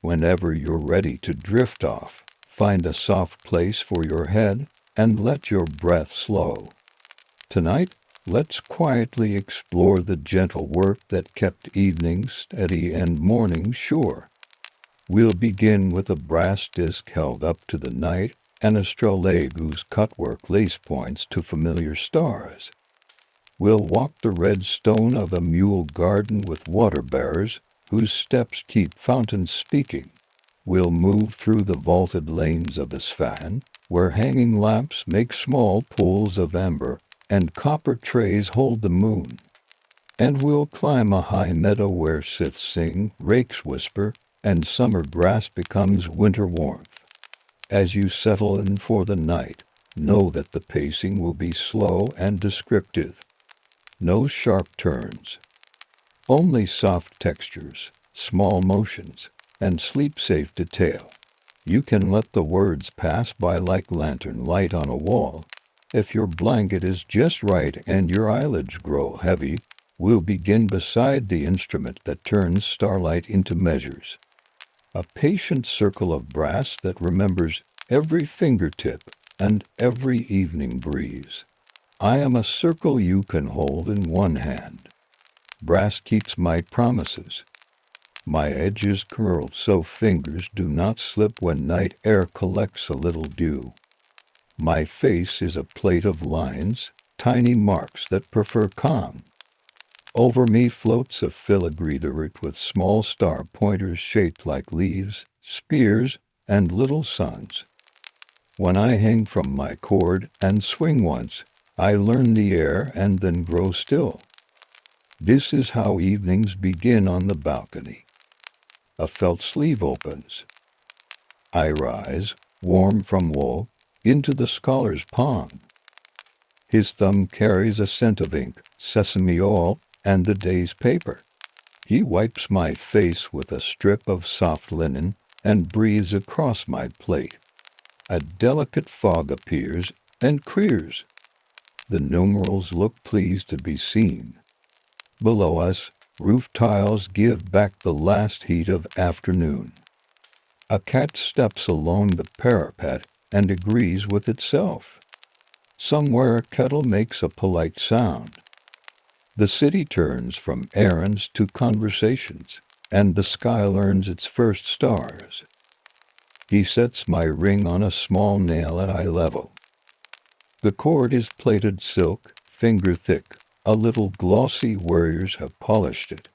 Whenever you're ready to drift off, find a soft place for your head and let your breath slow. Tonight, let's quietly explore the gentle work that kept evenings steady and mornings sure. We'll begin with a brass disc held up to the night, an astrolabe whose cutwork lace points to familiar stars. We'll walk the red stone of a mule garden with water bearers, whose steps keep fountains speaking. We'll move through the vaulted lanes of Isfahan, where hanging lamps make small pools of amber, and copper trays hold the moon. And we'll climb a high meadow where scythes sing, rakes whisper, and summer grass becomes winter warmth. As you settle in for the night, know that the pacing will be slow and descriptive. No sharp turns. Only soft textures, small motions, and sleep-safe detail. You can let the words pass by like lantern light on a wall. If your blanket is just right and your eyelids grow heavy, we'll begin beside the instrument that turns starlight into measures. A patient circle of brass that remembers every fingertip and every evening breeze. I am a circle you can hold in one hand. Brass keeps my promises. My edges curl so fingers do not slip when night air collects a little dew. My face is a plate of lines, tiny marks that prefer calm. Over me floats a filigree dirt with small star pointers shaped like leaves, spears, and little suns. When I hang from my cord and swing once, I learn the air and then grow still. This is how evenings begin on the balcony. A felt sleeve opens. I rise, warm from wool, into the scholar's palm. His thumb carries a scent of ink, sesame oil, and the day's paper. He wipes my face with a strip of soft linen and breathes across my plate. A delicate fog appears and clears. The numerals look pleased to be seen. Below us, roof tiles give back the last heat of afternoon. A cat steps along the parapet and agrees with itself. Somewhere a kettle makes a polite sound. The city turns from errands to conversations, and the sky learns its first stars. He sets my ring on a small nail at eye level. The cord is plaited silk, finger thick. A little glossy warriors have polished it.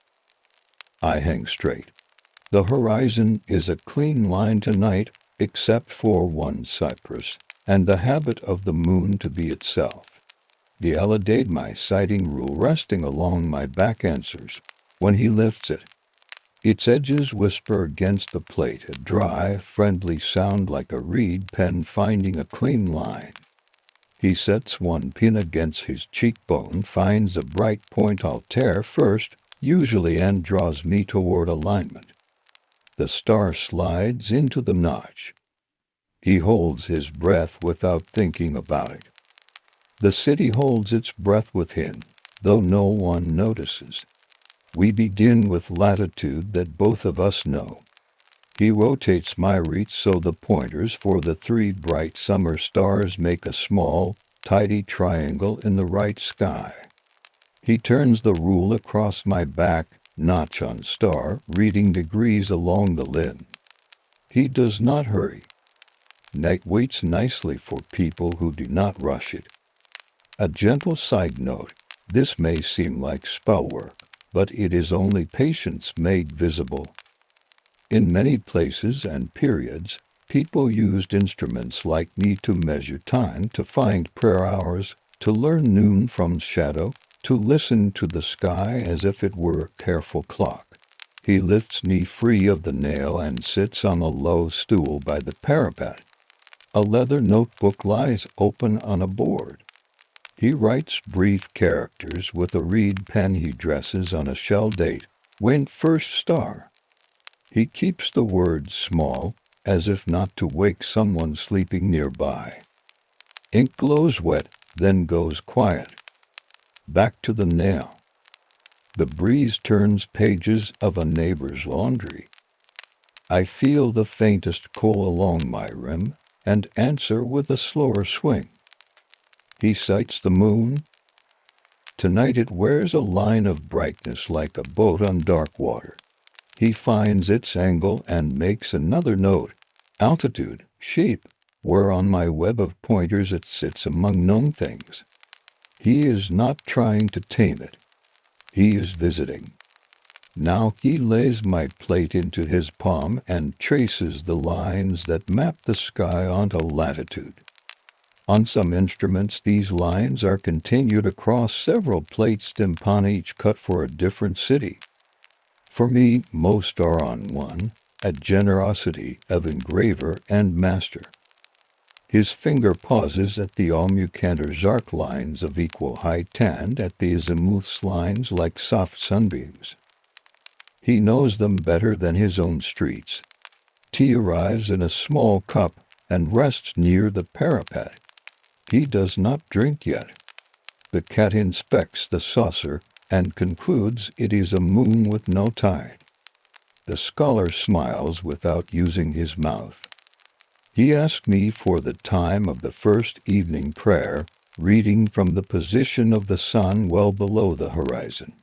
I hang straight. The horizon is a clean line tonight, except for one cypress, and the habit of the moon to be itself. The Alidade my sighting rule resting along my back answers when he lifts it. Its edges whisper against the plate, a dry, friendly sound like a reed pen finding a clean line. He sets one pin against his cheekbone, finds a bright point I'll tear first, usually, and draws me toward alignment. The star slides into the notch. He holds his breath without thinking about it. The city holds its breath with him, though no one notices. We begin with latitude that both of us know. He rotates my wreath so the pointers for the three bright summer stars make a small, tidy triangle in the right sky. He turns the rule across my back, notch on star, reading degrees along the limb. He does not hurry. Night waits nicely for people who do not rush it. A gentle side note, this may seem like spell work, but it is only patience made visible. In many places and periods, people used instruments like me to measure time, to find prayer hours, to learn noon from shadow, to listen to the sky as if it were a careful clock. He lifts me free of the nail and sits on a low stool by the parapet. A leather notebook lies open on a board. He writes brief characters with a reed pen he dresses on a shell date, went first star. He keeps the words small, as if not to wake someone sleeping nearby. Ink glows wet, then goes quiet. Back to the nail. The breeze turns pages of a neighbor's laundry. I feel the faintest cool along my rim, and answer with a slower swing. He sights the moon. Tonight it wears a line of brightness like a boat on dark water. He finds its angle and makes another note. Altitude, shape, where on my web of pointers it sits among known things. He is not trying to tame it. He is visiting. Now he lays my plate into his palm and traces the lines that map the sky onto latitude. On some instruments these lines are continued across several plates upon each cut for a different city. For me, most are on one, a generosity of engraver and master. His finger pauses at the Almucanter's arc lines of equal height and at the azimuth's lines like soft sunbeams. He knows them better than his own streets. Tea arrives in a small cup and rests near the parapet. He does not drink yet. The cat inspects the saucer and concludes it is a moon with no tide. The scholar smiles without using his mouth. He asks me for the time of the first evening prayer, reading from the position of the sun well below the horizon.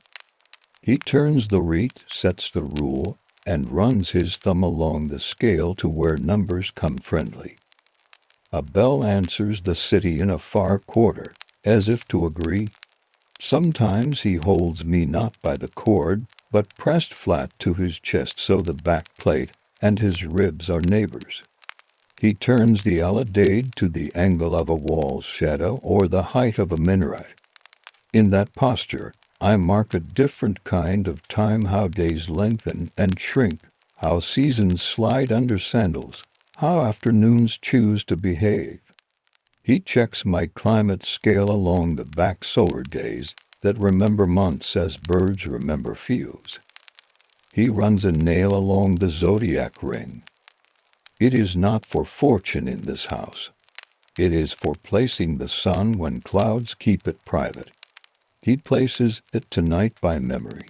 He turns the rete, sets the rule, and runs his thumb along the scale to where numbers come friendly. A bell answers the city in a far quarter, as if to agree. Sometimes he holds me not by the cord, but pressed flat to his chest so the back plate and his ribs are neighbors. He turns the alidade to the angle of a wall's shadow or the height of a minaret. In that posture, I mark a different kind of time, how days lengthen and shrink, how seasons slide under sandals, how afternoons choose to behave. He checks my climate scale along the back solar days that remember months as birds remember fields. He runs a nail along the zodiac ring. It is not for fortune in this house. It is for placing the sun when clouds keep it private. He places it tonight by memory.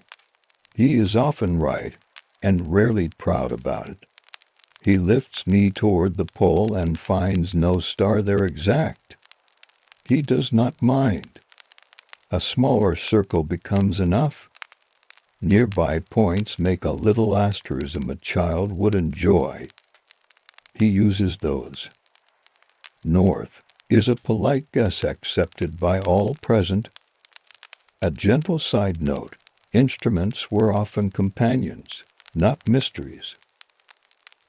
He is often right, and rarely proud about it. He lifts me toward the pole and finds no star there exact. He does not mind. A smaller circle becomes enough. Nearby points make a little asterism a child would enjoy. He uses those. North is a polite guess accepted by all present. A gentle side note, instruments were often companions, not mysteries.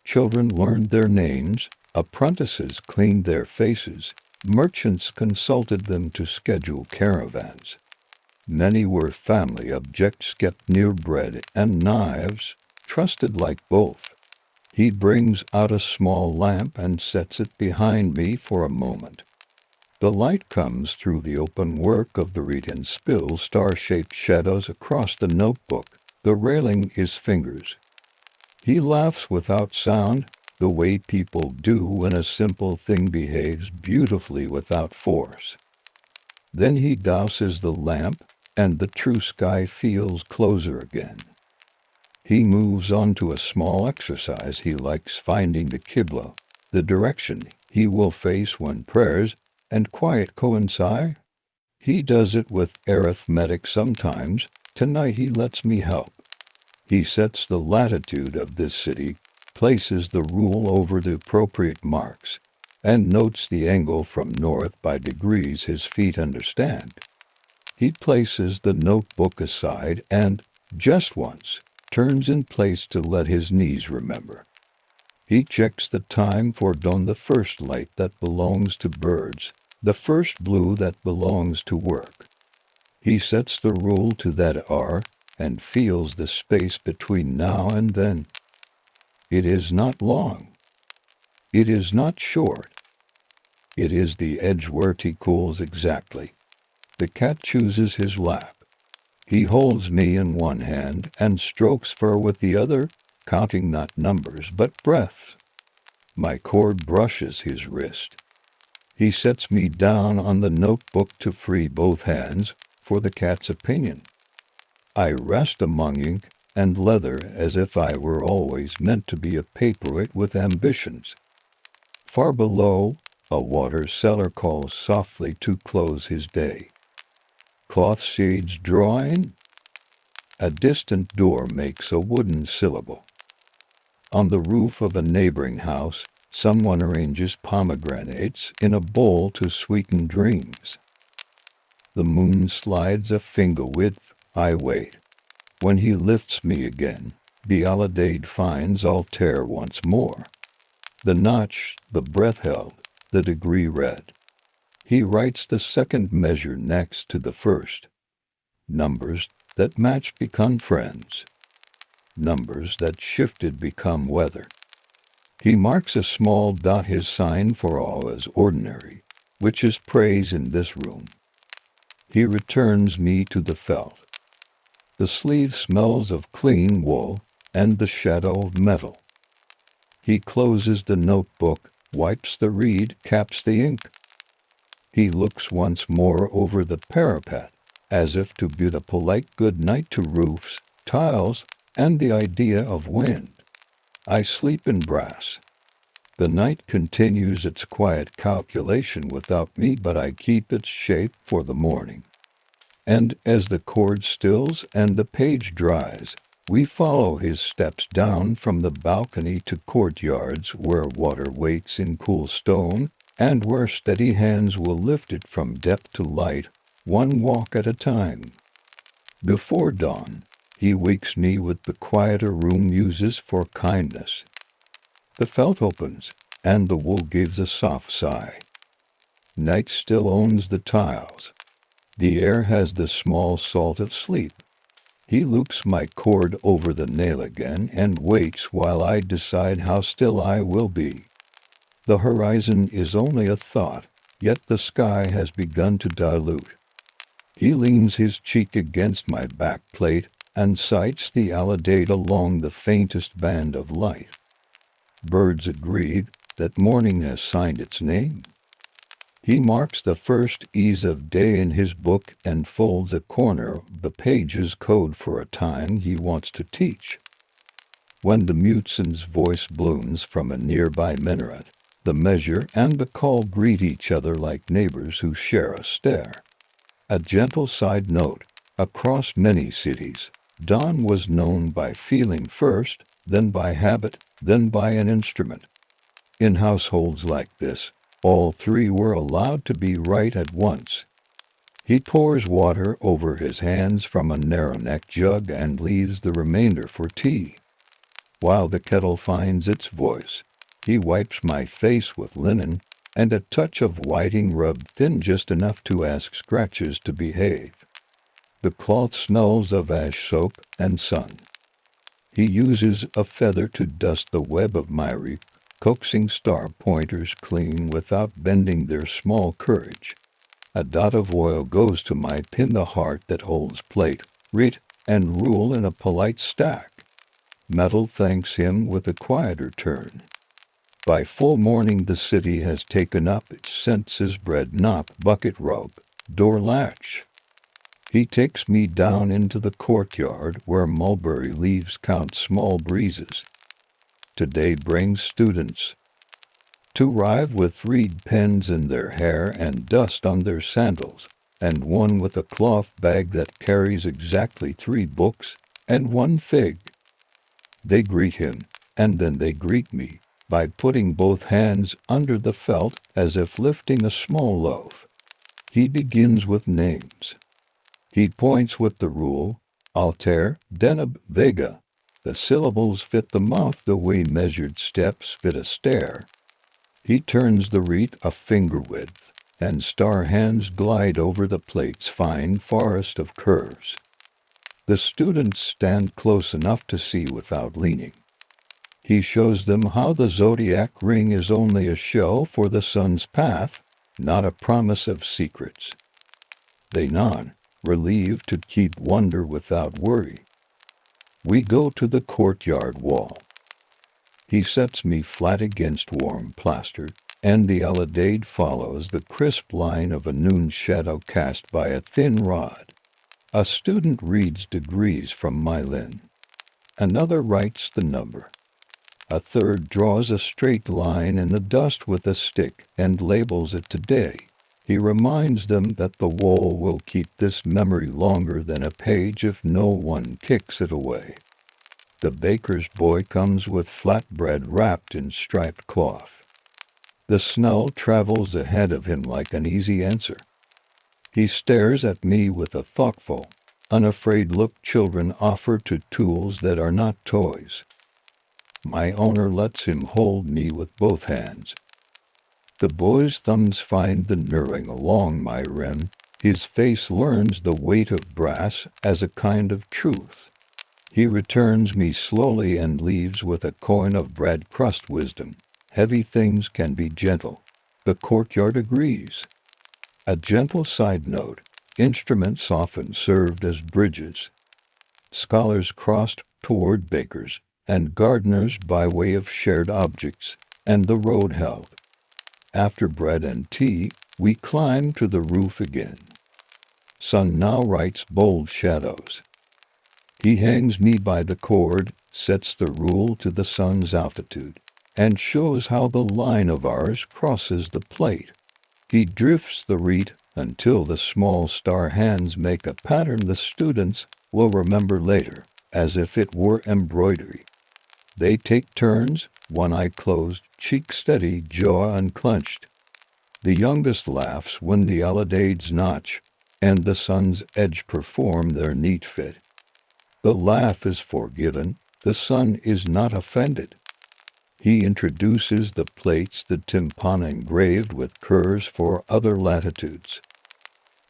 Children learned their names, apprentices cleaned their faces, merchants consulted them to schedule caravans. Many were family objects kept near bread and knives, trusted like both. He brings out a small lamp and sets it behind me for a moment. The light comes through the open work of the reed and spills star-shaped shadows across the notebook. The railing is fingers. He laughs without sound, the way people do when a simple thing behaves beautifully without force. Then he douses the lamp, and the true sky feels closer again. He moves on to a small exercise he likes, finding the Qibla, the direction he will face when prayers and quiet coincide. He does it with arithmetic sometimes. Tonight he lets me help. He sets the latitude of this city, places the rule over the appropriate marks, and notes the angle from north by degrees his feet understand. He places the notebook aside and, just once, turns in place to let his knees remember. He checks the time for dawn, the first light that belongs to birds, the first blue that belongs to work. He sets the rule to that hour and feels the space between now and then. It is not long. It is not short. It is the edge where he cools exactly. The cat chooses his lap. He holds me in one hand and strokes fur with the other, counting not numbers but breaths. My cord brushes his wrist. He sets me down on the notebook to free both hands for the cat's opinion. I rest among ink and leather as if I were always meant to be a paperweight with ambitions. Far below, a water seller calls softly to close his day. Cloth shades drawing. A distant door makes a wooden syllable. On the roof of a neighboring house, someone arranges pomegranates in a bowl to sweeten dreams. The moon slides a finger width. I wait. When he lifts me again, the Alidade finds Altair once more. The notch, the breath held, the degree read. He writes the second measure next to the first. Numbers that match become friends. Numbers that shifted become weather. He marks a small dot, his sign for all as ordinary, which is praise in this room. He returns me to the felt. The sleeve smells of clean wool and the shadow of metal. He closes the notebook, wipes the reed, caps the ink. He looks once more over the parapet, as if to bid a polite good night to roofs, tiles, and the idea of wind. I sleep in brass. The night continues its quiet calculation without me, but I keep its shape for the morning. And as the cord stills and the page dries, we follow his steps down from the balcony to courtyards where water waits in cool stone, and where steady hands will lift it from depth to light, one walk at a time. Before dawn, he wakes me with the quieter room uses for kindness. The felt opens, and the wool gives a soft sigh. Night still owns the tiles. The air has the small salt of sleep. He loops my cord over the nail again and waits while I decide how still I will be. The horizon is only a thought, yet the sky has begun to dilute. He leans his cheek against my back plate and sights the Alidade along the faintest band of light. Birds agree that morning has signed its name. He marks the first ease of day in his book and folds a corner of the page's code for a time he wants to teach. When the muezzin's voice blooms from a nearby minaret, the measure and the call greet each other like neighbors who share a stare. A gentle side note, across many cities, dawn was known by feeling first, then by habit, then by an instrument. In households like this, all three were allowed to be right at once. He pours water over his hands from a narrow-necked jug and leaves the remainder for tea. While the kettle finds its voice, he wipes my face with linen and a touch of whiting rubbed thin just enough to ask scratches to behave. The cloth smells of ash soap and sun. He uses a feather to dust the web of my wreath, coaxing star pointers clean without bending their small courage. A dot of oil goes to my pin, the heart that holds plate, wreath, and rule in a polite stack. Metal thanks him with a quieter turn. By full morning the city has taken up its senses: bread knob, bucket rug, door latch. He takes me down into the courtyard where mulberry leaves count small breezes. Today brings students to arrive with reed pens in their hair and dust on their sandals, and one with a cloth bag that carries exactly 3 books and 1 fig. They greet him, and then they greet me, by putting both hands under the felt as if lifting a small loaf. He begins with names. He points with the rule, Altair, Deneb, Vega. The syllables fit the mouth the way measured steps fit a stair. He turns the wreath a finger width, and star hands glide over the plate's fine forest of curves. The students stand close enough to see without leaning. He shows them how the zodiac ring is only a show for the sun's path, not a promise of secrets. They nod, relieved to keep wonder without worry. We go to the courtyard wall. He sets me flat against warm plaster, and the Alidade follows the crisp line of a noon shadow cast by a thin rod. A student reads degrees from my linen. Another writes the number. A third draws a straight line in the dust with a stick and labels it today. He reminds them that the wall will keep this memory longer than a page if no one kicks it away. The baker's boy comes with flatbread wrapped in striped cloth. The smell travels ahead of him like an easy answer. He stares at me with a thoughtful, unafraid look children offer to tools that are not toys. My owner lets him hold me with both hands. The boy's thumbs find the knurring along my rim. His face learns the weight of brass as a kind of truth. He returns me slowly and leaves with a coin of bread crust wisdom. Heavy things can be gentle. The courtyard agrees. A gentle side note, instruments often served as bridges. Scholars crossed toward bakers, and gardeners by way of shared objects, and the road held. After bread and tea, we climbed to the roof again. Sun now writes bold shadows. He hangs me by the cord, sets the rule to the sun's altitude, and shows how the line of ours crosses the plate. He drifts the reed until the small star hands make a pattern the students will remember later, as if it were embroidery. They take turns, one eye closed, cheek steady, jaw unclenched. The youngest laughs when the alidades notch, and the sun's edge perform their neat fit. The laugh is forgiven, the sun is not offended. He introduces the plates, the tympan engraved with curves for other latitudes.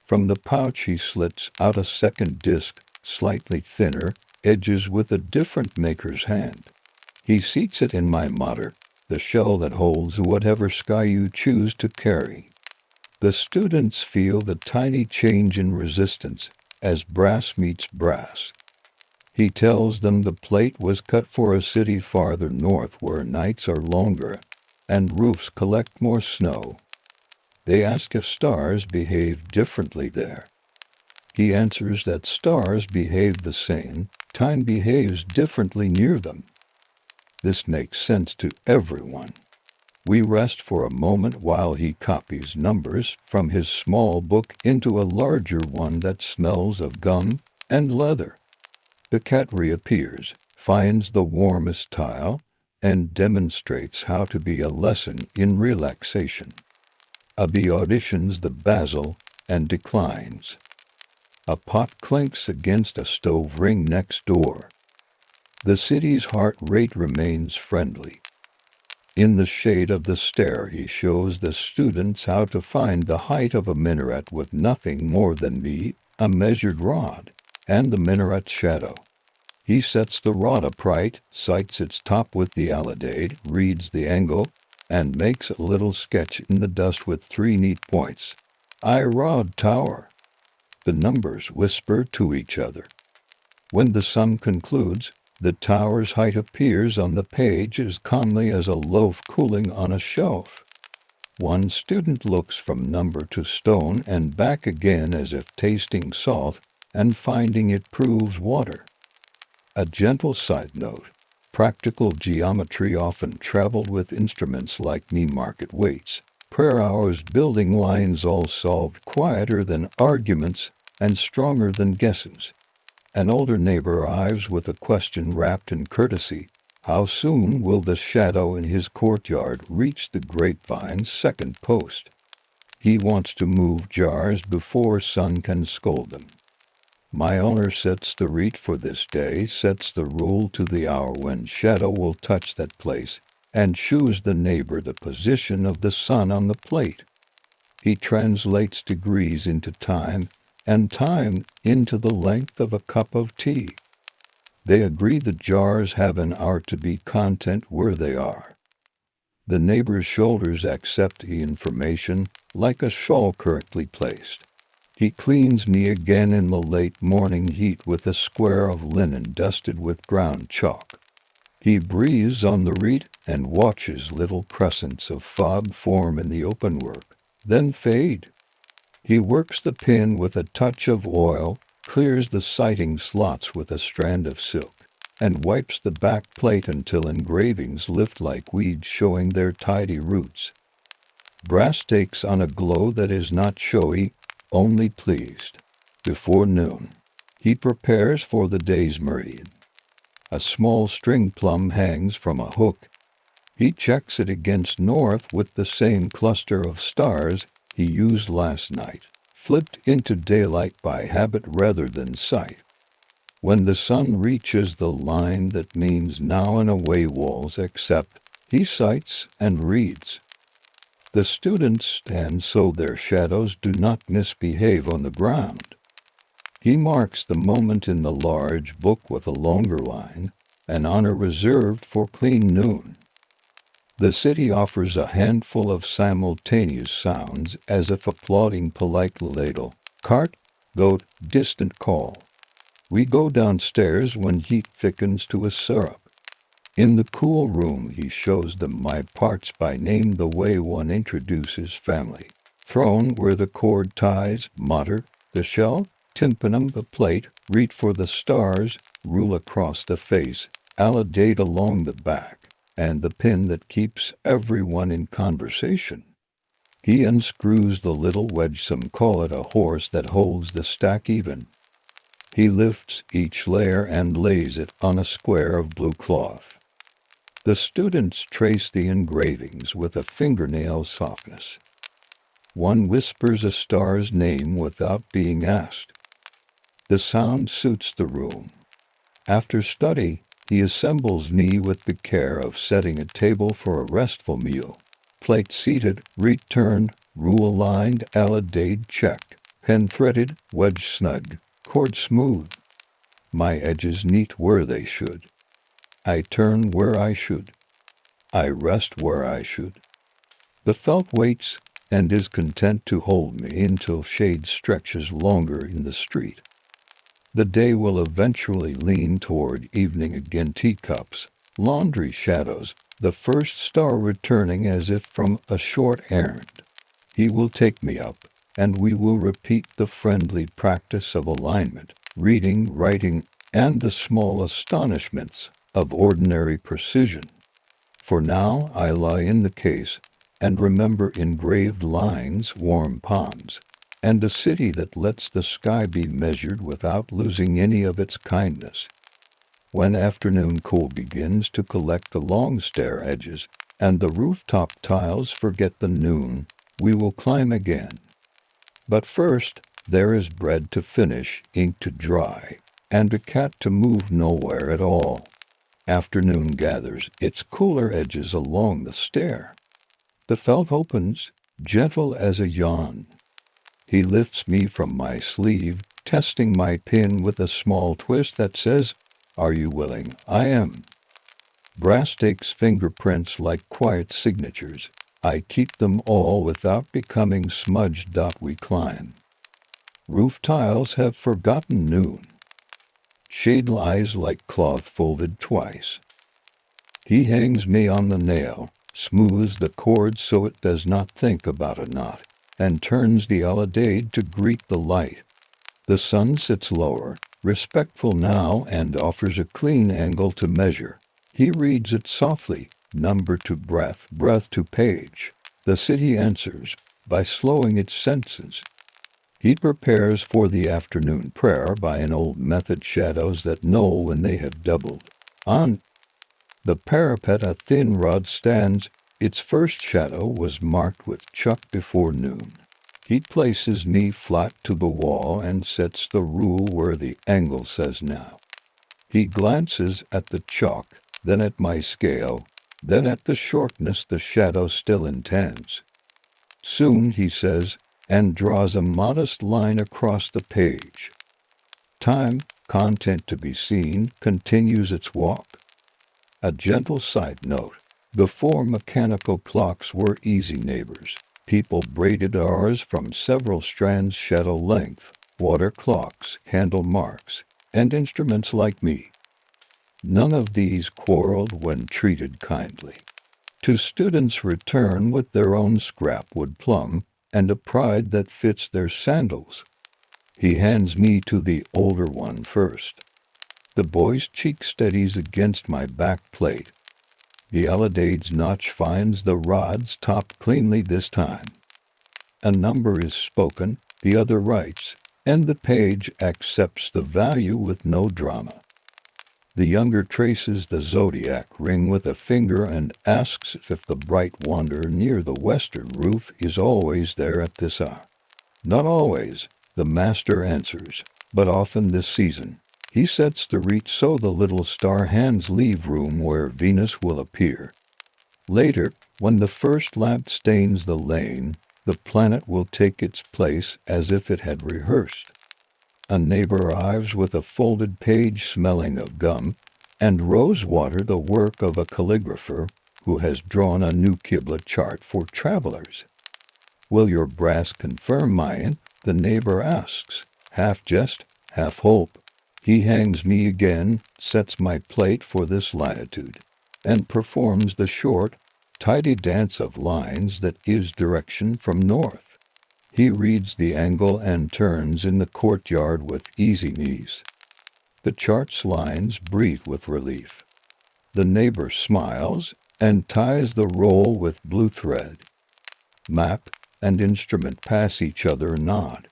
From the pouch he slits out a second disc, slightly thinner, edges with a different maker's hand. He seats it in my mater, the shell that holds whatever sky you choose to carry. The students feel the tiny change in resistance as brass meets brass. He tells them the plate was cut for a city farther north where nights are longer and roofs collect more snow. They ask if stars behave differently there. He answers that stars behave the same, time behaves differently near them. This makes sense to everyone. We rest for a moment while he copies numbers from his small book into a larger one that smells of gum and leather. The cat reappears, finds the warmest tile, and demonstrates how to be a lesson in relaxation. A bee auditions the basil and declines. A pot clinks against a stove ring next door. The city's heart rate remains friendly. In the shade of the stair he shows the students how to find the height of a minaret with nothing more than a measured rod, and the minaret's shadow. He sets the rod upright, sights its top with the alidade, reads the angle, and makes a little sketch in the dust with 3 neat points. Rod tower. The numbers whisper to each other. When the sum concludes, the tower's height appears on the page as calmly as a loaf cooling on a shelf. One student looks from number to stone and back again as if tasting salt and finding it proves water. A gentle side note, practical geometry often traveled with instruments like market weights. Prayer hours building lines all solved quieter than arguments and stronger than guesses. An older neighbor arrives with a question wrapped in courtesy. How soon will the shadow in his courtyard reach the grapevine's second post? He wants to move jars before sun can scold them. My owner sets the rite for this day, sets the rule to the hour when shadow will touch that place, and shews the neighbor the position of the sun on the plate. He translates degrees into time, and time into the length of a cup of tea. They agree the jars have an hour to be content where they are. The neighbor's shoulders accept the information like a shawl correctly placed. He cleans me again in the late morning heat with a square of linen dusted with ground chalk. He breathes on the reed and watches little crescents of fog form in the open work, then fade. He works the pin with a touch of oil, clears the sighting slots with a strand of silk. and wipes the back plate until engravings lift like weeds showing their tidy roots. Brass takes on a glow that is not showy, only pleased. Before noon, he prepares for the day's meridian. A small string plum hangs from a hook. He checks it against north with the same cluster of stars he used last night, flipped into daylight by habit rather than sight. When the sun reaches the line that means now and away walls accept, he sights and reads. The students stand so their shadows do not misbehave on the ground. He marks the moment in the large book with a longer line, an honor reserved for clean noon. The city offers a handful of simultaneous sounds as if applauding polite ladle, cart, goat, distant call. We go downstairs when heat thickens to a syrup. In the cool room he shows them my parts by name the way one introduces family. Throne where the cord ties, mater, the shell, tympanum, the plate, read for the stars, rule across the face, alidate along the back, and the pin that keeps everyone in conversation. He unscrews the little wedge, some call it a horse, that holds the stack even. He lifts each layer and lays it on a square of blue cloth. The students trace the engravings with a fingernail softness. One whispers a star's name without being asked. The sound suits the room. After study, he assembles me with the care of setting a table for a restful meal. Plate seated, returned, rule lined, alidade checked, pen threaded, wedge snug, cord smooth. My edges neat where they should. I turn where I should. I rest where I should. The felt waits and is content to hold me until shade stretches longer in the street. The day will eventually lean toward evening again, teacups, laundry shadows, the first star returning as if from a short errand. He will take me up, and we will repeat the friendly practice of alignment, reading, writing, and the small astonishments of ordinary precision. For now I lie in the case, and remember engraved lines, warm ponds, and a city that lets the sky be measured without losing any of its kindness. When afternoon cool begins to collect the long stair edges, and the rooftop tiles forget the noon, we will climb again. But first, there is bread to finish, ink to dry, and a cat to move nowhere at all. Afternoon gathers its cooler edges along the stair. The felt opens, gentle as a yawn. He lifts me from my sleeve, testing my pin with a small twist that says, "Are you willing?" I am. Brass takes fingerprints like quiet signatures. I keep them all without becoming smudged. We climb. Roof tiles have forgotten noon. Shade lies like cloth folded twice. He hangs me on the nail, smooths the cord so it does not think about a knot, and turns the alidade to greet the light. The sun sits lower, respectful now, and offers a clean angle to measure. He reads it softly, number to breath, breath to page. The city answers by slowing its senses. He prepares for the afternoon prayer by an old method, shadows that know when they have doubled. On the parapet a thin rod stands. Its first shadow was marked with chalk before noon. He places me flat to the wall and sets the rule where the angle says now. He glances at the chalk, then at my scale, then at the shortness the shadow still intends. Soon, he says, and draws a modest line across the page. Time, content to be seen, continues its walk. A gentle side note. Before mechanical clocks were easy neighbors, people braided ours from several strands shadow length, water clocks, candle marks, and instruments like me. None of these quarreled when treated kindly. Two students return with their own scrap wood plum and a pride that fits their sandals. He hands me to the older one first. The boy's cheek steadies against my back plate. The Alade's notch finds the rod's top cleanly this time. A number is spoken, the other writes, and the page accepts the value with no drama. The younger traces the zodiac ring with a finger and asks if the bright wanderer near the western roof is always there at this hour. Not always, the master answers, but often this season. He sets the reach so the little star hands leave room where Venus will appear. Later, when the first lamp stains the lane, the planet will take its place as if it had rehearsed. A neighbor arrives with a folded page smelling of gum, and rose water the work of a calligrapher who has drawn a new Qibla chart for travelers. Will your brass confirm mine? The neighbor asks, half jest, half hope. He hangs me again, sets my plate for this latitude, and performs the short, tidy dance of lines that gives direction from north. He reads the angle and turns in the courtyard with easy knees. The chart's lines breathe with relief. The neighbor smiles and ties the roll with blue thread. Map and instrument pass each other a nod.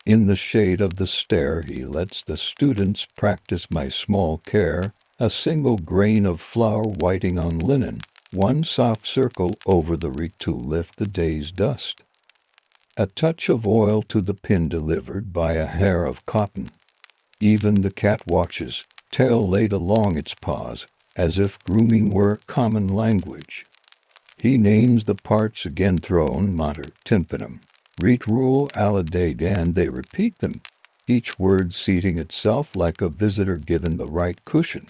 In the shade of the stair he lets the students practice my small care, a single grain of flour whiting on linen, one soft circle over the reek to lift the day's dust. A touch of oil to the pin delivered by a hair of cotton. Even the cat watches, tail laid along its paws, as if grooming were common language. He names the parts again thrown, mater, tympanum, ret, rule, alade, and they repeat them, each word seating itself like a visitor given the right cushion.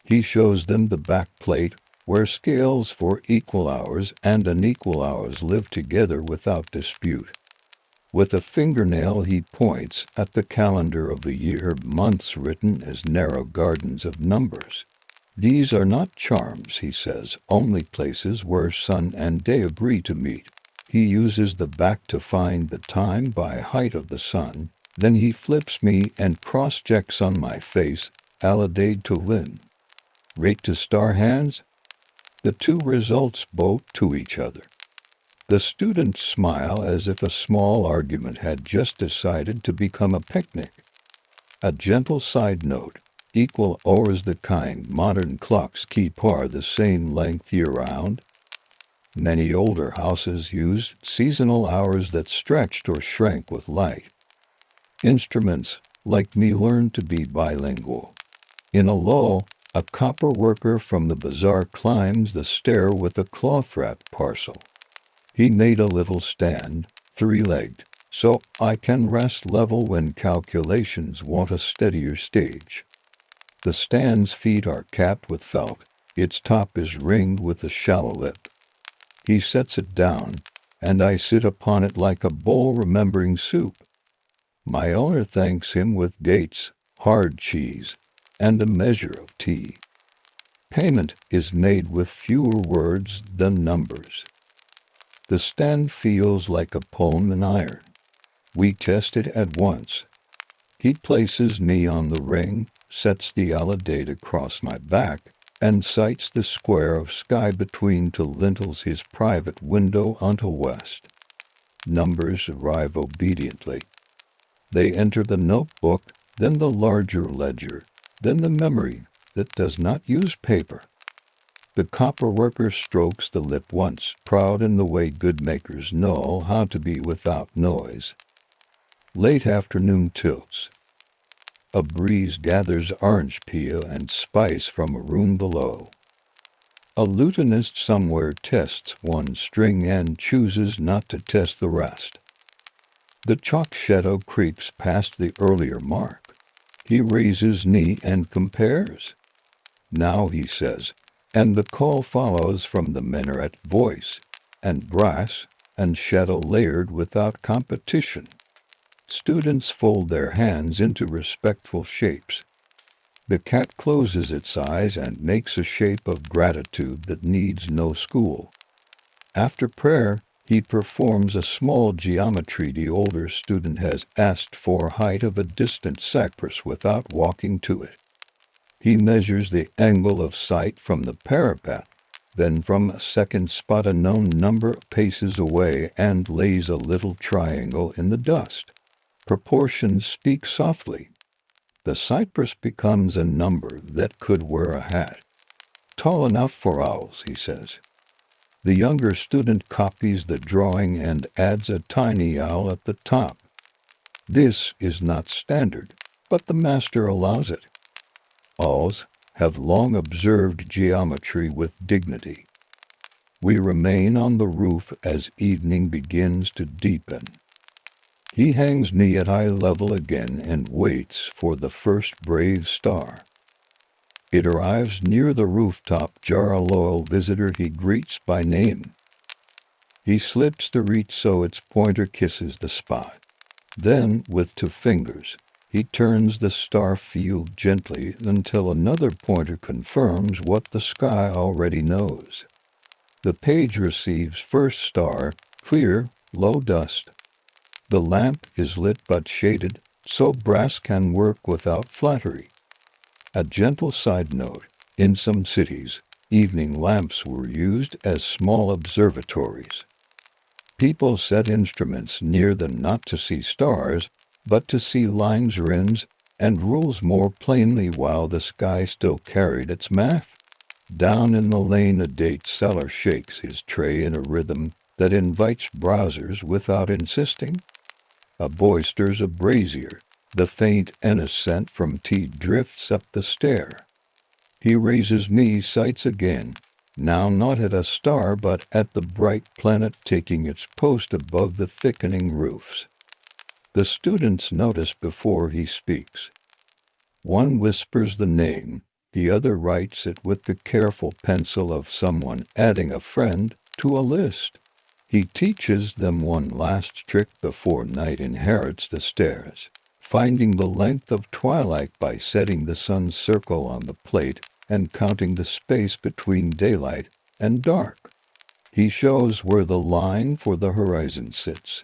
He shows them the back plate, where scales for equal hours and unequal hours live together without dispute. With a fingernail he points at the calendar of the year, months written as narrow gardens of numbers. These are not charms, he says, only places where sun and day agree to meet. He uses the back to find the time by height of the sun. Then he flips me and cross-checks on my face, alade to lin. Rate to star hands? The two results both to each other. The students smile as if a small argument had just decided to become a picnic. A gentle side note, equal hours the kind modern clocks keep are the same length year-round. Many older houses used seasonal hours that stretched or shrank with light. Instruments, like me, learned to be bilingual. In a lull, a copper worker from the bazaar climbs the stair with a cloth-wrapped parcel. He made a little stand, three-legged, so I can rest level when calculations want a steadier stage. The stand's feet are capped with felt, its top is ringed with a shallow lip. He sets it down, and I sit upon it like a bowl remembering soup. My owner thanks him with dates, hard cheese, and a measure of tea. Payment is made with fewer words than numbers. The stand feels like a poem in iron. We test it at once. He places me on the ring, sets the alade across my back, and sights the square of sky between two lintels his private window onto west. Numbers arrive obediently. They enter the notebook, then the larger ledger, then the memory that does not use paper. The copper worker strokes the lip once, proud in the way good makers know how to be without noise. Late afternoon tilts. A breeze gathers orange peel and spice from a room below. A lutenist somewhere tests one string and chooses not to test the rest. The chalk shadow creeps past the earlier mark. He raises knee and compares. Now, he says, and the call follows from the minaret, voice and brass and shadow layered without competition. Students fold their hands into respectful shapes. The cat closes its eyes and makes a shape of gratitude that needs no school. After prayer, he performs a small geometry the older student has asked for height of a distant cypress without walking to it. He measures the angle of sight from the parapet, then from a second spot a known number of paces away and lays a little triangle in the dust. Proportions speak softly. The cypress becomes a number that could wear a hat. Tall enough for owls, he says. The younger student copies the drawing and adds a tiny owl at the top. This is not standard, but the master allows it. Owls have long observed geometry with dignity. We remain on the roof as evening begins to deepen. He hangs me at eye level again and waits for the first brave star. It arrives near the rooftop jar, a loyal visitor he greets by name. He slips the reach so its pointer kisses the spot. Then, with 2 fingers, he turns the star field gently until another pointer confirms what the sky already knows. The page receives first star, clear, low dust. The lamp is lit but shaded, so brass can work without flattery. A gentle side note, in some cities, evening lamps were used as small observatories. People set instruments near them not to see stars, but to see lines, rings, and rules more plainly while the sky still carried its math. Down in the lane a date seller shakes his tray in a rhythm that invites browsers without insisting. A boy stirs a brazier. The faint anise scent from tea drifts up the stair. He raises me sights again, now not at a star but at the bright planet taking its post above the thickening roofs. The students notice before he speaks. One whispers the name, the other writes it with the careful pencil of someone adding a friend to a list. He teaches them one last trick before night inherits the stairs, finding the length of twilight by setting the sun's circle on the plate and counting the space between daylight and dark. He shows where the line for the horizon sits.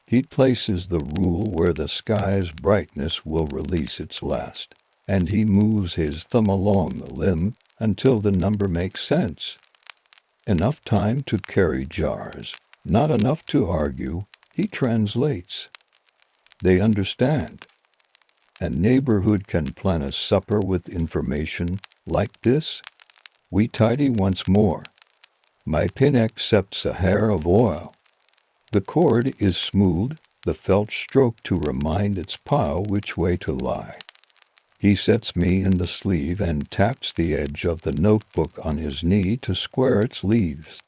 He places the rule where the sky's brightness will release its last, and he moves his thumb along the limb until the number makes sense. Enough time to carry jars, not enough to argue. He translates. They understand. A neighborhood can plan a supper with information like this. We tidy once more. My pin accepts a hair of oil. The cord is smoothed, the felt stroke to remind its pile which way to lie. He sets me in the sleeve and taps the edge of the notebook on his knee to square its leaves.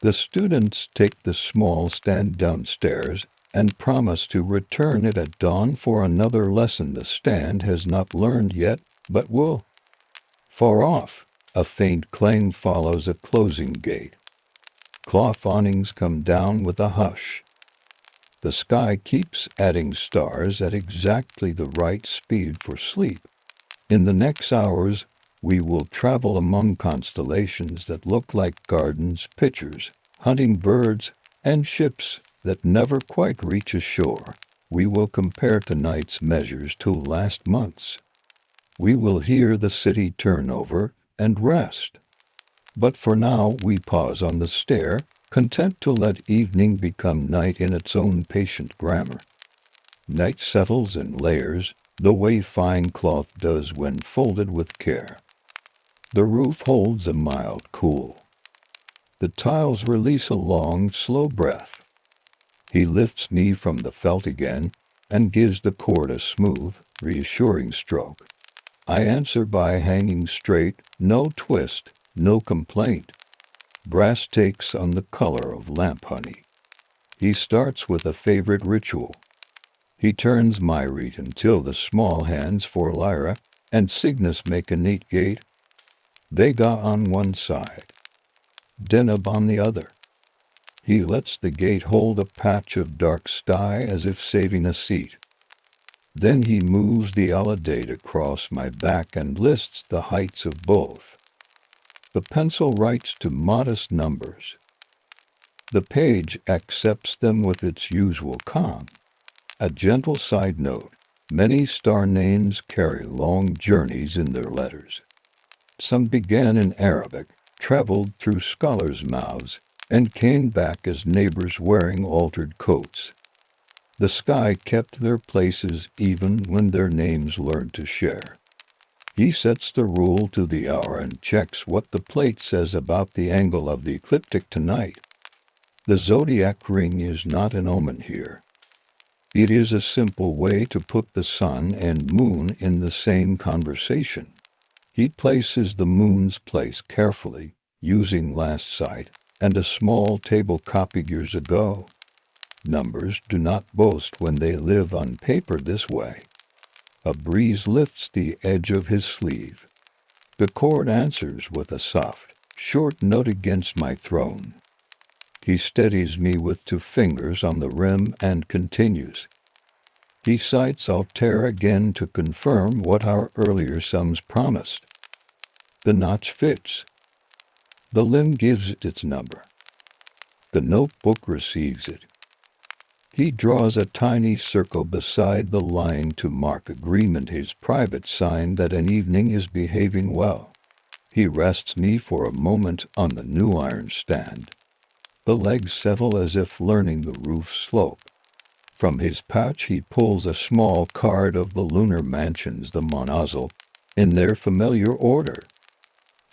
The students take the small stand downstairs and promise to return it at dawn for another lesson the stand has not learned yet, but will. Far off, a faint clang follows a closing gate. Cloth awnings come down with a hush. The sky keeps adding stars at exactly the right speed for sleep. In the next hours, we will travel among constellations that look like gardens, pictures, hunting birds, and ships that never quite reach ashore. We will compare tonight's measures to last month's. We will hear the city turn over and rest. But for now we pause on the stair, content to let evening become night in its own patient grammar. Night settles in layers, the way fine cloth does when folded with care. The roof holds a mild cool. The tiles release a long, slow breath. He lifts me from the felt again and gives the cord a smooth, reassuring stroke. I answer by hanging straight, no twist, no complaint. Brass takes on the color of lamp honey. He starts with a favorite ritual. He turns my reed until the small hands for Lyra and Cygnus make a neat gate. Vega on one side, Deneb on the other. He lets the gate hold a patch of dark sky as if saving a seat. Then he moves the alidate across my back and lists the heights of both. The pencil writes to modest numbers. The page accepts them with its usual calm. A gentle side note, Many star names carry long journeys in their letters. Some began in Arabic, traveled through scholars' mouths, and came back as neighbors wearing altered coats. The sky kept their places even when their names learned to share. He sets the rule to the hour and checks what the plate says about the angle of the ecliptic tonight. The zodiac ring is not an omen here. It is a simple way to put the sun and moon in the same conversation. He places the moon's place carefully, using last sight and a small table copied years ago. Numbers do not boast when they live on paper this way. A breeze lifts the edge of his sleeve. The chord answers with a soft, short note against my throne. He steadies me with 2 fingers on the rim and continues. He cites Altair again to confirm what our earlier sums promised. The notch fits. The limb gives it its number. The notebook receives it. He draws a tiny circle beside the line to mark agreement, his private sign that an evening is behaving well. He rests me for a moment on the new iron stand. The legs settle as if learning the roof slope. From his pouch he pulls a small card of the lunar mansions, the monozel, in their familiar order.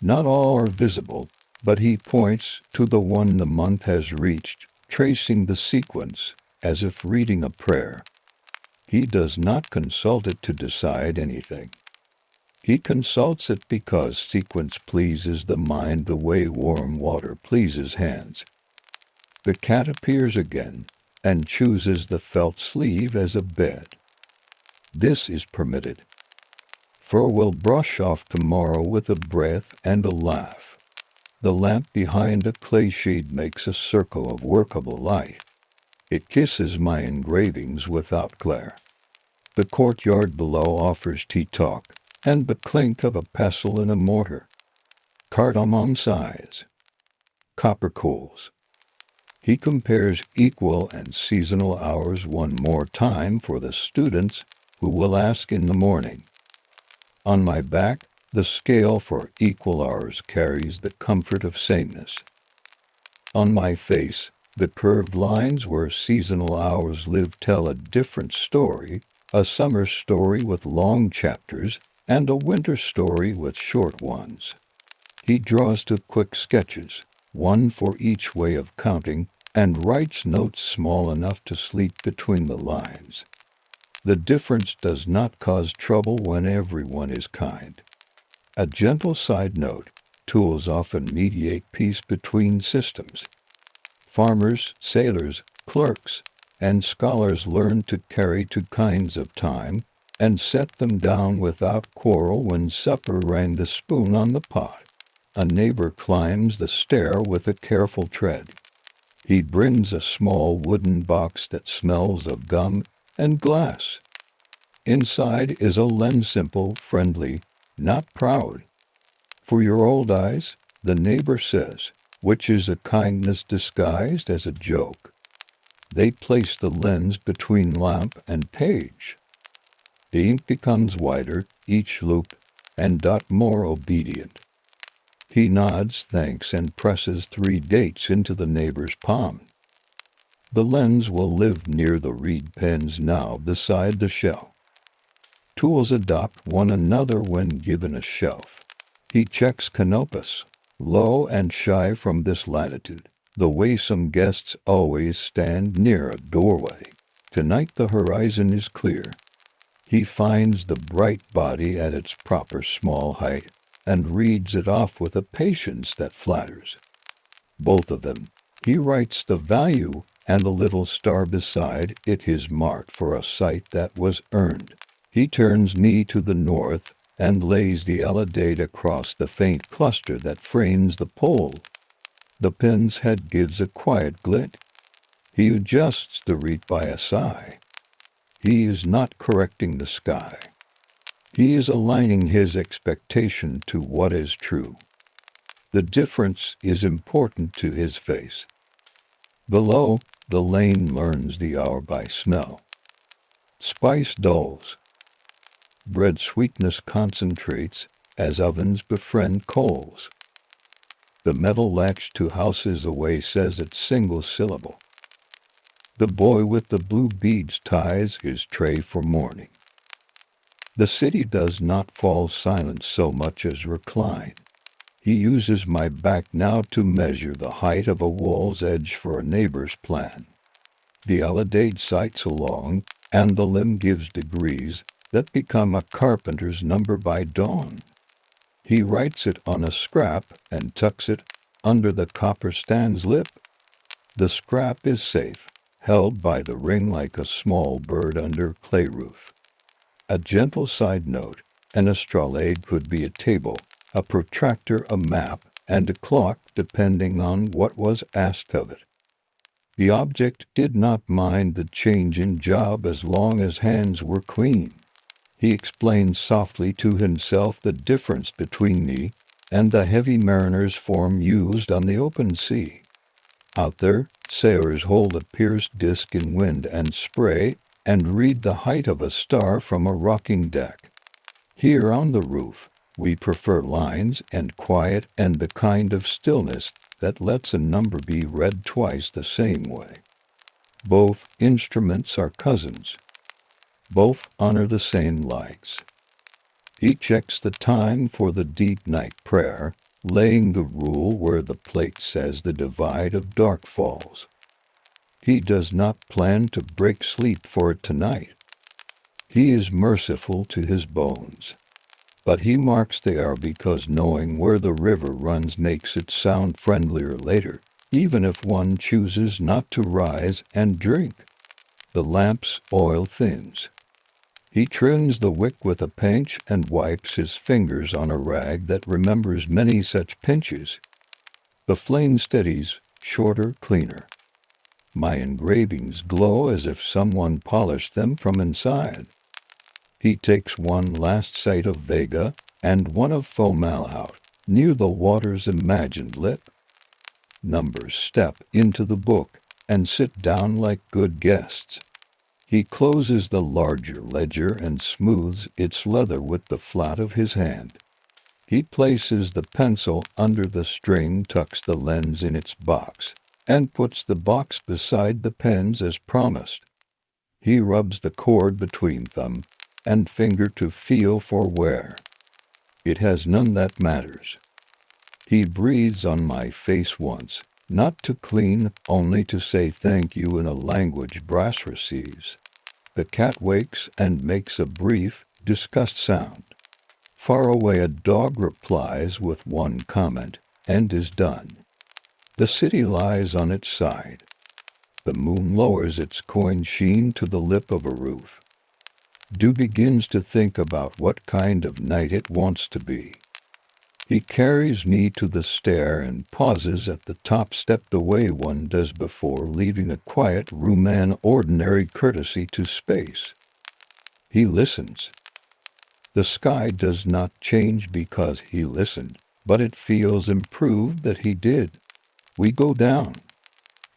Not all are visible, but he points to the one the month has reached, tracing the sequence, as if reading a prayer. He does not consult it to decide anything. He consults it because sequence pleases the mind the way warm water pleases hands. The cat appears again and chooses the felt sleeve as a bed. This is permitted. Fur will brush off tomorrow with a breath and a laugh. The lamp behind a clay shade makes a circle of workable light. It kisses my engravings without glare. The courtyard below offers tea talk and the clink of a pestle in a mortar. Cardamom sighs. Copper cools. He compares equal and seasonal hours one more time for the students who will ask in the morning. On my back, the scale for equal hours carries the comfort of sameness. On my face, the curved lines where seasonal hours live tell a different story, a summer story with long chapters and a winter story with short ones. He draws 2 quick sketches, one for each way of counting, and writes notes small enough to sleep between the lines. The difference does not cause trouble when everyone is kind. A gentle side note, tools often mediate peace between systems. Farmers, sailors, clerks, and scholars learn to carry 2 kinds of time and set them down without quarrel when supper rang the spoon on the pot. A neighbor climbs the stair with a careful tread. He brings a small wooden box that smells of gum and glass. Inside is a lens, simple, friendly, not proud. For your old eyes, the neighbor says, which is a kindness disguised as a joke. They place the lens between lamp and page. The ink becomes wider, each loop, and dot more obedient. He nods thanks and presses 3 dates into the neighbor's palm. The lens will live near the reed pens now beside the shell. Tools adopt one another when given a shelf. He checks Canopus, low and shy from this latitude, the way some guests always stand near a doorway. Tonight the horizon is clear. He finds the bright body at its proper small height and reads it off with a patience that flatters. Both of them. He writes the value and a little star beside it, his mark for a sight that was earned. He turns me to the north and lays the elidate across the faint cluster that frames the pole. The pen's head gives a quiet glit. He adjusts the wreath by a sigh. He is not correcting the sky. He is aligning his expectation to what is true. The difference is important to his face. Below, the lane learns the hour by smell. Spice dulls. Bread sweetness concentrates as ovens befriend coals. The metal latch to houses away says its single syllable. The boy with the blue beads ties his tray for morning. The city does not fall silent so much as recline. He uses my back now to measure the height of a wall's edge for a neighbor's plan. The alidade sights along, and the limb gives degrees that become a carpenter's number by dawn. He writes it on a scrap and tucks it under the copper stand's lip. The scrap is safe, held by the ring like a small bird under clay roof. A gentle side note, an astrolabe could be a table, a protractor, a map, and a clock depending on what was asked of it. The object did not mind the change in job as long as hands were clean. He explained softly to himself the difference between me and the heavy mariner's form used on the open sea. Out there, sailors hold a pierced disc in wind and spray and read the height of a star from a rocking deck. Here on the roof, we prefer lines and quiet and the kind of stillness that lets a number be read twice the same way. Both instruments are cousins. Both honor the same likes. He checks the time for the deep night prayer, laying the rule where the plate says the divide of dark falls. He does not plan to break sleep for it tonight. He is merciful to his bones. But he marks the hour because knowing where the river runs makes it sound friendlier later, even if one chooses not to rise and drink. The lamp's oil thins. He trims the wick with a pinch and wipes his fingers on a rag that remembers many such pinches. The flame steadies, shorter, cleaner. My engravings glow as if someone polished them from inside. He takes one last sight of Vega and one of Fomal out, near the water's imagined lip. Numbers step into the book and sit down like good guests. He closes the larger ledger and smooths its leather with the flat of his hand. He places the pencil under the string, tucks the lens in its box, and puts the box beside the pens as promised. He rubs the cord between thumb and finger to feel for wear. It has none that matters. He breathes on my face once, not to clean, only to say thank you in a language brass receives. The cat wakes and makes a brief, disgust sound. Far away a dog replies with one comment, and is done. The city lies on its side. The moon lowers its coin sheen to the lip of a roof. Dew begins to think about what kind of night it wants to be. He carries me to the stair and pauses at the top step the way one does before leaving a quiet room, an ordinary courtesy to space. He listens. The sky does not change because he listened, but it feels improved that he did. We go down.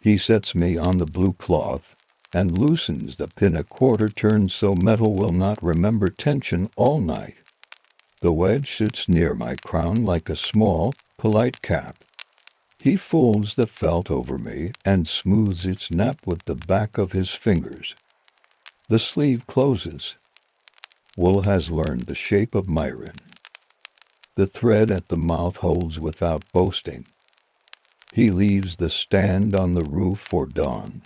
He sets me on the blue cloth and loosens the pin a quarter turn so metal will not remember tension all night. The wedge sits near my crown like a small, polite cap. He folds the felt over me and smooths its nap with the back of his fingers. The sleeve closes. Wool has learned the shape of myron. The thread at the mouth holds without boasting. He leaves the stand on the roof for dawn.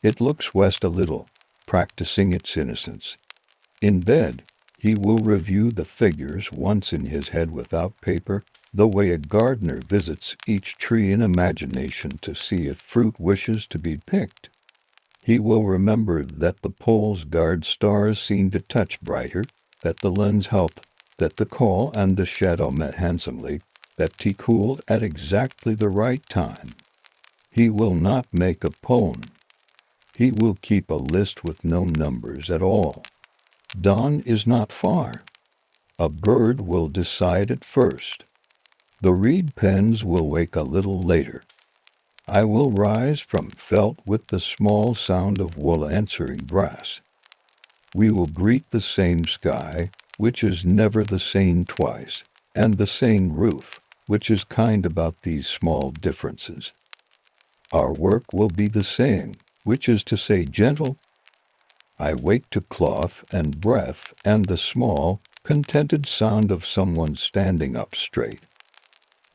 It looks west a little, practicing its innocence. In bed, he will review the figures once in his head without paper, the way a gardener visits each tree in imagination to see if fruit wishes to be picked. He will remember that the poles guard stars seem to touch brighter, that the lens helped, that the call and the shadow met handsomely, that tea cooled at exactly the right time. He will not make a poem. He will keep a list with no numbers at all. Dawn is not far. A bird will decide it first. The reed pens will wake a little later. I will rise from felt with the small sound of wool answering brass. We will greet the same sky, which is never the same twice, and the same roof, which is kind about these small differences. Our work will be the same, which is to say gentle. I wake to cloth and breath and the small, contented sound of someone standing up straight.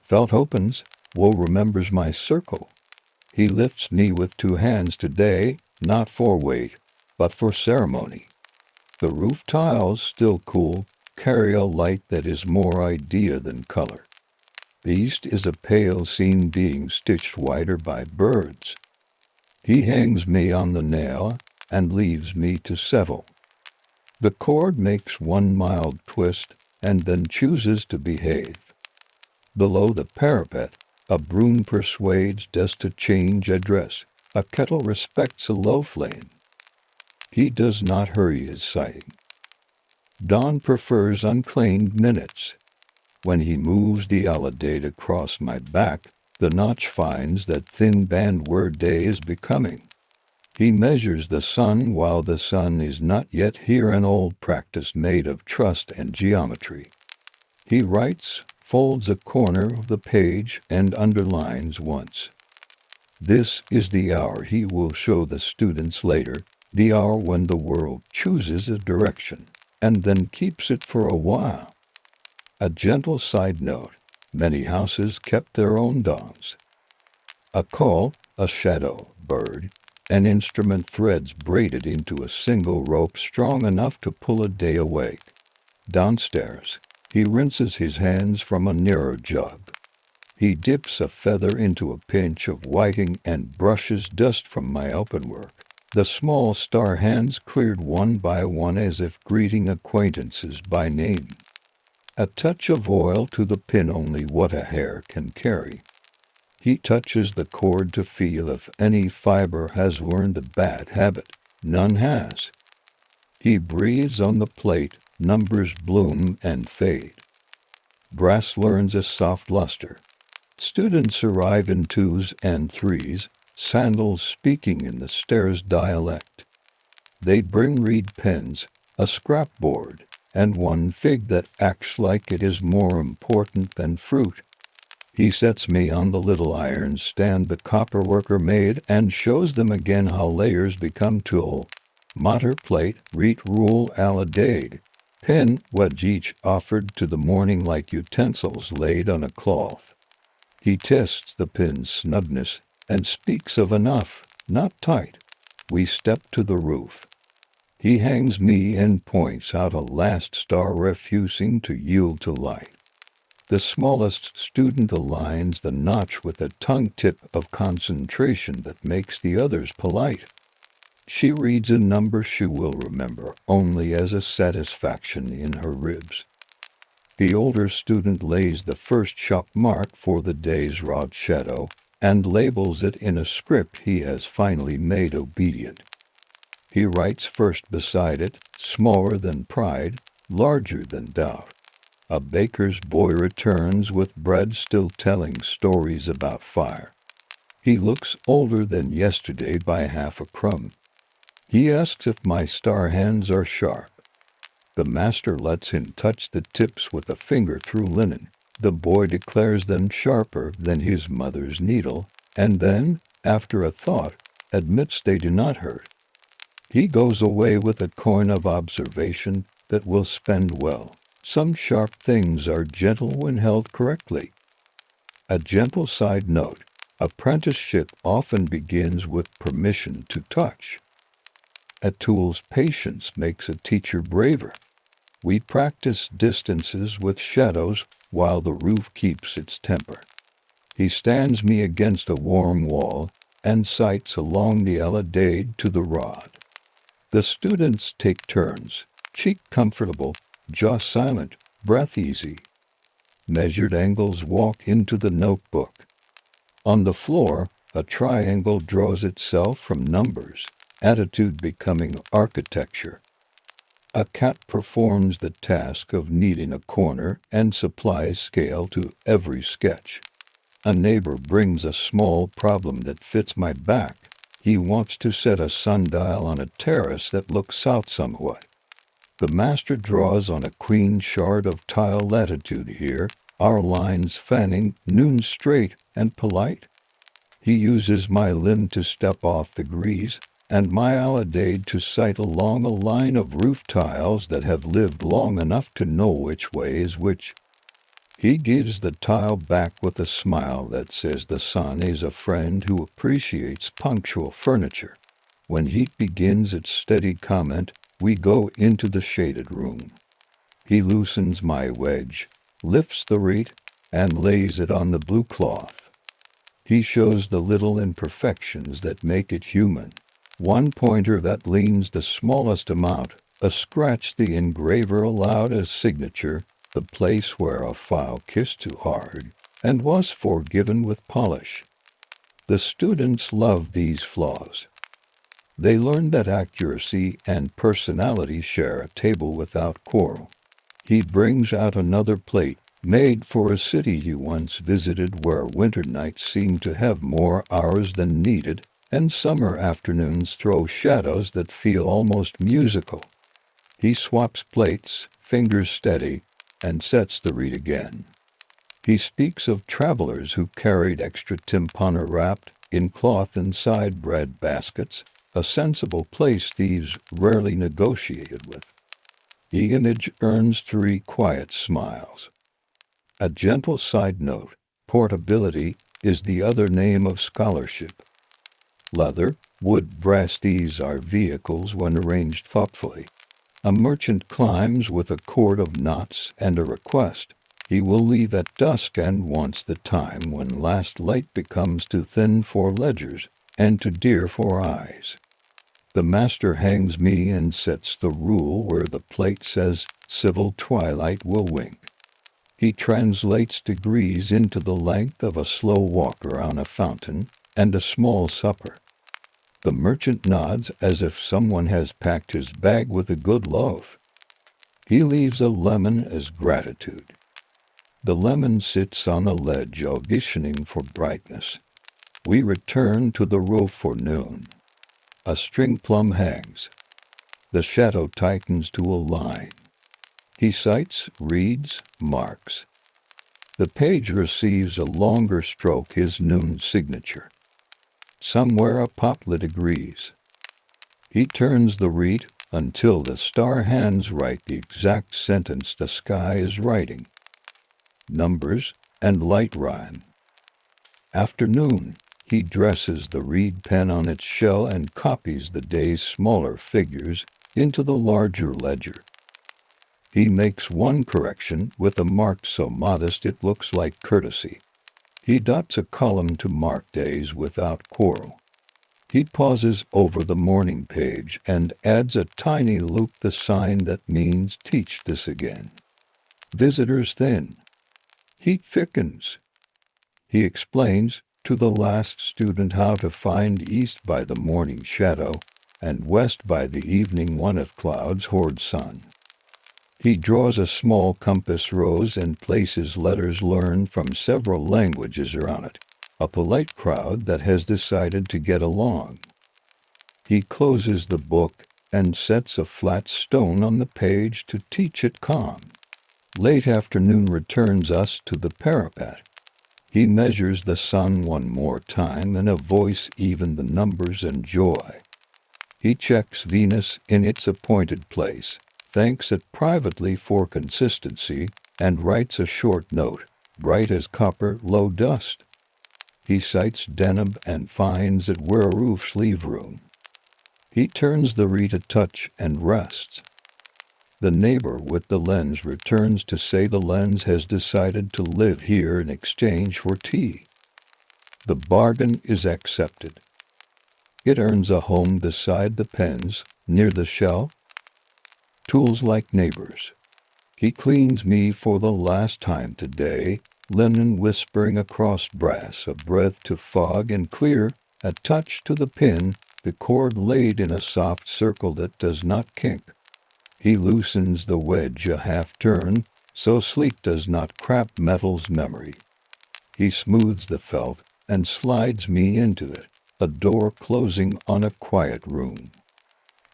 Felt opens, woe remembers my circle. He lifts me with 2 hands today, not for weight, but for ceremony. The roof tiles, still cool, carry a light that is more idea than color. The east is a pale scene being stitched whiter by birds. He hangs me on the nail and leaves me to settle. The cord makes one mild twist and then chooses to behave. Below the parapet, a broom persuades Des to change address. A kettle respects a low flame. He does not hurry his sighing. Dawn prefers unclaimed minutes. When he moves the alidade across my back, the notch finds that thin band where day is becoming. He measures the sun while the sun is not yet here, an old practice made of trust and geometry. He writes, folds a corner of the page, and underlines once. This is the hour he will show the students later, the hour when the world chooses a direction, and then keeps it for a while. A gentle side note, many houses kept their own dogs. A call, a shadow bird, an instrument threads braided into a single rope strong enough to pull a day awake. Downstairs, he rinses his hands from a nearer jug. He dips a feather into a pinch of whiting and brushes dust from my openwork. The small star hands cleared one by one as if greeting acquaintances by name. A touch of oil to the pin, only what a hair can carry. He touches the cord to feel if any fiber has learned a bad habit. None has. He breathes on the plate, numbers bloom and fade. Brass learns a soft luster. Students arrive in 2s and 3s, sandals speaking in the stairs dialect. They bring reed pens, a scrapboard, and one fig that acts like it is more important than fruit. He sets me on the little iron stand the copper worker made and shows them again how layers become tool. Mater plate, reed rule alidade, pin wedge each offered to the morning like utensils laid on a cloth. He tests the pin's snugness and speaks of enough, not tight. We step to the roof. He hangs me and points out a last star refusing to yield to light. The smallest student aligns the notch with a tongue tip of concentration that makes the others polite. She reads a number she will remember only as a satisfaction in her ribs. The older student lays the first chalk mark for the day's wrought shadow and labels it in a script he has finally made obedient. He writes first beside it, smaller than pride, larger than doubt. A baker's boy returns with bread still telling stories about fire. He looks older than yesterday by half a crumb. He asks if my star hands are sharp. The master lets him touch the tips with a finger through linen. The boy declares them sharper than his mother's needle, and then, after a thought, admits they do not hurt. He goes away with a coin of observation that will spend well. Some sharp things are gentle when held correctly. A gentle side note, apprenticeship often begins with permission to touch. A tool's patience makes a teacher braver. We practice distances with shadows while the roof keeps its temper. He stands me against a warm wall and sights along the alidade to the rod. The students take turns, cheek comfortable, jaw silent, breath easy. Measured angles walk into the notebook. On the floor, a triangle draws itself from numbers, attitude becoming architecture. A cat performs the task of kneading a corner and supplies scale to every sketch. A neighbor brings a small problem that fits my back. He wants to set a sundial on a terrace that looks south somewhat. The master draws on a queen chart of tile latitude here, our lines fanning, noon straight and polite. He uses my limb to step off the grease, and my alidade to sight along a line of roof tiles that have lived long enough to know which way is which. He gives the tile back with a smile that says the sun is a friend who appreciates punctual furniture. When heat begins its steady comment, we go into the shaded room. He loosens my wedge, lifts the reed, and lays it on the blue cloth. He shows the little imperfections that make it human. One pointer that leans the smallest amount, a scratch the engraver allowed as signature, the place where a file kissed too hard, and was forgiven with polish. The students love these flaws. They learn that accuracy and personality share a table without quarrel. He brings out another plate, made for a city you once visited where winter nights seem to have more hours than needed, and summer afternoons throw shadows that feel almost musical. He swaps plates, fingers steady, and sets the reed again. He speaks of travelers who carried extra timpana wrapped in cloth inside bread baskets, a sensible place thieves rarely negotiated with. The image earns 3 quiet smiles. A gentle side note, portability is the other name of scholarship. Leather, wood, brass, these are vehicles when arranged thoughtfully. A merchant climbs with a cord of knots and a request. He will leave at dusk and wants the time when last light becomes too thin for ledgers and too dear for eyes. The master hangs me and sets the rule where the plate says civil twilight will wink. He translates degrees into the length of a slow walk around a fountain and a small supper. The merchant nods as if someone has packed his bag with a good loaf. He leaves a lemon as gratitude. The lemon sits on a ledge auditioning for brightness. We return to the roof for noon. A string plum hangs. The shadow tightens to a line. He cites, reads, marks. The page receives a longer stroke, his noon signature. Somewhere a poplet agrees. He turns the reed until the star hands write the exact sentence the sky is writing. Numbers and light rhyme. Afternoon, he dresses the reed pen on its shell and copies the day's smaller figures into the larger ledger. He makes one correction with a mark so modest it looks like courtesy. He dots a column to mark days without quarrel. He pauses over the morning page and adds a tiny loop, the sign that means teach this again. Visitors thin. Heat thickens. He explains to the last student how to find east by the morning shadow and west by the evening one if clouds hoard sun. He draws a small compass rose and places letters learned from several languages around it, a polite crowd that has decided to get along. He closes the book and sets a flat stone on the page to teach it calm. Late afternoon returns us to the parapet. He measures the sun one more time in a voice even the numbers and joy. He checks Venus in its appointed place, thanks it privately for consistency, and writes a short note, bright as copper, low dust. He cites Deneb and finds it where roofs leave room. He turns the reed a touch and rests. The neighbor with the lens returns to say the lens has decided to live here in exchange for tea. The bargain is accepted. It earns a home beside the pens, near the shell. Tools like neighbors. He cleans me for the last time today, linen whispering across brass, a breath to fog and clear, a touch to the pin, the cord laid in a soft circle that does not kink. He loosens the wedge a half turn, so sleek does not cramp metal's memory. He smooths the felt and slides me into it, a door closing on a quiet room.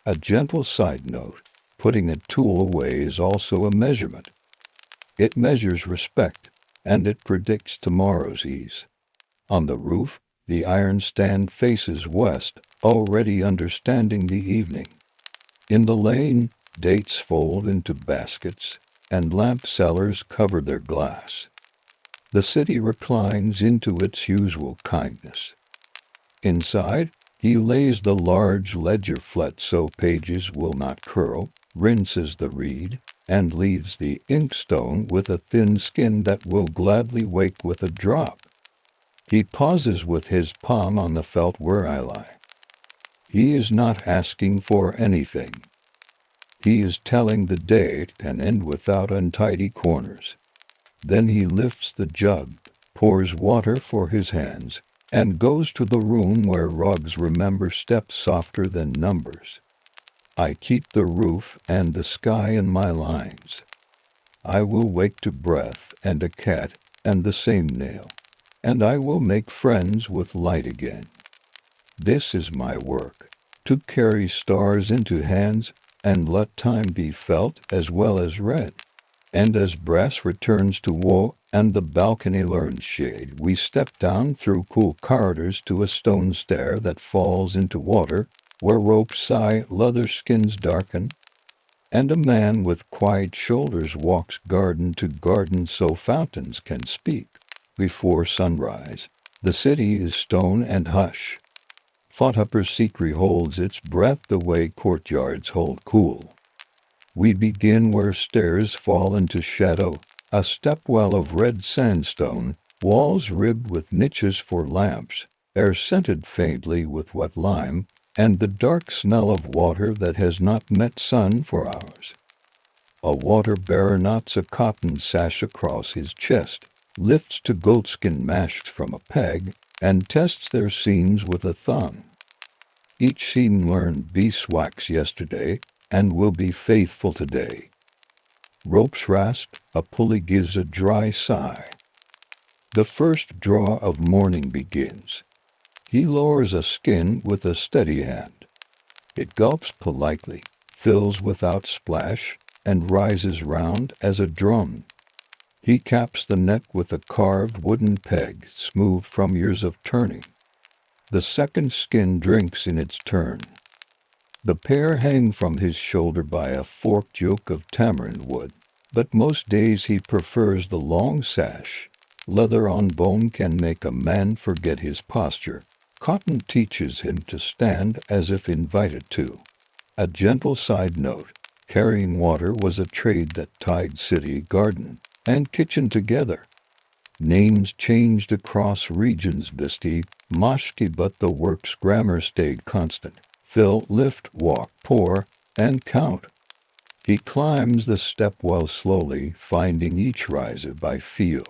A gentle side note, putting a tool away is also a measurement. It measures respect, and it predicts tomorrow's ease. On the roof, the iron stand faces west, already understanding the evening. In the lane, dates fold into baskets, and lamp sellers cover their glass. The city reclines into its usual kindness. Inside, he lays the large ledger flat so pages will not curl, rinses the reed, and leaves the inkstone with a thin skin that will gladly wake with a drop. He pauses with his palm on the felt where I lie. He is not asking for anything. He is telling the day can end without untidy corners. Then he lifts the jug, pours water for his hands, and goes to the room where rugs remember steps softer than numbers. I keep the roof and the sky in my lines. I will wake to breath and a cat and the same nail, and I will make friends with light again. This is my work, to carry stars into hands and let time be felt as well as read. And as brass returns to woe and the balcony learns shade, we step down through cool corridors to a stone stair that falls into water, where ropes sigh, leather skins darken, and a man with quiet shoulders walks garden to garden so fountains can speak. Before sunrise, the city is stone and hush. Fatehpur Sikri holds its breath the way courtyards hold cool. We begin where stairs fall into shadow, a stepwell of red sandstone, walls ribbed with niches for lamps, air scented faintly with wet lime, and the dark smell of water that has not met sun for hours. A water-bearer knots a cotton sash across his chest, lifts to goatskin mashed from a peg, and tests their seams with a thumb. Each seam learned beeswax yesterday, and will be faithful today. Ropes rasp, a pulley gives a dry sigh. The first draw of morning begins. He lowers a skin with a steady hand. It gulps politely, fills without splash, and rises round as a drum. He caps the neck with a carved wooden peg, smooth from years of turning. The second skin drinks in its turn. The pair hang from his shoulder by a forked yoke of tamarind wood, but most days he prefers the long sash. Leather on bone can make a man forget his posture. Cotton teaches him to stand as if invited to. A gentle side note, carrying water was a trade that tied city, garden, and kitchen together. Names changed across regions, Bisti, Mashki, but the work's grammar stayed constant. Fill, lift, walk, pour, and count. He climbs the stepwell slowly, finding each riser by feel.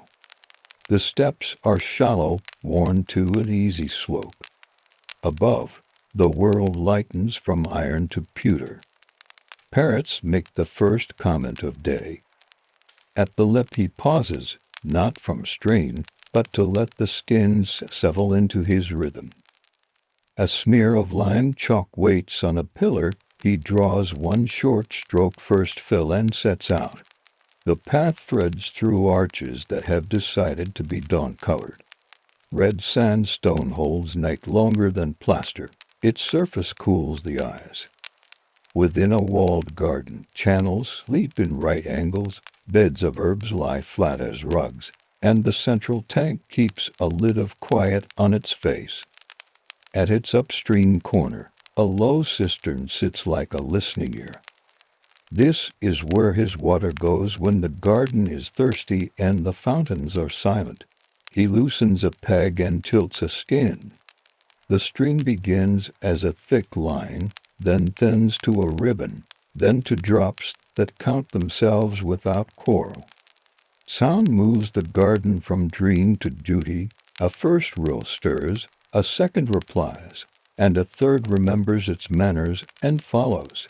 The steps are shallow, worn to an easy slope. Above, the world lightens from iron to pewter. Parrots make the first comment of day. At the lip he pauses, not from strain, but to let the skins settle into his rhythm. A smear of lime chalk waits on a pillar. He draws one short stroke, first fill, and sets out. The path threads through arches that have decided to be dawn-colored. Red sandstone holds night longer than plaster. Its surface cools the eyes. Within a walled garden, channels sleep in right angles, beds of herbs lie flat as rugs, and the central tank keeps a lid of quiet on its face. At its upstream corner, a low cistern sits like a listening ear. This is where his water goes when the garden is thirsty and the fountains are silent. He loosens a peg and tilts a skin. The string begins as a thick line, then thins to a ribbon, then to drops that count themselves without quarrel. Sound moves the garden from dream to duty. A first rill stirs, a second replies, and a third remembers its manners and follows.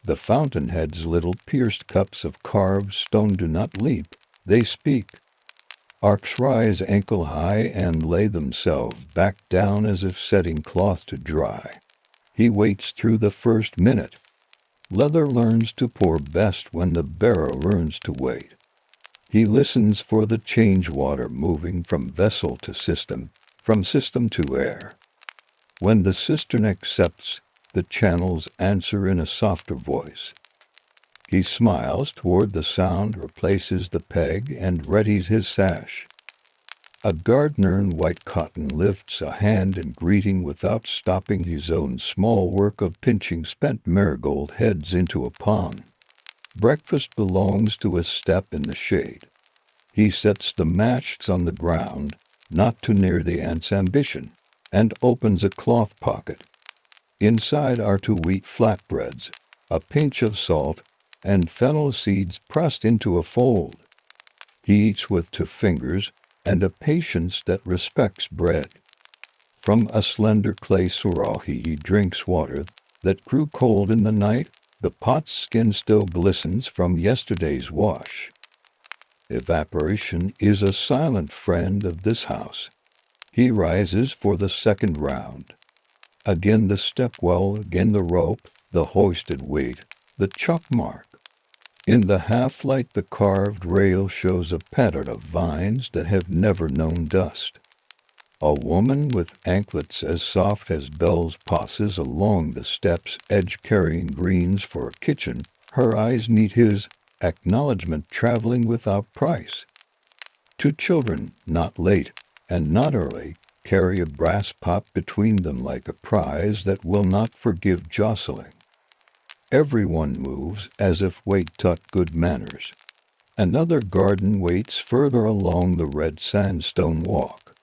The fountainhead's little pierced cups of carved stone do not leap, they speak. Arcs rise ankle-high and lay themselves back down as if setting cloth to dry. He waits through the first minute. Leather learns to pour best when the bearer learns to wait. He listens for the change water moving from vessel to system, from system to air. When the cistern accepts, the channels answer in a softer voice. He smiles toward the sound, replaces the peg, and readies his sash. A gardener in white cotton lifts a hand in greeting without stopping his own small work of pinching spent marigold heads into a pond. Breakfast belongs to a step in the shade. He sets the matches on the ground, not too near the ant's ambition, and opens a cloth pocket. Inside are 2 wheat flatbreads, a pinch of salt, and fennel seeds pressed into a fold. He eats with 2 fingers, and a patience that respects bread. From a slender clay surohi he drinks water that grew cold in the night. The pot's skin still glistens from yesterday's wash. Evaporation is a silent friend of this house. He rises for the second round. Again the step-well, again the rope, the hoisted weight, the chalk mark. In the half-light the carved rail shows a pattern of vines that have never known dust. A woman with anklets as soft as bells passes along the steps edge carrying greens for a kitchen. Her eyes meet his, acknowledgment traveling without price. 2 children, not late and not early, carry a brass pot between them like a prize that will not forgive jostling. Everyone moves as if wait taught good manners. Another garden waits further along the red sandstone walk.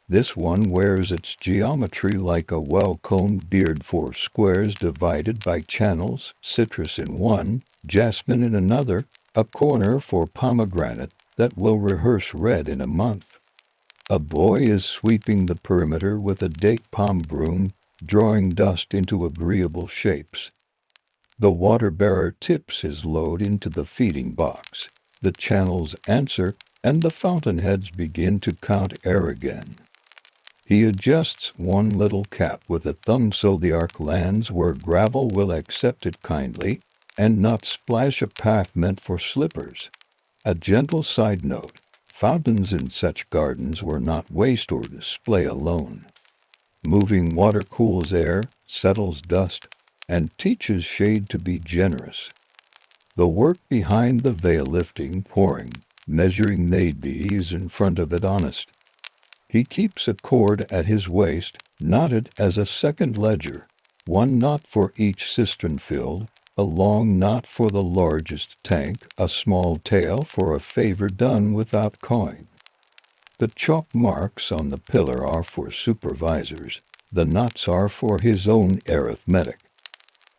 This one wears its geometry like a well-combed beard, 4 squares divided by channels, citrus in one, jasmine in another, a corner for pomegranate that will rehearse red in a month. A boy is sweeping the perimeter with a date palm broom, drawing dust into agreeable shapes. The water-bearer tips his load into the feeding box. The channels answer, and the fountainheads begin to count air again. He adjusts one little cap with a thumb so the arc lands where gravel will accept it kindly, and not splash a path meant for slippers. A gentle side note: fountains in such gardens were not waste or display alone. Moving water cools air, settles dust, and teaches shade to be generous. The work behind the veil, lifting, pouring, measuring maybe, is in front of it honest. He keeps a cord at his waist, knotted as a second ledger, 1 knot for each cistern filled, a long knot for the largest tank, a small tail for a favor done without coin. The chalk marks on the pillar are for supervisors, the knots are for his own arithmetic.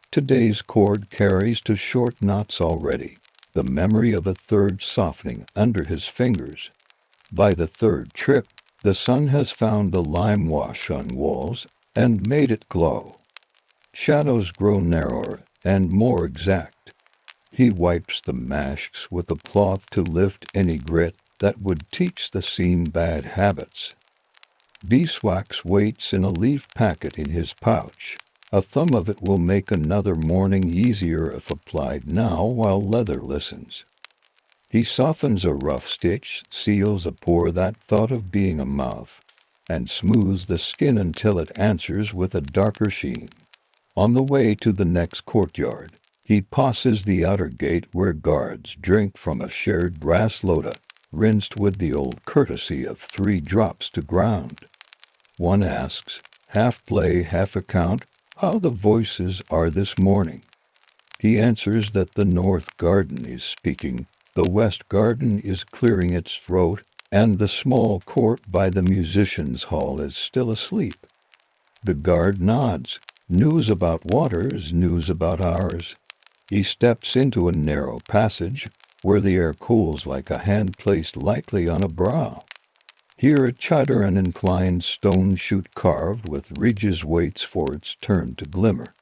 Today's cord carries 2 short knots already, the memory of a 3rd softening under his fingers. By the 3rd trip, the sun has found the lime wash on walls and made it glow. Shadows grow narrower and more exact. He wipes the masks with a cloth to lift any grit that would teach the seam bad habits. Beeswax waits in a leaf packet in his pouch. A thumb of it will make another morning easier if applied now while leather listens. He softens a rough stitch, seals a pore that thought of being a mouth, and smooths the skin until it answers with a darker sheen. On the way to the next courtyard, he passes the outer gate where guards drink from a shared brass loda, rinsed with the old courtesy of 3 drops to ground. One asks, half play, half account, how the voices are this morning. He answers that the north garden is speaking, the west garden is clearing its throat, and the small court by the musicians' hall is still asleep. The guard nods. News about water is news about ours. He steps into a narrow passage where the air cools like a hand placed lightly on a brow. Here a chitre, an inclined stone chute carved with ridges, waits for its turn to glimmer.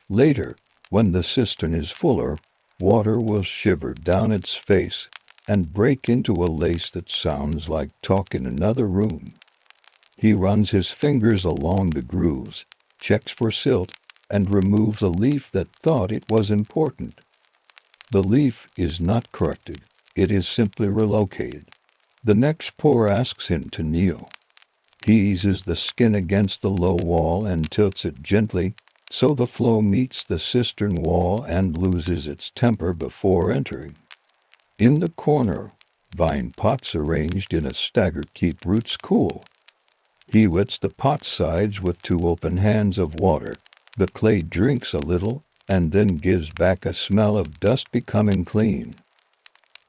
Later, when the cistern is fuller, water will shiver down its face, and break into a lace that sounds like talk in another room. He runs his fingers along the grooves, checks for silt, and removes a leaf that thought it was important. The leaf is not corrected, it is simply relocated. The next pour asks him to kneel. He eases the skin against the low wall and tilts it gently, so the flow meets the cistern wall and loses its temper before entering. In the corner, vine pots arranged in a stagger keep roots cool. He wets the pot sides with 2 open hands of water. The clay drinks a little and then gives back a smell of dust becoming clean.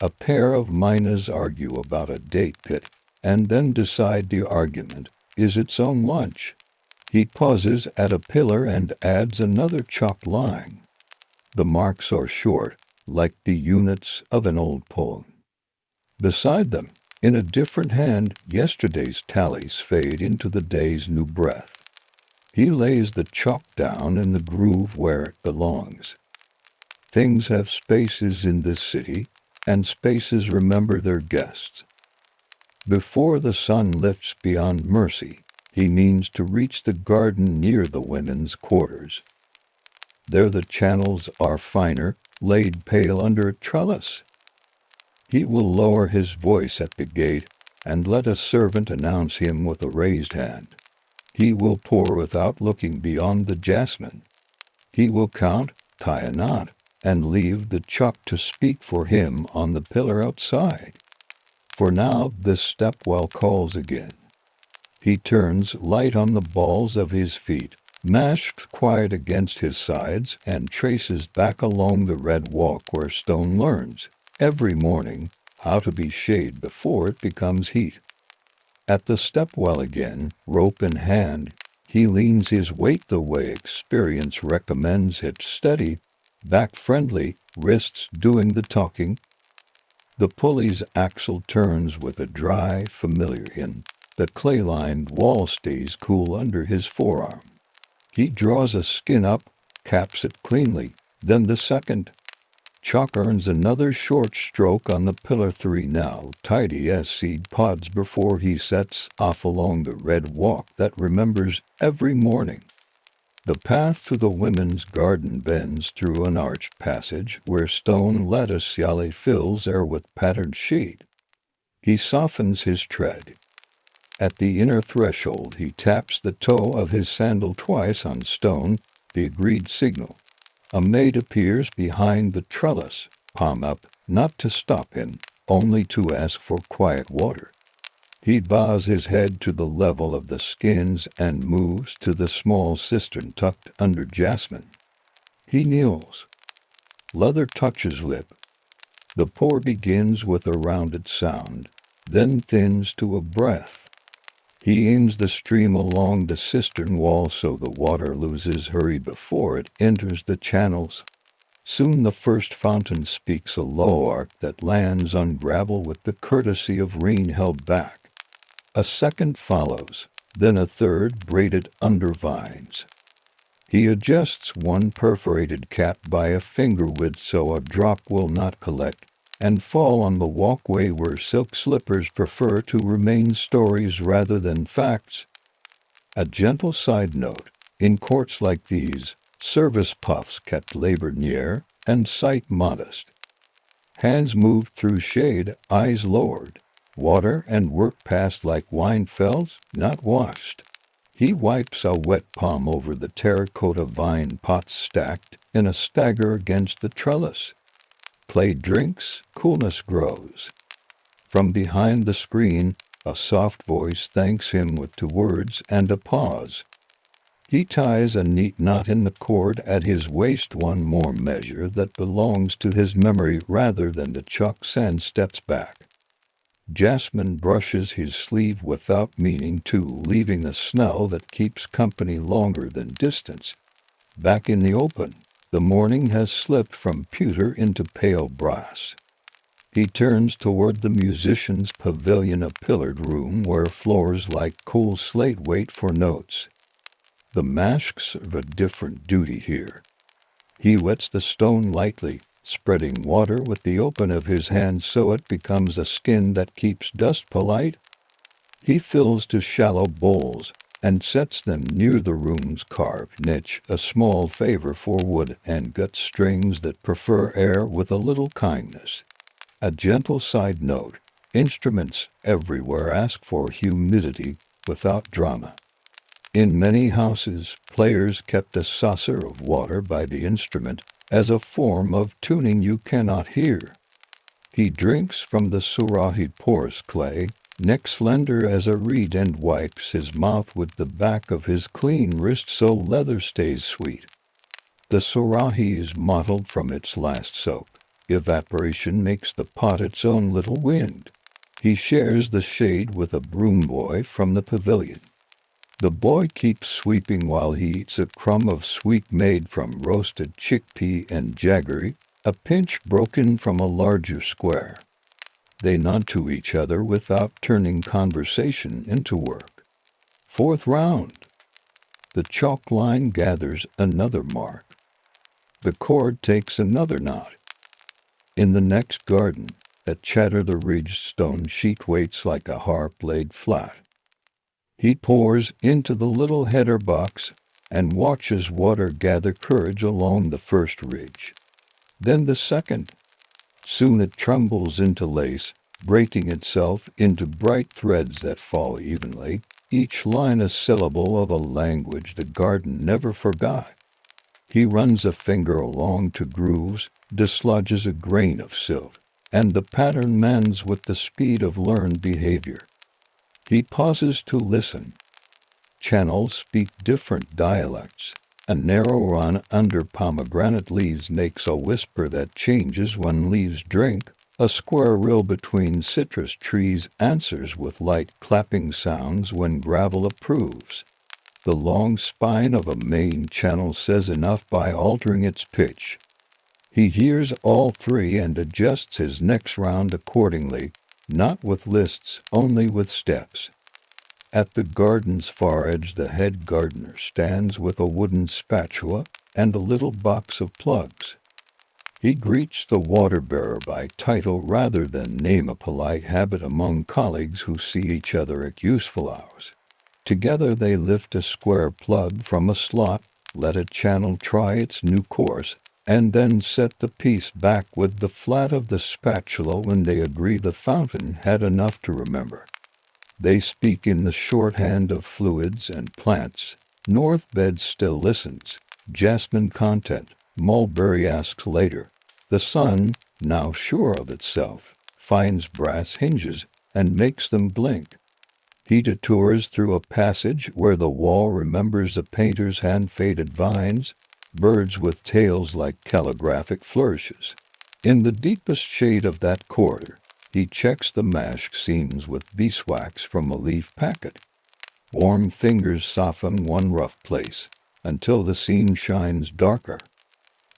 A pair of miners argue about a date pit and then decide the argument is its own lunch. He pauses at a pillar and adds another chalk line. The marks are short, like the units of an old poem. Beside them, in a different hand, yesterday's tallies fade into the day's new breath. He lays the chalk down in the groove where it belongs. Things have spaces in this city, and spaces remember their guests. Before the sun lifts beyond mercy, he means to reach the garden near the women's quarters. There the channels are finer, laid pale under a trellis. He will lower his voice at the gate and let a servant announce him with a raised hand. He will pour without looking beyond the jasmine. He will count, tie a knot, and leave the chalk to speak for him on the pillar outside. For now this stepwell calls again. He turns light on the balls of his feet, masked quiet against his sides, and traces back along the red walk where stone learns, every morning, how to be shade before it becomes heat. At the stepwell again, rope in hand, he leans his weight the way experience recommends, hips steady, back friendly, wrists doing the talking. The pulley's axle turns with a dry, familiar in. The clay-lined wall stays cool under his forearm. He draws a skin up, caps it cleanly, then the second. Chalk earns another short stroke on the pillar 3 now, tidy as seed pods before he sets off along the red walk that remembers every morning. The path to the women's garden bends through an arched passage where stone lattice yale fills air with patterned sheet. He softens his tread. At the inner threshold he taps the toe of his sandal twice on stone, the agreed signal. A maid appears behind the trellis, palm up, not to stop him, only to ask for quiet water. He bows his head to the level of the skins and moves to the small cistern tucked under jasmine. He kneels. Leather touches lip. The pour begins with a rounded sound, then thins to a breath. He aims the stream along the cistern wall so the water loses hurry before it enters the channels. Soon the first fountain speaks a low arc that lands on gravel with the courtesy of rain held back. A second follows, then a third braided under vines. He adjusts one perforated cap by a finger width so a drop will not collect and fall on the walkway where silk slippers prefer to remain stories rather than facts. A gentle side note, in courts like these, service puffs kept labor near and sight modest. Hands moved through shade, eyes lowered. Water and work passed like wine fells, not washed. He wipes a wet palm over the terracotta vine pots stacked in a stagger against the trellis. Clay drinks, coolness grows. From behind the screen, a soft voice thanks him with 2 words and a pause. He ties a neat knot in the cord at his waist, one more measure that belongs to his memory rather than the chalk, and steps back. Jasmine brushes his sleeve without meaning to, leaving the smell that keeps company longer than distance. Back in the open, the morning has slipped from pewter into pale brass. He turns toward the musician's pavilion, a pillared room where floors like cool slate wait for notes. The masks serve a different duty here. He wets the stone lightly, spreading water with the open of his hand so it becomes a skin that keeps dust polite. He fills two shallow bowls and sets them near the room's carved niche, a small favor for wood and gut strings that prefer air with a little kindness. A gentle side note: instruments everywhere ask for humidity without drama. In many houses, players kept a saucer of water by the instrument as a form of tuning you cannot hear. He drinks from the surah, he pours clay, neck slender as a reed, and wipes his mouth with the back of his clean wrist so leather stays sweet. The surah is mottled from its last soak. Evaporation makes the pot its own little wind. He shares the shade with a broom boy from the pavilion. The boy keeps sweeping while he eats a crumb of sweet made from roasted chickpea and jaggery, a pinch broken from a larger square. They nod to each other without turning conversation into work. Fourth round. The chalk line gathers another mark. The cord takes another knot. In the next garden, at Chatter, the ridged stone sheet waits like a harp laid flat. He pours into the little header box and watches water gather courage along the first ridge. Then the second. Soon it trembles into lace, braiding itself into bright threads that fall evenly, each line a syllable of a language the garden never forgot. He runs a finger along to grooves, dislodges a grain of silt, and the pattern mends with the speed of learned behavior. He pauses to listen. Channels speak different dialects. A narrow run under pomegranate leaves makes a whisper that changes when leaves drink. A square rill between citrus trees answers with light clapping sounds when gravel approves. The long spine of a main channel says enough by altering its pitch. He hears all three and adjusts his next round accordingly, not with lists, only with steps. At the garden's far edge the head gardener stands with a wooden spatula and a little box of plugs. He greets the water-bearer by title rather than name, a polite habit among colleagues who see each other at useful hours. Together they lift a square plug from a slot, let a channel try its new course, and then set the piece back with the flat of the spatula when they agree the fountain had enough to remember. They speak in the shorthand of fluids and plants. Northbed still listens. Jasmine content. Mulberry asks later. The sun, now sure of itself, finds brass hinges and makes them blink. He detours through a passage where the wall remembers a painter's hand-faded vines, birds with tails like calligraphic flourishes. In the deepest shade of that corridor, he checks the mashed seams with beeswax from a leaf packet. Warm fingers soften one rough place until the seam shines darker.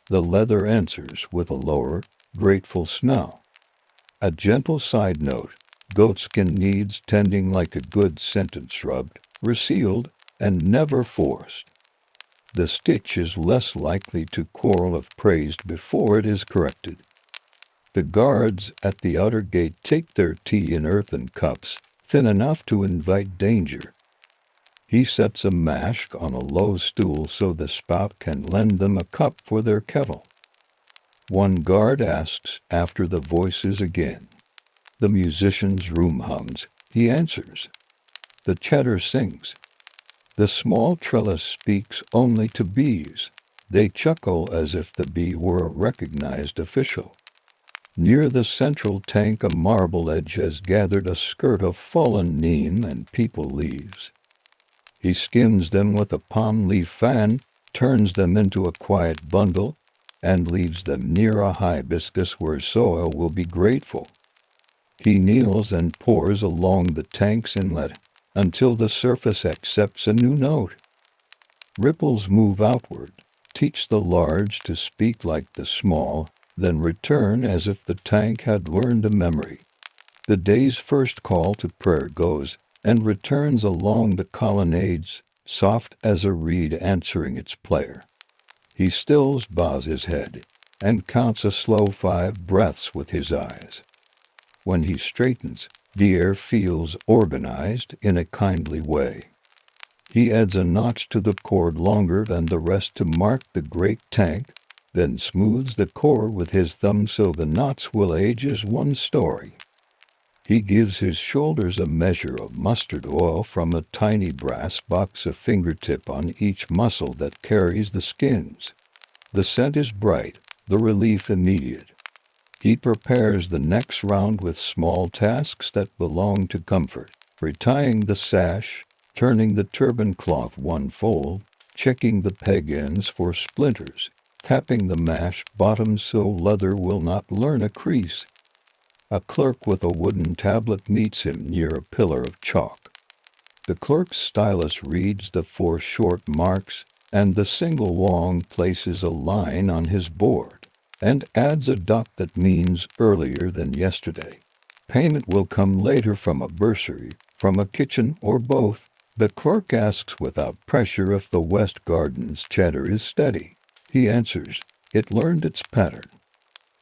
The leather answers with a lower, grateful smell. A gentle side note: goatskin needs tending like a good sentence, rubbed, resealed, and never forced. The stitch is less likely to quarrel if praised before it is corrected. The guards at the outer gate take their tea in earthen cups, thin enough to invite danger. He sets a mashk on a low stool so the spout can lend them a cup for their kettle. One guard asks after the voices again. The musician's room hums. He answers. The chatter sings. The small trellis speaks only to bees. They chuckle as if the bee were a recognized official. Near the central tank a marble edge has gathered a skirt of fallen neem and peepal leaves. He skims them with a palm leaf fan, turns them into a quiet bundle, and leaves them near a hibiscus where soil will be grateful. He kneels and pours along the tank's inlet until the surface accepts a new note. Ripples move outward, teach the large to speak like the small, then return as if the tank had learned a memory. The day's first call to prayer goes and returns along the colonnades, soft as a reed answering its player. He stills bows his head. and counts a slow 5 breaths with his eyes. When he straightens, the air feels organized in a kindly way. He adds a notch to the cord longer than the rest to mark the great tank, then smooths the core with his thumb so the knots will age as one story. He gives his shoulders a measure of mustard oil from a tiny brass box, a fingertip on each muscle that carries the skins. The scent is bright, the relief immediate. He prepares the next round with small tasks that belong to comfort, retying the sash, turning the turban cloth one fold, checking the peg ends for splinters, tapping the mash bottoms so leather will not learn a crease. A clerk with a wooden tablet meets him near a pillar of chalk. The clerk's stylus reads the 4 short marks, and the single long places a line on his board, and adds a dot that means earlier than yesterday. Payment will come later from a bursary, from a kitchen, or both. The clerk asks without pressure if the West Garden's cheddar is steady. He answers, it learned its pattern,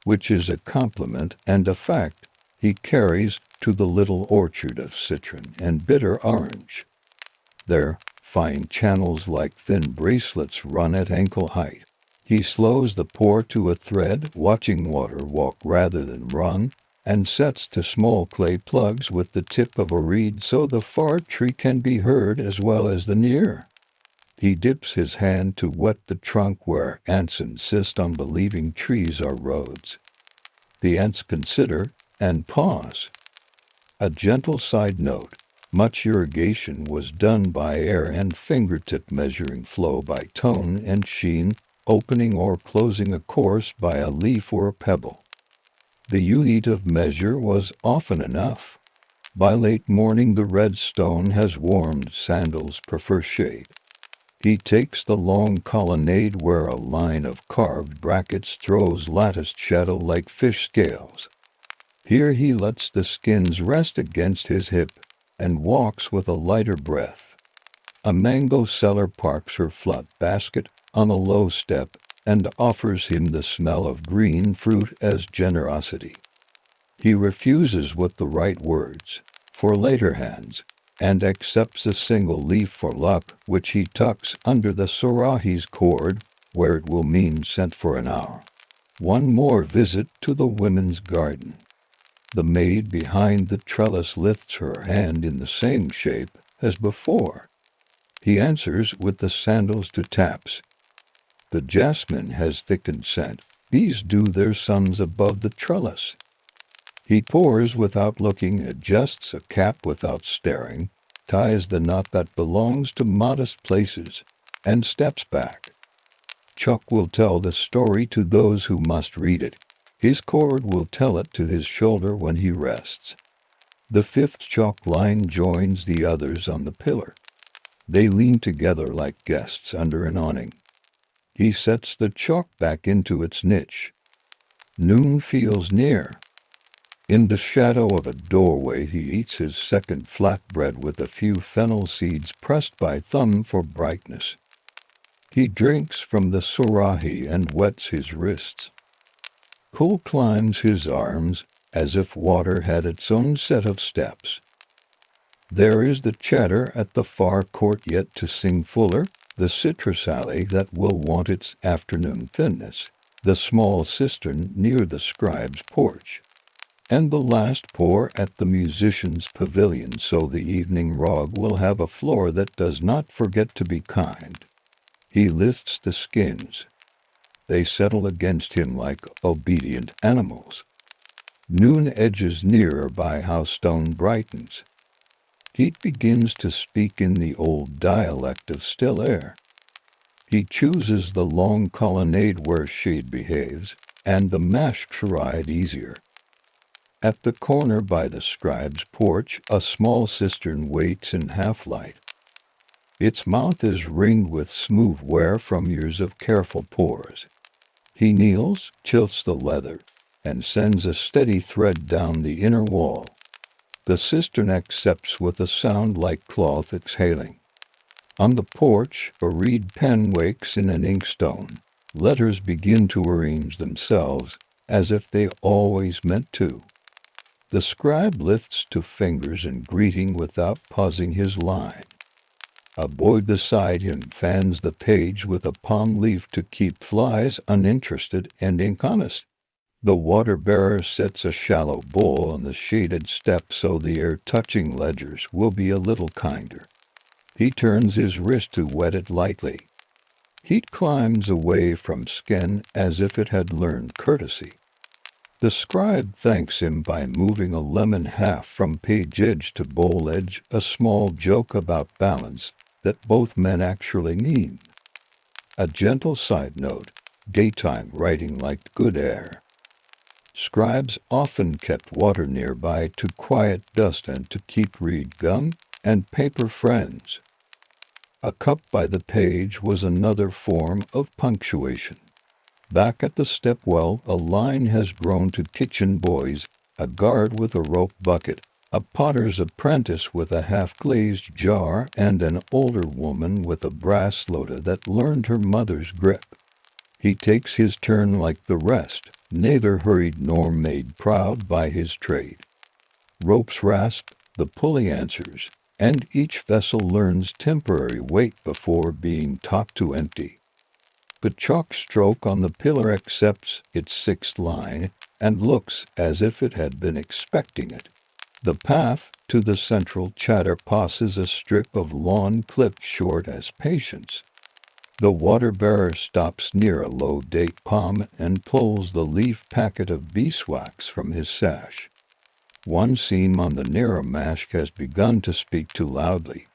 which is a compliment and a fact he carries to the little orchard of citron and bitter orange. There, fine channels like thin bracelets run at ankle height. He slows the pour to a thread, watching water walk rather than run, and sets to small clay plugs with the tip of a reed so the far tree can be heard as well as the near. He dips his hand to wet the trunk where ants insist on believing trees are roads. The ants consider and pause. A gentle side note, much irrigation was done by air and fingertip measuring flow by tone and sheen, opening or closing a course by a leaf or a pebble. The unit of measure was often enough. By late morning the red stone has warmed, sandals prefer shade. He takes the long colonnade where a line of carved brackets throws latticed shadow like fish scales. Here he lets the skins rest against his hip and walks with a lighter breath. A mango seller parks her flat basket on a low step and offers him the smell of green fruit as generosity. He refuses with the right words, for later hands, and accepts a single leaf for luck, which he tucks under the Sarahi's cord, where it will mean sent for an hour. One more visit to the women's garden. The maid behind the trellis lifts her hand in the same shape as before. He answers with the sandals to taps. The jasmine has thickened scent. Bees do their sums above the trellis. He pours without looking, adjusts a cap without staring, ties the knot that belongs to modest places, and steps back. Chuck will tell the story to those who must read it. His cord will tell it to his shoulder when he rests. The 5th chalk line joins the others on the pillar. They lean together like guests under an awning. He sets the chalk back into its niche. Noon feels near. In the shadow of a doorway he eats his second flatbread with a few fennel seeds pressed by thumb for brightness. He drinks from the surahi and wets his wrists. Cool climbs his arms as if water had its own set of steps. There is the chatter at the far court yet to sing fuller, the citrus alley that will want its afternoon thinness, the small cistern near the scribe's porch, and the last pour at the musician's pavilion so the evening rug will have a floor that does not forget to be kind. He lifts the skins. They settle against him like obedient animals. Noon edges nearer by how stone brightens. Heat begins to speak in the old dialect of still air. He chooses the long colonnade where shade behaves, and the mashed ride easier. At the corner by the scribe's porch, a small cistern waits in half-light. Its mouth is ringed with smooth wear from years of careful pours. He kneels, tilts the leather, and sends a steady thread down the inner wall. The cistern accepts with a sound like cloth exhaling. On the porch, a reed pen wakes in an inkstone. Letters begin to arrange themselves as if they always meant to. The scribe lifts two fingers in greeting without pausing his line. A boy beside him fans the page with a palm leaf to keep flies uninterested and honest. The water-bearer sets a shallow bowl on the shaded step so the air-touching ledgers will be a little kinder. He turns his wrist to wet it lightly. Heat climbs away from skin as if it had learned courtesy. The scribe thanks him by moving a lemon half from page edge to bowl edge, a small joke about balance that both men actually mean. A gentle side note, daytime writing liked good air. Scribes often kept water nearby to quiet dust and to keep reed gum and paper friends. A cup by the page was another form of punctuation. Back at the stepwell, a line has grown to kitchen boys, a guard with a rope bucket, a potter's apprentice with a half-glazed jar, and an older woman with a brass lotta that learned her mother's grip. He takes his turn like the rest, neither hurried nor made proud by his trade. Ropes rasp, the pulley answers, and each vessel learns temporary weight before being taught to empty. The chalk stroke on the pillar accepts its sixth line and looks as if it had been expecting it. The path to the central chatter passes a strip of lawn clipped short as patience. The water-bearer stops near a low date palm and pulls the leaf packet of beeswax from his sash. One seam on the narrow mash has begun to speak too loudly.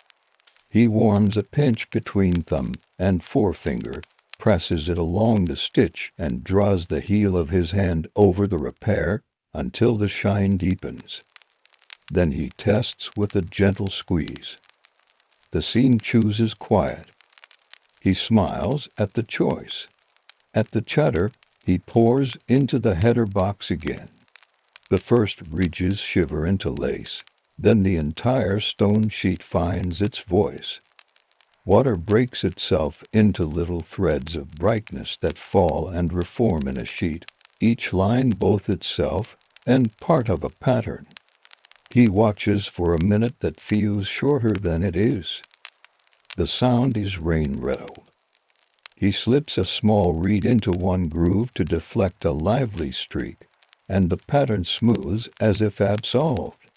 He warms a pinch between thumb and forefinger, presses it along the stitch, and draws the heel of his hand over the repair until the shine deepens. Then he tests with a gentle squeeze. The seam chooses quiet. He smiles at the choice. At the chatter, he pours into the header box again. The first ridges shiver into lace. Then the entire stone sheet finds its voice. Water breaks itself into little threads of brightness that fall and reform in a sheet, each line both itself and part of a pattern. He watches for a minute that feels shorter than it is. The sound is rain-rattled. He slips a small reed into one groove to deflect a lively streak, and the pattern smooths as if absolved.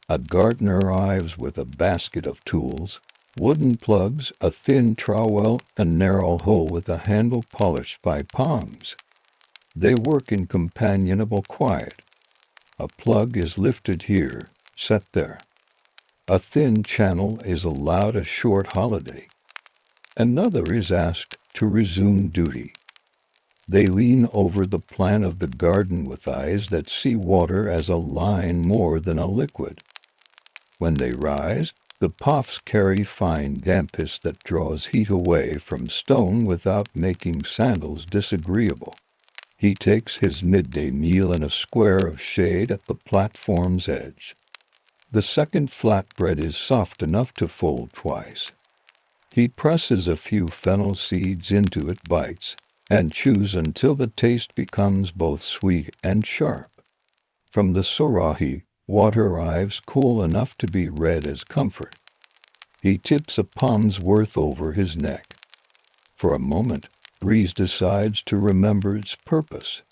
A gardener arrives with a basket of tools, wooden plugs, a thin trowel, a narrow hole with a handle polished by palms. They work in companionable quiet. A plug is lifted here, set there. A thin channel is allowed a short holiday. Another is asked to resume duty. They lean over the plan of the garden with eyes that see water as a line more than a liquid. When they rise, the puffs carry fine dampness that draws heat away from stone without making sandals disagreeable. He takes his midday meal in a square of shade at the platform's edge. The second flatbread is soft enough to fold twice. He presses a few fennel seeds into it, bites, and chews until the taste becomes both sweet and sharp. From the Sorahi, water arrives cool enough to be read as comfort. He tips a palm's worth over his neck. For a moment, breeze decides to remember its purpose.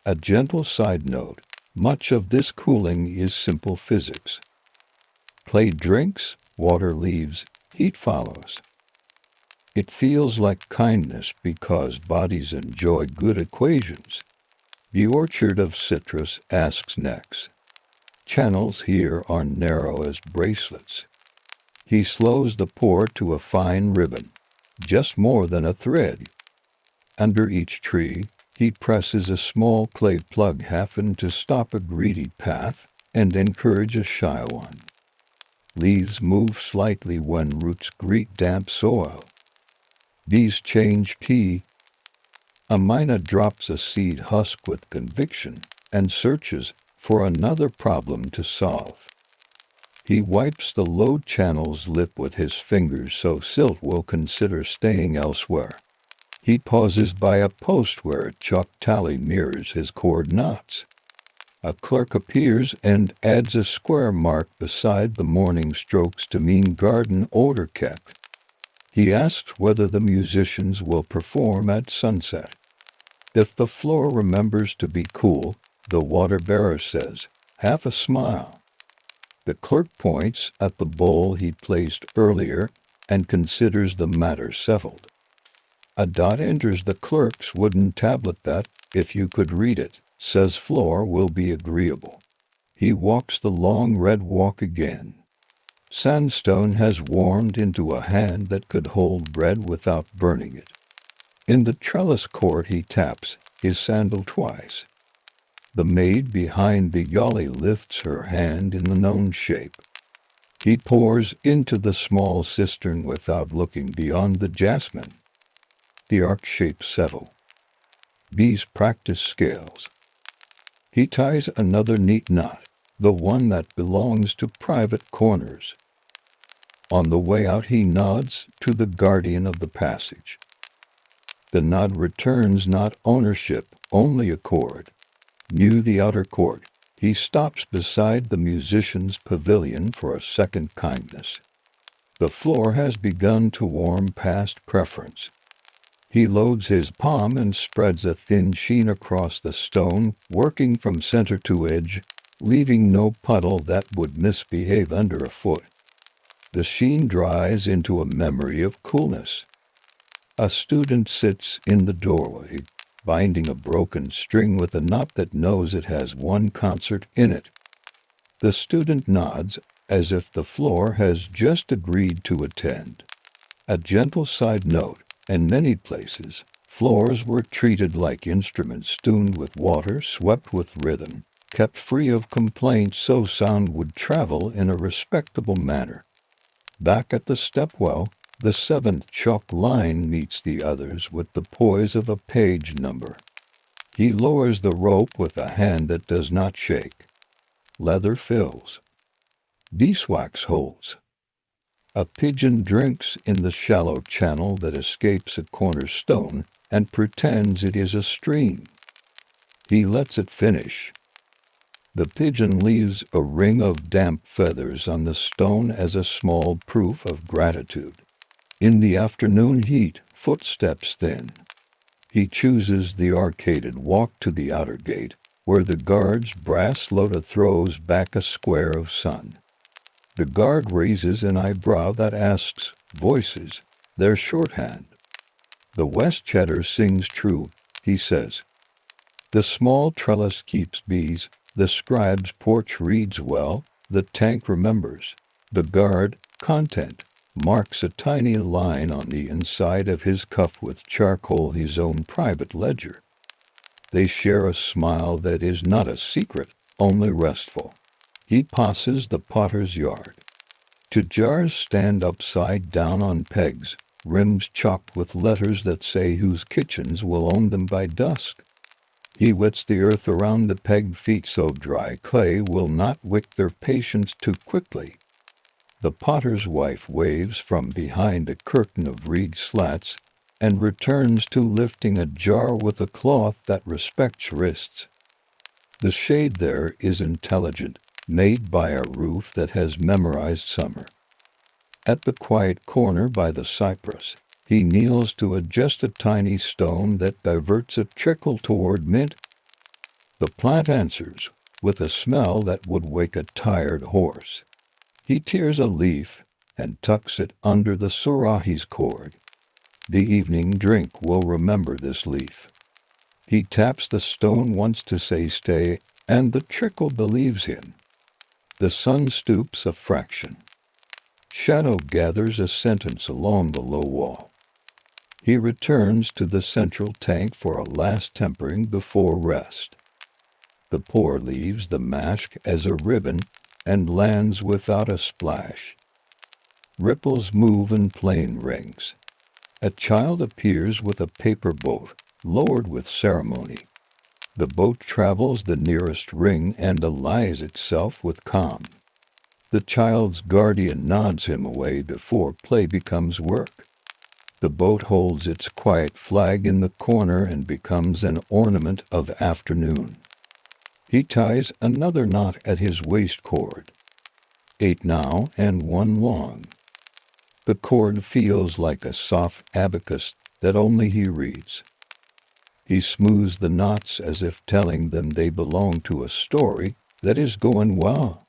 A gentle side note, much of this cooling is simple physics. Clay drinks, water leaves, heat follows. It feels like kindness because bodies enjoy good equations. The orchard of citrus asks next. Channels here are narrow as bracelets. He slows the pour to a fine ribbon, just more than a thread. Under each tree, he presses a small clay plug half-in to stop a greedy path and encourage a shy one. Leaves move slightly when roots greet damp soil. Bees change key. Amina drops a seed husk with conviction and searches for another problem to solve. He wipes the low channel's lip with his fingers so silt will consider staying elsewhere. He pauses by a post where a chalk tally mirrors his coordinates. A clerk appears and adds a square mark beside the morning strokes to mean garden order kept. He asks whether the musicians will perform at sunset. If the floor remembers to be cool, the water bearer says, half a smile. The clerk points at the bowl he placed earlier and considers the matter settled. A dot enters the clerk's wooden tablet that, if you could read it, says floor will be agreeable. He walks the long red walk again. Sandstone has warmed into a hand that could hold bread without burning it. In the trellis court he taps his sandal twice. The maid behind the yali lifts her hand in the known shape. He pours into the small cistern without looking beyond the jasmine. The arc shapes settle. Bees practice scales. He ties another neat knot, the one that belongs to private corners. On the way out he nods to the guardian of the passage. The nod returns not ownership, only accord. Near the outer court, he stops beside the musician's pavilion for a second kindness. The floor has begun to warm past preference. He loads his palm and spreads a thin sheen across the stone, working from center to edge, leaving no puddle that would misbehave under a foot. The sheen dries into a memory of coolness. A student sits in the doorway, binding a broken string with a knot that knows it has one concert in it. The student nods, as if the floor has just agreed to attend. A gentle side note, in many places, floors were treated like instruments tuned with water, swept with rhythm, kept free of complaint so sound would travel in a respectable manner. Back at the stepwell, the seventh chalk line meets the others with the poise of a page number. He lowers the rope with a hand that does not shake. Leather fills. Beeswax holds. A pigeon drinks in the shallow channel that escapes a cornerstone and pretends it is a stream. He lets it finish. The pigeon leaves a ring of damp feathers on the stone as a small proof of gratitude. In the afternoon heat, footsteps thin. He chooses the arcaded walk to the outer gate, where the guard's brass lota throws back a square of sun. The guard raises an eyebrow that asks, voices, their shorthand. The West Cheddar sings true, he says. The small trellis keeps bees, the scribe's porch reads well, the tank remembers. The guard, content, marks a tiny line on the inside of his cuff with charcoal, his own private ledger. They share a smile that is not a secret, only restful. He passes the potter's yard. Two jars stand upside down on pegs, rims chalked with letters that say whose kitchens will own them by dusk. He wets the earth around the pegged feet so dry clay will not wick their patience too quickly. The potter's wife waves from behind a curtain of reed slats and returns to lifting a jar with a cloth that respects wrists. The shade there is intelligent, made by a roof that has memorized summer. At the quiet corner by the cypress, he kneels to adjust a tiny stone that diverts a trickle toward mint. The plant answers, with a smell that would wake a tired horse. He tears a leaf and tucks it under the surahi's cord. The evening drink will remember this leaf. He taps the stone once to say stay, and the trickle believes him. The sun stoops a fraction. Shadow gathers a sentence along the low wall. He returns to the central tank for a last tempering before rest. The pour leaves the mask as a ribbon and lands without a splash. Ripples move in plain rings. A child appears with a paper boat, lowered with ceremony. The boat travels the nearest ring and allies itself with calm. The child's guardian nods him away before play becomes work. The boat holds its quiet flag in the corner and becomes an ornament of afternoon. He ties another knot at his waist cord, 8 now and 1 long. The cord feels like a soft abacus that only he reads. He smooths the knots as if telling them they belong to a story that is going well.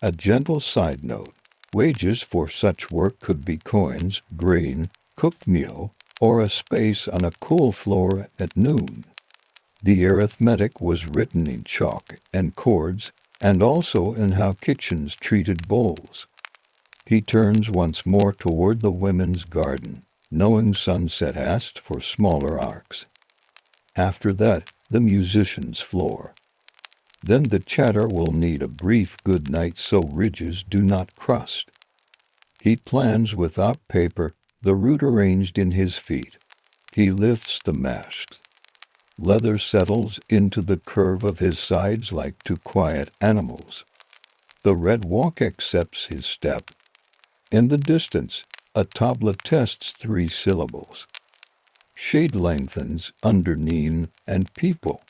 A gentle side note: wages for such work could be coins, grain, cooked meal, or a space on a cool floor at noon. The arithmetic was written in chalk and cords, and also in how kitchens treated bowls. He turns once more toward the women's garden, knowing sunset asked for smaller arcs. After that, the musician's floor. Then the chatter will need a brief good night so ridges do not crust. He plans without paper, the route arranged in his feet. He lifts the masks. Leather settles into the curve of his sides like two quiet animals. The red walk accepts his step. In the distance, a tabla tests 3 syllables. Shade lengthens under neem and people.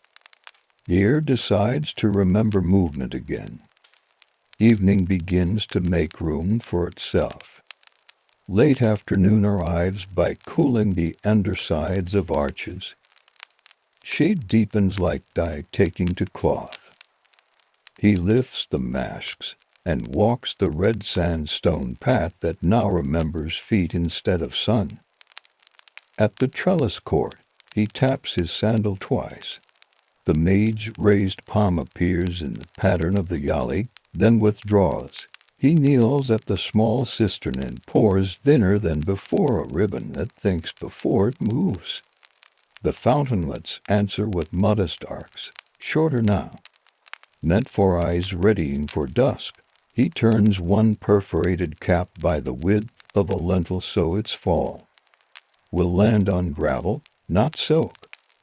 The ear decides to remember movement again. Evening begins to make room for itself. Late afternoon arrives by cooling the undersides of arches. Shade deepens like dye taking to cloth. He lifts the masks and walks the red sandstone path that now remembers feet instead of sun. At the trellis cord, he taps his sandal twice. The mage's raised palm appears in the pattern of the yali, then withdraws. He kneels at the small cistern and pours thinner than before a ribbon that thinks before it moves. The fountainlets answer with modest arcs, shorter now, meant for eyes readying for dusk. He turns one perforated cap by the width of a lentil so its fall will land on gravel, not silk.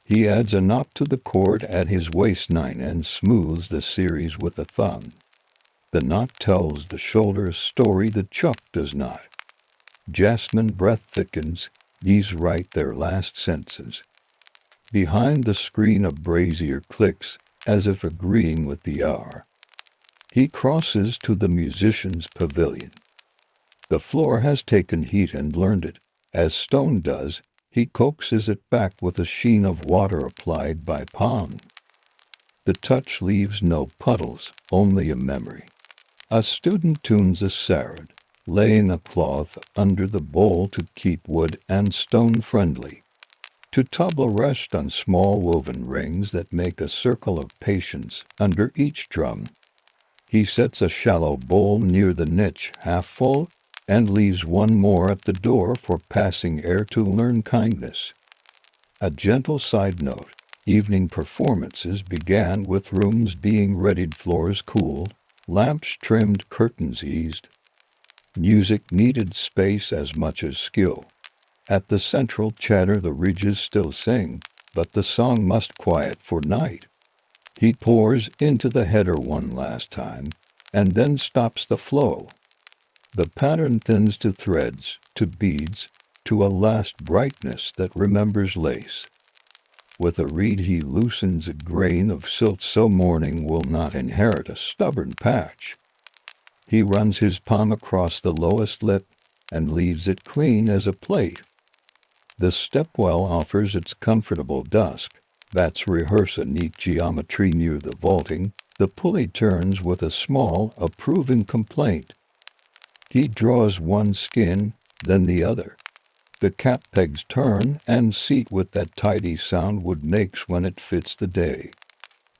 He adds a knot to the cord at his waistline and smooths the series with a thumb. The knot tells the shoulder a story the chuck does not. Jasmine breath thickens, these write their last sentences. Behind the screen a brazier clicks, as if agreeing with the hour. He crosses to the musician's pavilion. The floor has taken heat and learned it. As stone does, he coaxes it back with a sheen of water applied by palm. The touch leaves no puddles, only a memory. A student tunes a sarod, laying a cloth under the bowl to keep wood and stone friendly. To tabla rest on small woven rings that make a circle of patience under each drum. He sets a shallow bowl near the niche half full, and leaves one more at the door for passing air to learn kindness. A gentle side note: evening performances began with rooms being readied, floors cooled, lamps trimmed, curtains eased. Music needed space as much as skill. At the central chatter the ridges still sing, but the song must quiet for night. He pours into the header one last time, and then stops the flow. The pattern thins to threads, to beads, to a last brightness that remembers lace. With a reed he loosens a grain of silt so morning will not inherit a stubborn patch. He runs his palm across the lowest lip and leaves it clean as a plate. The stepwell offers its comfortable dusk. Bats rehearse a neat geometry near the vaulting. The pulley turns with a small, approving complaint. He draws one skin, then the other. The cap pegs turn and seat with that tidy sound wood makes when it fits the day.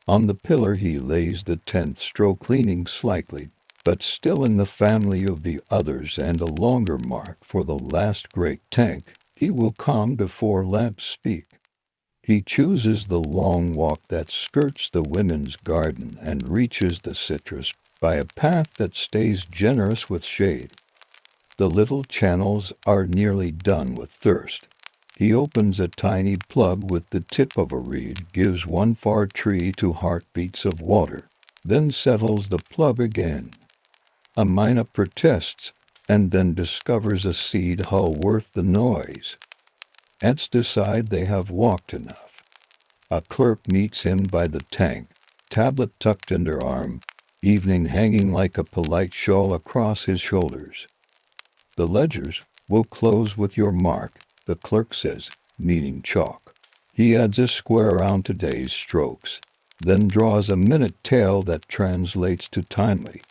On the pillar he lays the 10th stroke, leaning slightly, but still in the family of the others, and a longer mark for the last great tank. He will calm before lamps speak. He chooses the long walk that skirts the women's garden and reaches the citrus by a path that stays generous with shade. The little channels are nearly done with thirst. He opens a tiny plug with the tip of a reed, gives one far tree 2 heartbeats of water, then settles the plug again. A mina protests, and then discovers a seed hull worth the noise. Ants decide they have walked enough. A clerk meets him by the tank, tablet tucked under arm, evening hanging like a polite shawl across his shoulders. The ledgers will close with your mark, the clerk says, meaning chalk. He adds a square on today's strokes, then draws a minute tail that translates to timely.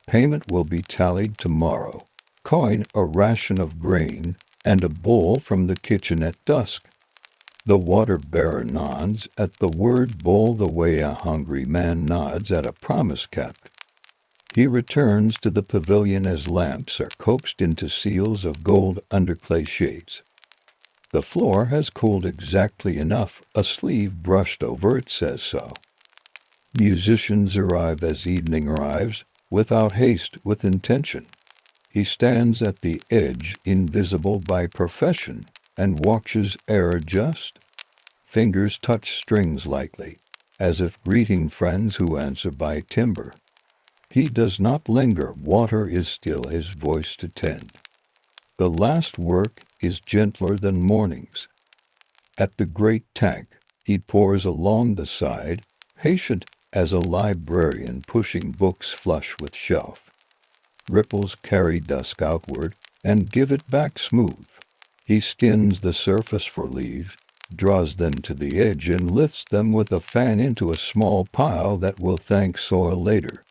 Payment will be tallied tomorrow. Coin a ration of grain and a bowl from the kitchen at dusk. The water bearer nods at the word bowl the way a hungry man nods at a promise kept. He returns to the pavilion as lamps are coaxed into seals of gold under clay shades. The floor has cooled exactly enough, a sleeve brushed over it says so. Musicians arrive as evening arrives, without haste, with intention. He stands at the edge, invisible by profession, and watches air adjust. Fingers touch strings lightly, as if greeting friends who answer by timbre. He does not linger, water is still his voice to tend. The last work is gentler than morning's. At the great tank, he pours along the side, patient as a librarian pushing books flush with shelf. Ripples carry dusk outward and give it back smooth. He skins the surface for leaves, draws them to the edge and lifts them with a fan into a small pile that will thank soil later.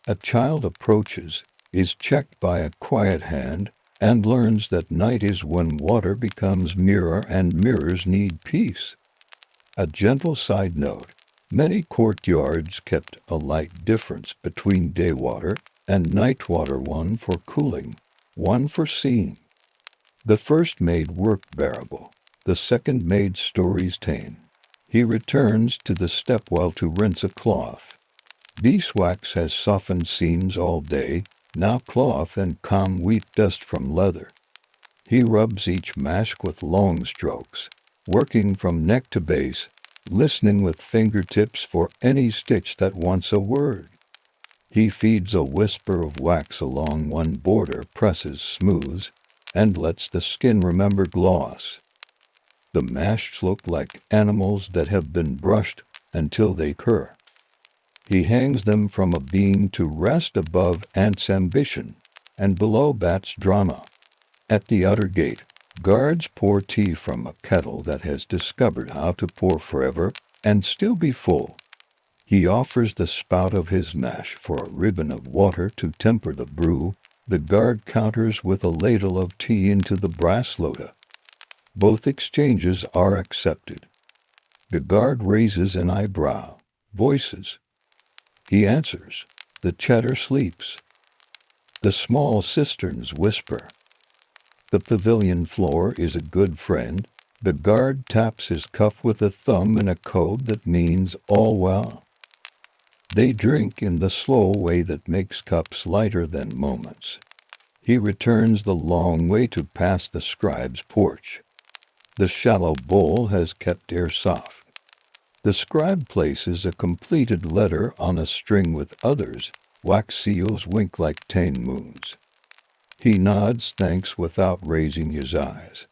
A child approaches, is checked by a quiet hand, and learns that night is when water becomes mirror and mirrors need peace. A gentle side note, many courtyards kept a light difference between day water and night water, one for cooling, one for seeing. The first made work bearable, the second made stories tame. He returns to the stepwell to rinse a cloth. Beeswax has softened seams all day, now cloth and calm wheat dust from leather. He rubs each mask with long strokes, working from neck to base, listening with fingertips for any stitch that wants a word. He feeds a whisper of wax along one border, presses, smooths, and lets the skin remember gloss. The masks look like animals that have been brushed until they cur. He hangs them from a beam to rest above ants' ambition, and below bats' drama. At the outer gate, guards pour tea from a kettle that has discovered how to pour forever and still be full. He offers the spout of his mash for a ribbon of water to temper the brew. The guard counters with a ladle of tea into the brass loda. Both exchanges are accepted. The guard raises an eyebrow, voices. He answers. The chatter sleeps. The small cisterns whisper. The pavilion floor is a good friend. The guard taps his cuff with a thumb in a code that means all well. They drink in the slow way that makes cups lighter than moments. He returns the long way to pass the scribe's porch. The shallow bowl has kept air soft. The scribe places a completed letter on a string with others. Wax seals wink like tame moons. He nods thanks without raising his eyes.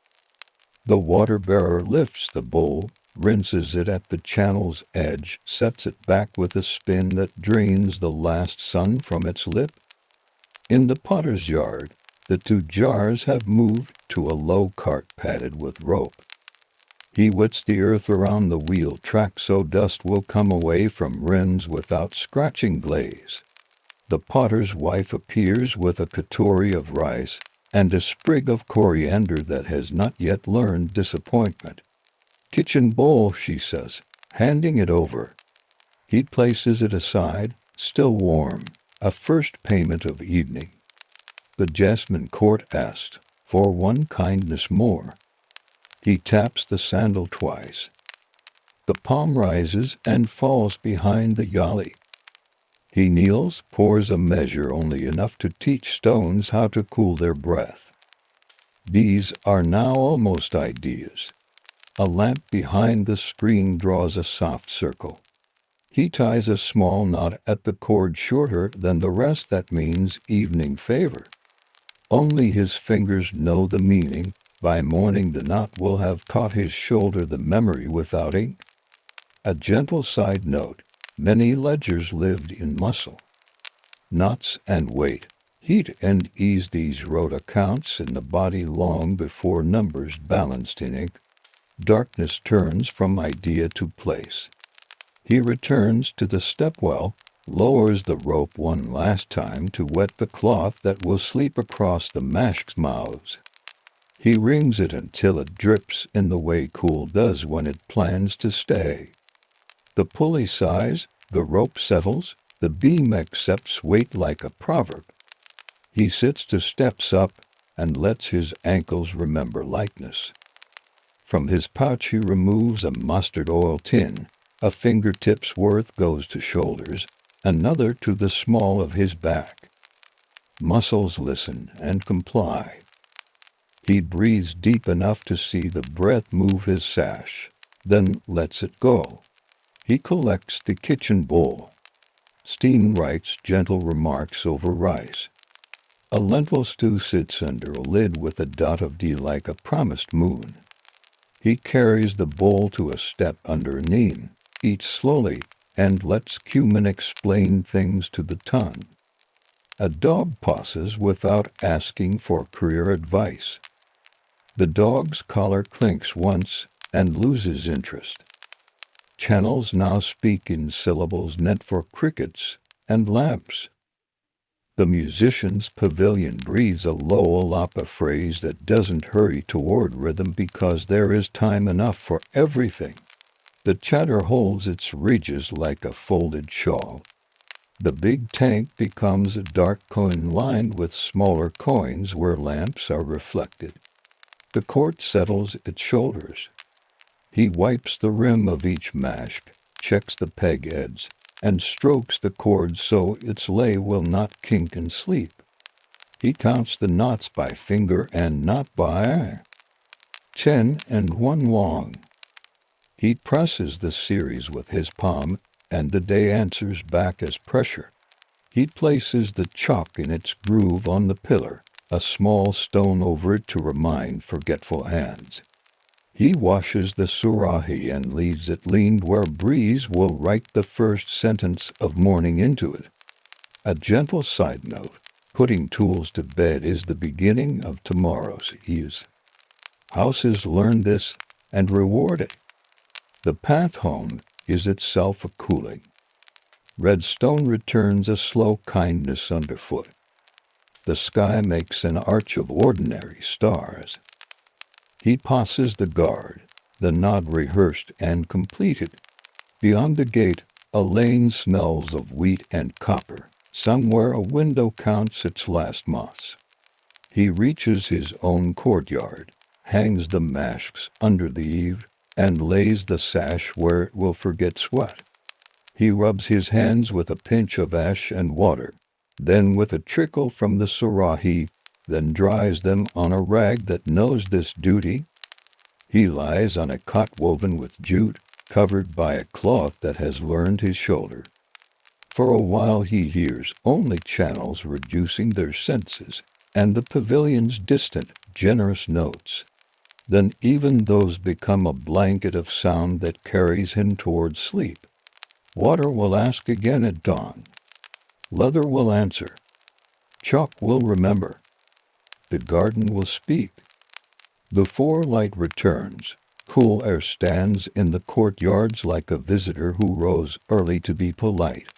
The water-bearer lifts the bowl, rinses it at the channel's edge, sets it back with a spin that drains the last sun from its lip. In the potter's yard, the two jars have moved to a low cart padded with rope. He wets the earth around the wheel track so dust will come away from rims without scratching glaze. The potter's wife appears with a katoori of rice and a sprig of coriander that has not yet learned disappointment. Kitchen bowl, she says, handing it over. He places it aside, still warm, a first payment of evening. The jasmine court asks for one kindness more. He taps the sandal twice. The palm rises and falls behind the yali. He kneels, pours a measure only enough to teach stones how to cool their breath. These are now almost ideas. A lamp behind the screen draws a soft circle. He ties a small knot at the cord shorter than the rest that means evening favor. Only his fingers know the meaning, By morning the knot will have caught his shoulder, the memory without ink. A gentle side note, many ledgers lived in muscle. Knots and weight, heat and ease, these wrote accounts in the body long before numbers balanced in ink. Darkness turns from idea to place. He returns to the stepwell, lowers the rope one last time to wet the cloth that will sleep across the mash's mouths. He wrings it until it drips in the way cool does when it plans to stay. The pulley sighs, the rope settles, the beam accepts weight like a proverb. He sits to steps up and lets his ankles remember lightness. From his pouch he removes a mustard oil tin. A fingertip's worth goes to shoulders, another to the small of his back. Muscles listen and comply. He breathes deep enough to see the breath move his sash, then lets it go. He collects the kitchen bowl. Steam writes gentle remarks over rice. A lentil stew sits under a lid with a dot of D like a promised moon. He carries the bowl to a step under a neem, eats slowly, and lets cumin explain things to the tongue. A dog pauses without asking for career advice. The dog's collar clinks once and loses interest. Channels now speak in syllables meant for crickets and lamps. The musician's pavilion breathes a lull up, a phrase that doesn't hurry toward rhythm because there is time enough for everything. The chatter holds its ridges like a folded shawl. The big tank becomes a dark coin lined with smaller coins where lamps are reflected. The court settles its shoulders. He wipes the rim of each mash, checks the peg heads, and strokes the cord so its lay will not kink in sleep. He counts the knots by finger and not by eye. 10 and 1 long. He presses the series with his palm, and the day answers back as pressure. He places the chalk in its groove on the pillar, a small stone over it to remind forgetful hands. He washes the surahi and leaves it leaned where breeze will write the first sentence of morning into it. A gentle side note, putting tools to bed is the beginning of tomorrow's ease. Houses learn this and reward it. The path home is itself a cooling. Red stone returns a slow kindness underfoot. The sky makes an arch of ordinary stars. He passes the guard, the nod rehearsed and completed. Beyond the gate, a lane smells of wheat and copper. Somewhere a window counts its last moths. He reaches his own courtyard, hangs the masks under the eave, and lays the sash where it will forget sweat. He rubs his hands with a pinch of ash and water, then with a trickle from the surahi, then dries them on a rag that knows this duty. He lies on a cot woven with jute, covered by a cloth that has learned his shoulder. For a while he hears only channels reducing their senses, and the pavilion's distant, generous notes. Then even those become a blanket of sound that carries him toward sleep. Water will ask again at dawn. Leather will answer. Chalk will remember. The garden will speak. Before light returns, cool air stands in the courtyards like a visitor who rose early to be polite.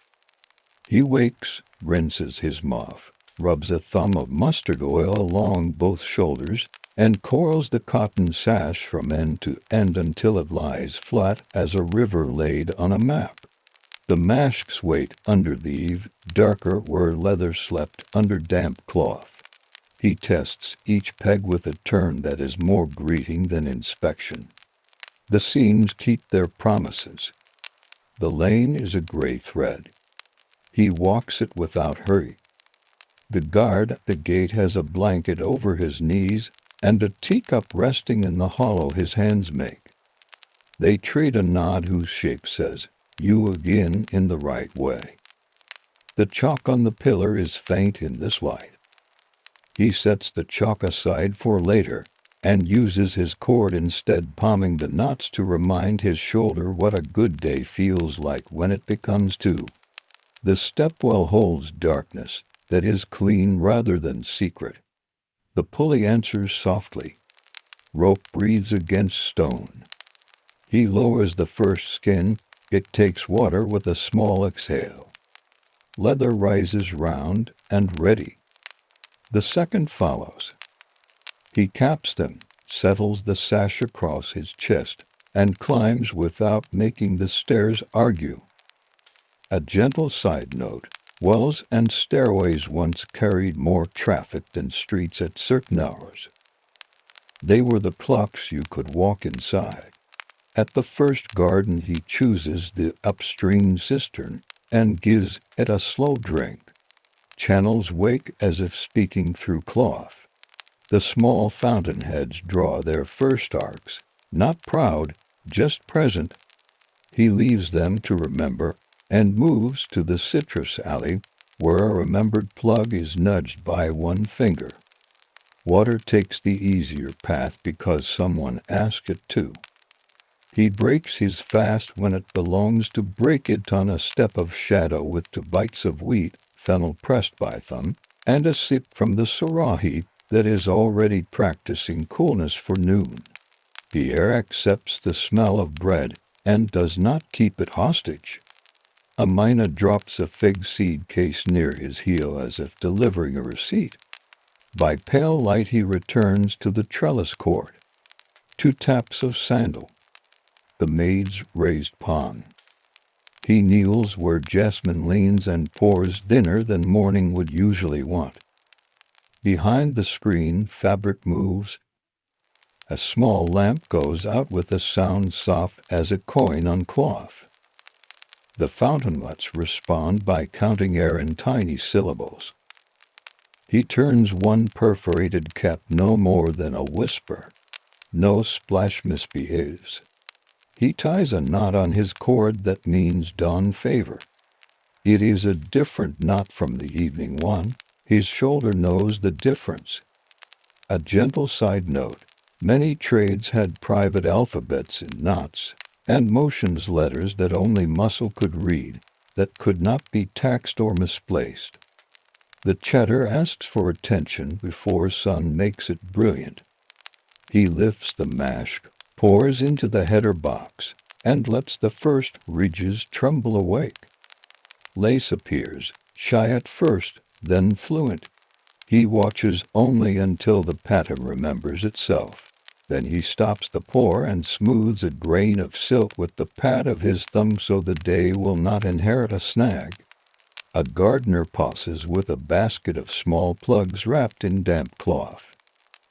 He wakes, rinses his muff, rubs a thumb of mustard oil along both shoulders, and coils the cotton sash from end to end until it lies flat as a river laid on a map. The masks wait under the eave, darker where leather slept under damp cloth. He tests each peg with a turn that is more greeting than inspection. The seams keep their promises. The lane is a gray thread. He walks it without hurry. The guard at the gate has a blanket over his knees and a teacup resting in the hollow his hands make. They trade a nod whose shape says, "You again in the right way." The chalk on the pillar is faint in this light. He sets the chalk aside for later, and uses his cord instead, palming the knots to remind his shoulder what a good day feels like when it becomes two. The stepwell holds darkness that is clean rather than secret. The pulley answers softly. Rope breathes against stone. He lowers the first skin. It takes water with a small exhale. Leather rises round and ready. The second follows. He caps them, settles the sash across his chest, and climbs without making the stairs argue. A gentle side note: wells and stairways once carried more traffic than streets at certain hours. They were the plucks you could walk inside. At the first garden he chooses the upstream cistern and gives it a slow drink. Channels wake as if speaking through cloth. The small fountainheads draw their first arcs, not proud, just present. He leaves them to remember and moves to the citrus alley, where a remembered plug is nudged by one finger. Water takes the easier path because someone asked it to. He breaks his fast when it belongs to break it on a step of shadow with 2 bites of wheat, fennel pressed by thumb, and a sip from the sarahi that is already practicing coolness for noon. Pierre accepts the smell of bread and does not keep it hostage. Amina drops a fig seed case near his heel as if delivering a receipt. By pale light he returns to the trellis cord. 2 taps of sandal. The maid's raised palm. He kneels where jasmine leans and pours thinner than morning would usually want. Behind the screen, fabric moves. A small lamp goes out with a sound soft as a coin on cloth. The fountainlets respond by counting air in tiny syllables. He turns one perforated cap no more than a whisper. No splash misbehaves. He ties a knot on his cord that means dawn favor. It is a different knot from the evening one. His shoulder knows the difference. A gentle side note: many trades had private alphabets in knots, and motions letters that only muscle could read, that could not be taxed or misplaced. The cheddar asks for attention before sun makes it brilliant. He lifts the mash, pours into the header box, and lets the first ridges tremble awake. Lace appears, shy at first, then fluent. He watches only until the pattern remembers itself. Then he stops the pour and smooths a grain of silk with the pad of his thumb so the day will not inherit a snag. A gardener pauses with a basket of small plugs wrapped in damp cloth.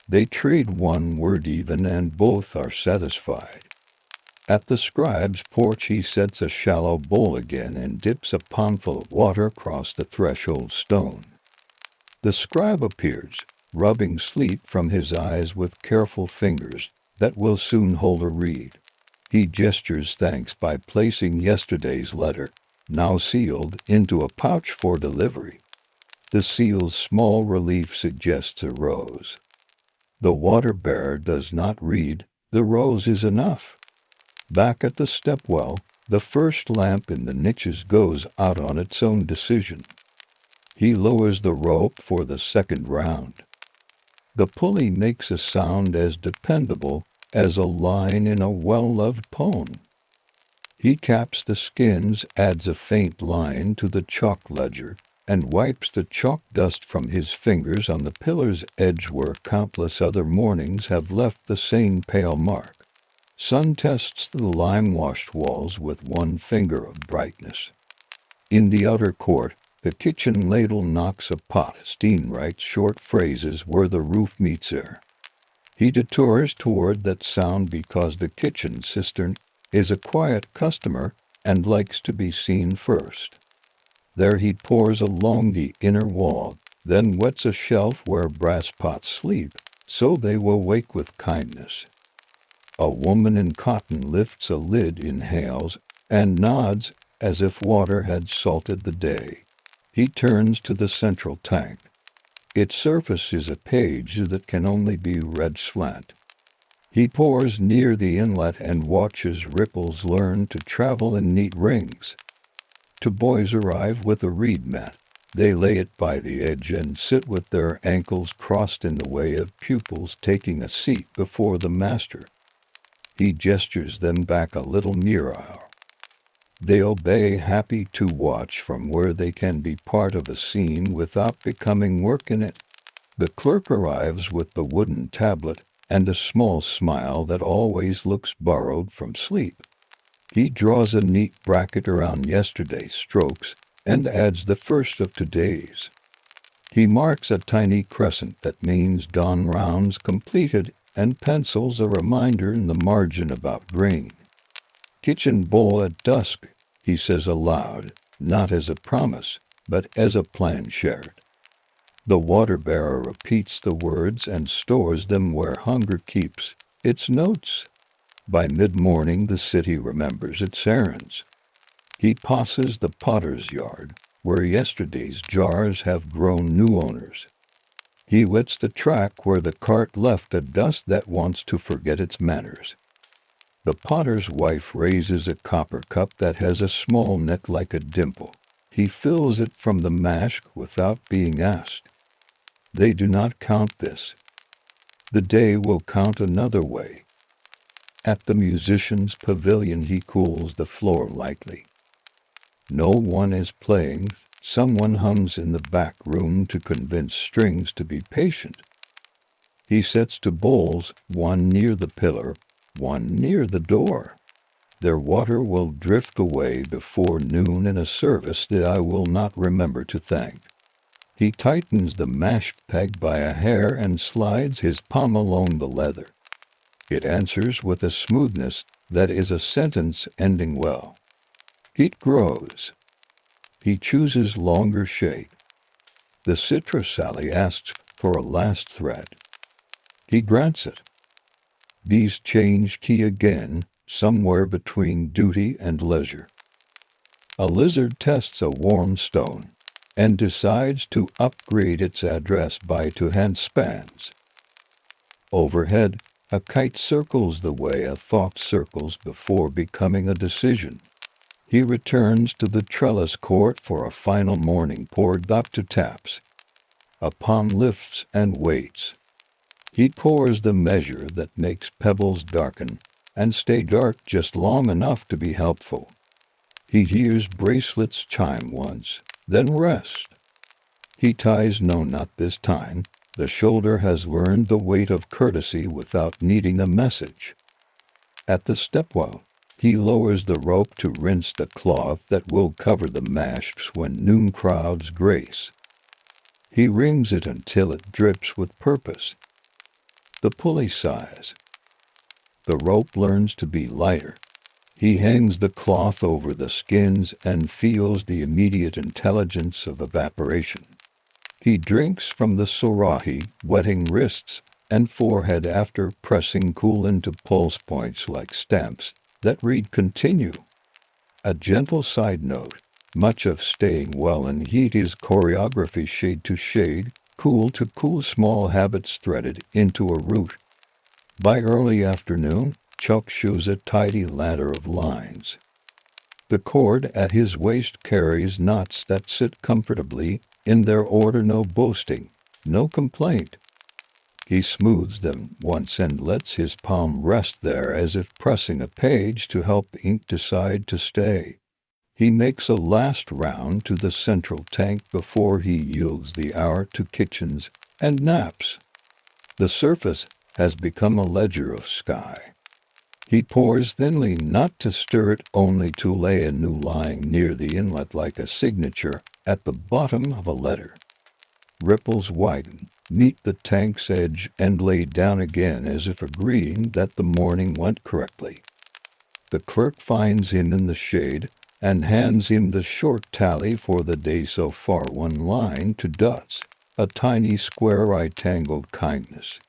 They trade one word even, and both are satisfied. At the scribe's porch he sets a shallow bowl again and dips a palmful of water across the threshold stone. The scribe appears, rubbing sleep from his eyes with careful fingers that will soon hold a reed. He gestures thanks by placing yesterday's letter, now sealed, into a pouch for delivery. The seal's small relief suggests a rose. The water-bearer does not read. The rose is enough. Back at the stepwell, the first lamp in the niches goes out on its own decision. He lowers the rope for the second round. The pulley makes a sound as dependable as a line in a well-loved poem. He caps the skins, adds a faint line to the chalk ledger, and wipes the chalk dust from his fingers on the pillar's edge where countless other mornings have left the same pale mark. Sun tests the lime-washed walls with one finger of brightness. In the outer court, the kitchen ladle knocks a pot. Steen writes short phrases where the roof meets air. He detours toward that sound because the kitchen cistern is a quiet customer and likes to be seen first. There he pours along the inner wall, then wets a shelf where brass pots sleep, so they will wake with kindness. A woman in cotton lifts a lid, inhales, and nods as if water had salted the day. He turns to the central tank. Its surface is a page that can only be read slant. He pours near the inlet and watches ripples learn to travel in neat rings. Two boys arrive with a reed mat. They lay it by the edge and sit with their ankles crossed in the way of pupils taking a seat before the master. He gestures them back a little nearer. They obey, happy to watch from where they can be part of a scene without becoming work in it. The clerk arrives with the wooden tablet and a small smile that always looks borrowed from sleep. He draws a neat bracket around yesterday's strokes and adds the first of today's. He marks a tiny crescent that means dawn rounds completed and pencils a reminder in the margin about grain. Kitchen bowl at dusk, he says aloud, not as a promise, but as a plan shared. The water-bearer repeats the words and stores them where hunger keeps its notes. By mid-morning the city remembers its errands. He passes the potter's yard, where yesterday's jars have grown new owners. He wets the track where the cart left a dust that wants to forget its manners. The potter's wife raises a copper cup that has a small neck like a dimple. He fills it from the mash without being asked. They do not count this. The day will count another way. At the musician's pavilion he cools the floor lightly. No one is playing. Someone hums in the back room to convince strings to be patient. He sets two bowls, one near the pillar, one near the door. Their water will drift away before noon in a service that I will not remember to thank. He tightens the mashed peg by a hair and slides his palm along the leather. It answers with a smoothness that is a sentence ending well. Heat grows. He chooses longer shade. The citrus Sally asks for a last thread. He grants it. These change key again, somewhere between duty and leisure. A lizard tests a warm stone and decides to upgrade its address by 2 handspans. Overhead, a kite circles the way a thought circles before becoming a decision. He returns to the trellis court for a final morning pour. Doctor taps. A palm lifts and waits. He pours the measure that makes pebbles darken and stay dark just long enough to be helpful. He hears bracelets chime once, then rest. He ties no knot this time. The shoulder has learned the weight of courtesy without needing a message. At the stepwell, he lowers the rope to rinse the cloth that will cover the masks when noon crowds grace. He wrings it until it drips with purpose. The pulley sighs. The rope learns to be lighter. He hangs the cloth over the skins and feels the immediate intelligence of evaporation. He drinks from the sarahi, wetting wrists and forehead after pressing cool into pulse points like stamps that read continue. A gentle side note, much of staying well in heat is choreography shade to shade, cool to cool, small habits threaded into a route. By early afternoon, Chuck shows a tidy ladder of lines. The cord at his waist carries knots that sit comfortably in their order, no boasting, no complaint. He smooths them once and lets his palm rest there as if pressing a page to help ink decide to stay. He makes a last round to the central tank before he yields the hour to kitchens and naps. The surface has become a ledger of sky. He pours thinly, not to stir it, only to lay a new line near the inlet like a signature at the bottom of a letter. Ripples widen, meet the tank's edge, and lay down again as if agreeing that the morning went correctly. The clerk finds him in the shade and hands him the short tally for the day so far, 1 line to dots, a tiny square eye tangled kindness.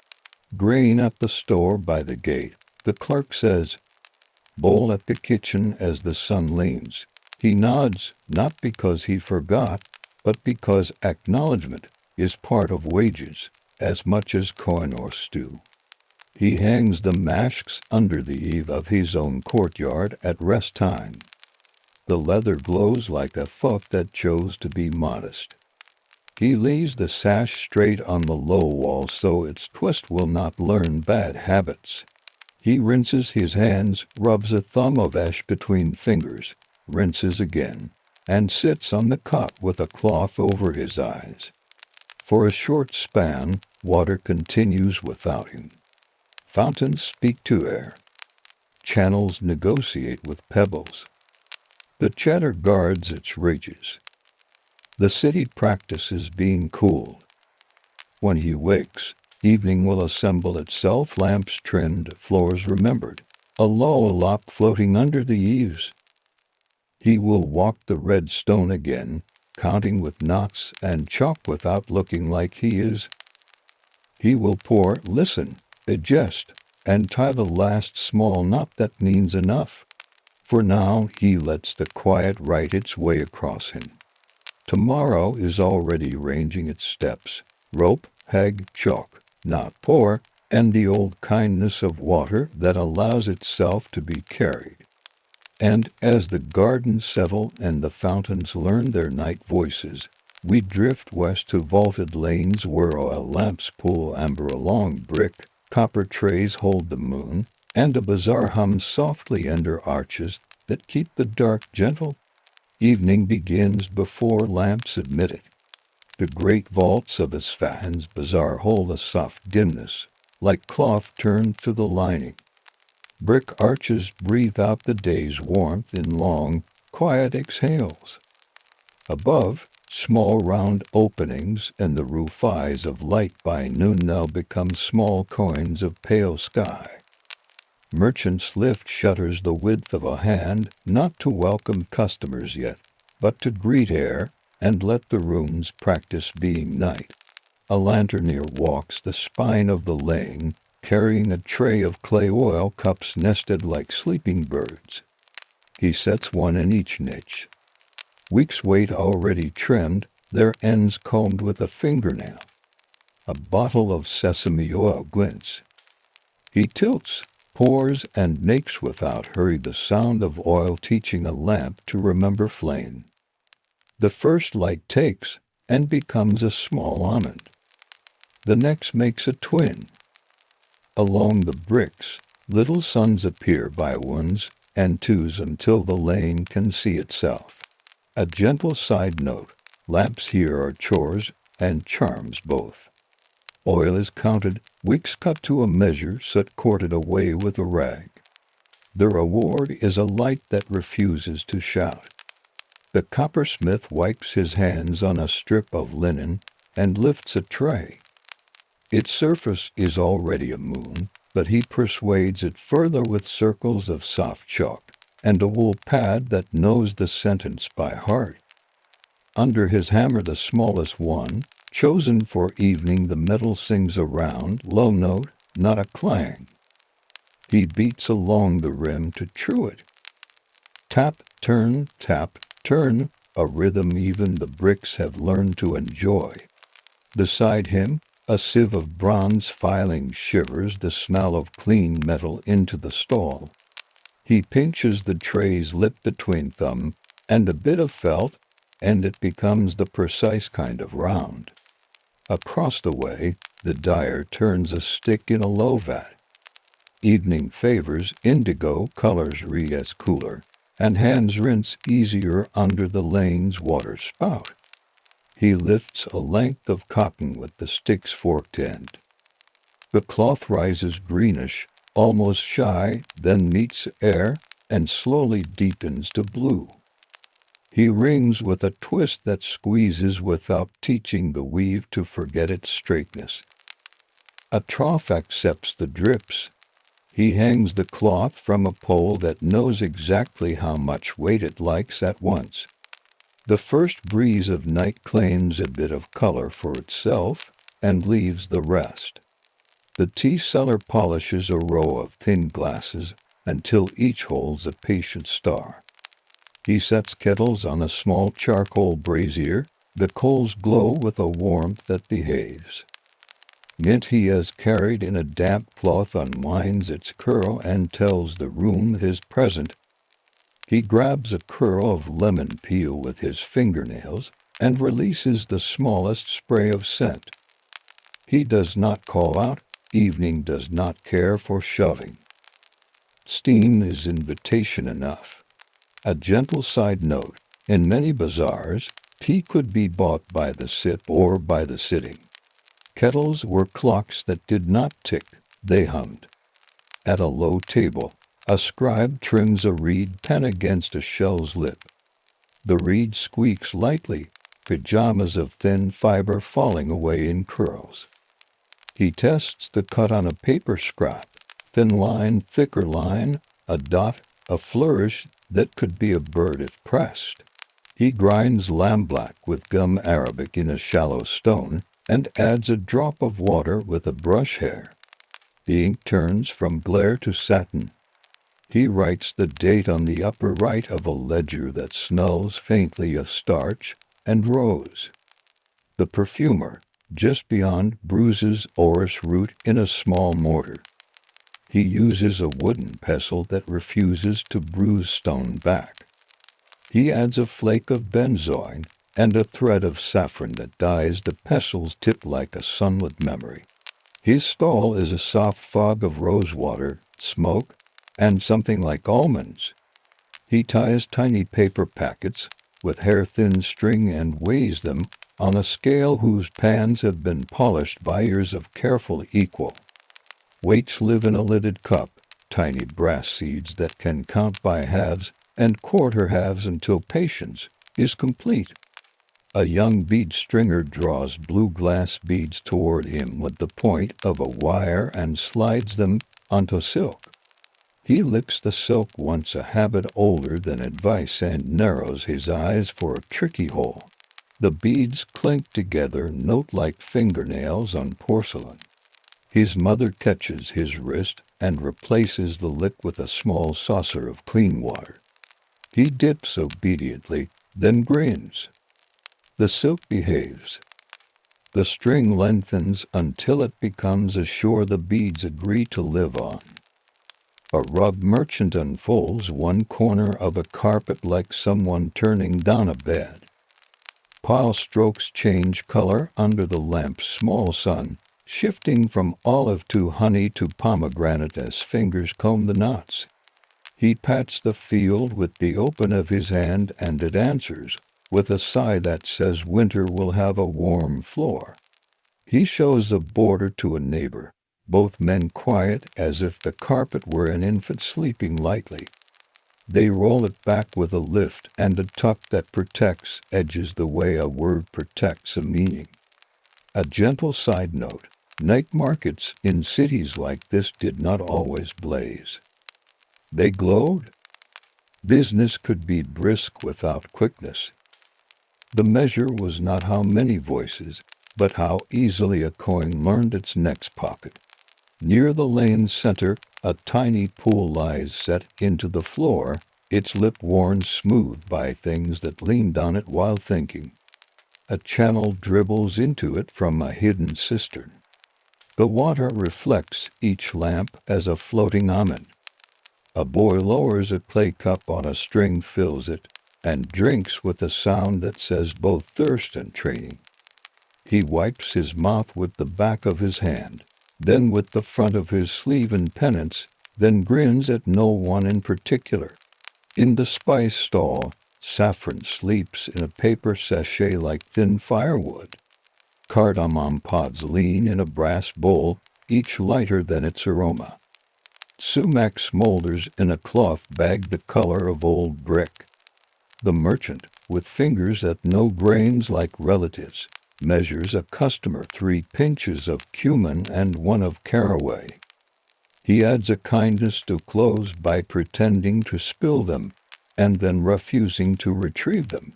Grain at the store by the gate. The clerk says, bowl at the kitchen as the sun leans. He nods, not because he forgot, but because acknowledgement is part of wages as much as coin or stew. He hangs the masks under the eave of his own courtyard at rest time. The leather glows like a folk that chose to be modest. He lays the sash straight on the low wall so its twist will not learn bad habits. He rinses his hands, rubs a thumb of ash between fingers, rinses again, and sits on the cot with a cloth over his eyes. For a short span, water continues without him. Fountains speak to air. Channels negotiate with pebbles. The chatter guards its ridges. The city practices being cool. When he wakes, evening will assemble itself, lamps trimmed, floors remembered, a lullaby floating under the eaves. He will walk the red stone again, counting with knots and chalk without looking like he is. He will pour, listen, digest, and tie the last small knot that means enough. For now he lets the quiet write its way across him. Tomorrow is already ranging its steps, rope, peg, chalk, not pour, and the old kindness of water that allows itself to be carried. And as the gardens settle and the fountains learn their night voices, we drift west to vaulted lanes where oil lamps pull amber along brick, copper trays hold the moon, and a bazaar hums softly under arches that keep the dark gentle. Evening begins before lamps admit it. The great vaults of Isfahan's bazaar hold a soft dimness, like cloth turned to the lining. Brick arches breathe out the day's warmth in long, quiet exhales. Above, small round openings in the roof eyes of light by noon now become small coins of pale sky. Merchants lift shutters the width of a hand, not to welcome customers yet, but to greet air and let the rooms practice being night. A lanterneer walks the spine of the lane, carrying a tray of clay oil cups nested like sleeping birds. He sets one in each niche. Weeks' weight already trimmed, their ends combed with a fingernail. A bottle of sesame oil glints. He tilts, pours, and makes without hurry the sound of oil teaching a lamp to remember flame. The first light takes and becomes a small almond. The next makes a twin. Along the bricks, little suns appear by ones and twos until the lane can see itself. A gentle side note, lamps here are chores and charms both. Oil is counted, wicks cut to a measure, soot corded away with a rag. The reward is a light that refuses to shout. The coppersmith wipes his hands on a strip of linen and lifts a tray. Its surface is already a moon, but he persuades it further with circles of soft chalk and a wool pad that knows the sentence by heart. Under his hammer, the smallest one, chosen for evening, the metal sings a round, low note, not a clang. He beats along the rim to true it. Tap, turn, a rhythm even the bricks have learned to enjoy. Beside him, a sieve of bronze filing shivers the smell of clean metal into the stall. He pinches the tray's lip between thumb and a bit of felt, and it becomes the precise kind of round. Across the way, the dyer turns a stick in a low vat. Evening favors indigo colors read as cooler, and hands rinse easier under the lane's water spout. He lifts a length of cotton with the stick's forked end. The cloth rises greenish, almost shy, then meets air and slowly deepens to blue. He rings with a twist that squeezes without teaching the weave to forget its straightness. A trough accepts the drips. He hangs the cloth from a pole that knows exactly how much weight it likes at once. The first breeze of night claims a bit of color for itself and leaves the rest. The tea seller polishes a row of thin glasses until each holds a patient star. He sets kettles on a small charcoal brazier. The coals glow with a warmth that behaves. Mint he has carried in a damp cloth unwinds its curl and tells the room his present. He grabs a curl of lemon peel with his fingernails and releases the smallest spray of scent. He does not call out. Evening does not care for shouting. Steam is invitation enough. A gentle side note, in many bazaars, tea could be bought by the sip or by the sitting. Kettles were clocks that did not tick, they hummed. At a low table, a scribe trims a reed pen against a shell's lip. The reed squeaks lightly, pajamas of thin fiber falling away in curls. He tests the cut on a paper scrap, thin line, thicker line, a dot, a flourish that could be a bird if pressed. He grinds lampblack with gum arabic in a shallow stone and adds a drop of water with a brush hair. The ink turns from glare to satin. He writes the date on the upper right of a ledger that smells faintly of starch and rose. The perfumer, just beyond, bruises orris root in a small mortar. He uses a wooden pestle that refuses to bruise stone back. He adds a flake of benzoin and a thread of saffron that dyes the pestle's tip like a sunlit memory. His stall is a soft fog of rosewater, smoke, and something like almonds. He ties tiny paper packets with hair-thin string and weighs them on a scale whose pans have been polished by years of careful equal. Weights live in a lidded cup, tiny brass seeds that can count by halves and quarter halves until patience is complete. A young bead stringer draws blue glass beads toward him with the point of a wire and slides them onto silk. He licks the silk, once a habit older than advice, and narrows his eyes for a tricky hole. The beads clink together, note-like fingernails on porcelain. His mother catches his wrist and replaces the lick with a small saucer of clean water. He dips obediently, then grins. The silk behaves. The string lengthens until it becomes a shore the beads agree to live on. A rug merchant unfolds one corner of a carpet like someone turning down a bed. Pile strokes change color under the lamp's small sun, shifting from olive to honey to pomegranate as fingers comb the knots. He pats the field with the open of his hand, and it answers, with a sigh that says winter will have a warm floor. He shows a border to a neighbor, both men quiet as if the carpet were an infant sleeping lightly. They roll it back with a lift, and a tuck that protects edges the way a word protects a meaning. A gentle side note, night markets in cities like this did not always blaze. They glowed. Business could be brisk without quickness. The measure was not how many voices, but how easily a coin learned its next pocket. Near the lane's center, a tiny pool lies set into the floor, its lip worn smooth by things that leaned on it while thinking. A channel dribbles into it from a hidden cistern. The water reflects each lamp as a floating almond. A boy lowers a clay cup on a string, fills it, and drinks with a sound that says both thirst and training. He wipes his mouth with the back of his hand, then with the front of his sleeve in penance, then grins at no one in particular. In the spice stall, saffron sleeps in a paper sachet like thin firewood. Cardamom pods lean in a brass bowl, each lighter than its aroma. Sumac smolders in a cloth bag the color of old brick. The merchant, with fingers that know grains like relatives, measures a customer 3 pinches of cumin and 1 of caraway. He adds a kindness to clothes by pretending to spill them, and then refusing to retrieve them.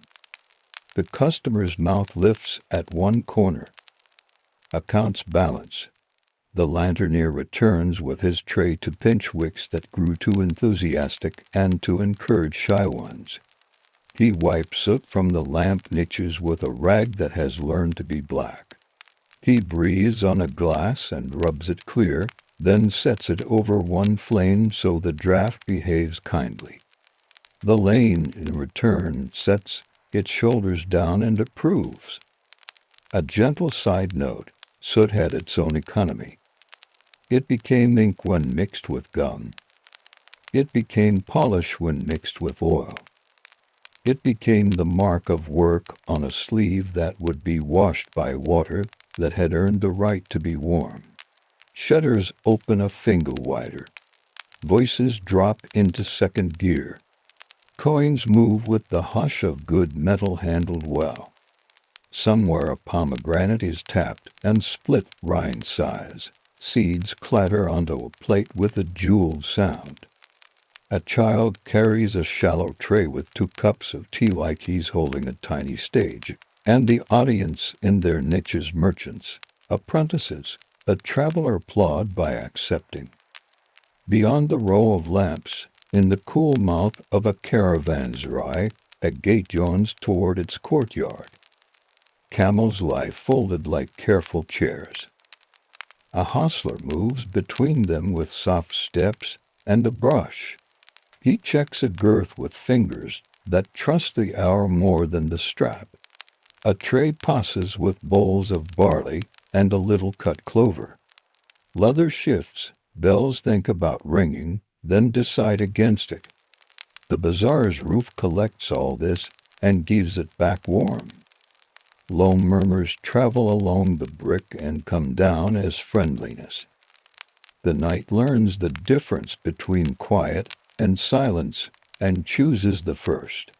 The customer's mouth lifts at one corner. Accounts balance. The lanternier returns with his tray to pinch wicks that grew too enthusiastic and to encourage shy ones. He wipes soot from the lamp niches with a rag that has learned to be black. He breathes on a glass and rubs it clear, then sets it over one flame so the draught behaves kindly. The lane, in return, sets its shoulders down and approves. A gentle side note, soot had its own economy. It became ink when mixed with gum. It became polish when mixed with oil. It became the mark of work on a sleeve that would be washed by water that had earned the right to be warm. Shutters open a finger wider. Voices drop into second gear. Coins move with the hush of good metal handled well. Somewhere a pomegranate is tapped and split rind size. Seeds clatter onto a plate with a jeweled sound. A child carries a shallow tray with 2 cups of tea like he's holding a tiny stage, and the audience in their niches merchants, apprentices, a traveler applaud by accepting. Beyond the row of lamps, in the cool mouth of a caravanserai, a gate yawns toward its courtyard. Camels lie folded like careful chairs. A hostler moves between them with soft steps and a brush. He checks a girth with fingers that trust the hour more than the strap. A tray passes with bowls of barley and a little cut clover. Leather shifts, bells think about ringing, then decide against it. The bazaar's roof collects all this and gives it back warm. Low murmurs travel along the brick and come down as friendliness. The night learns the difference between quiet and silence and chooses the first.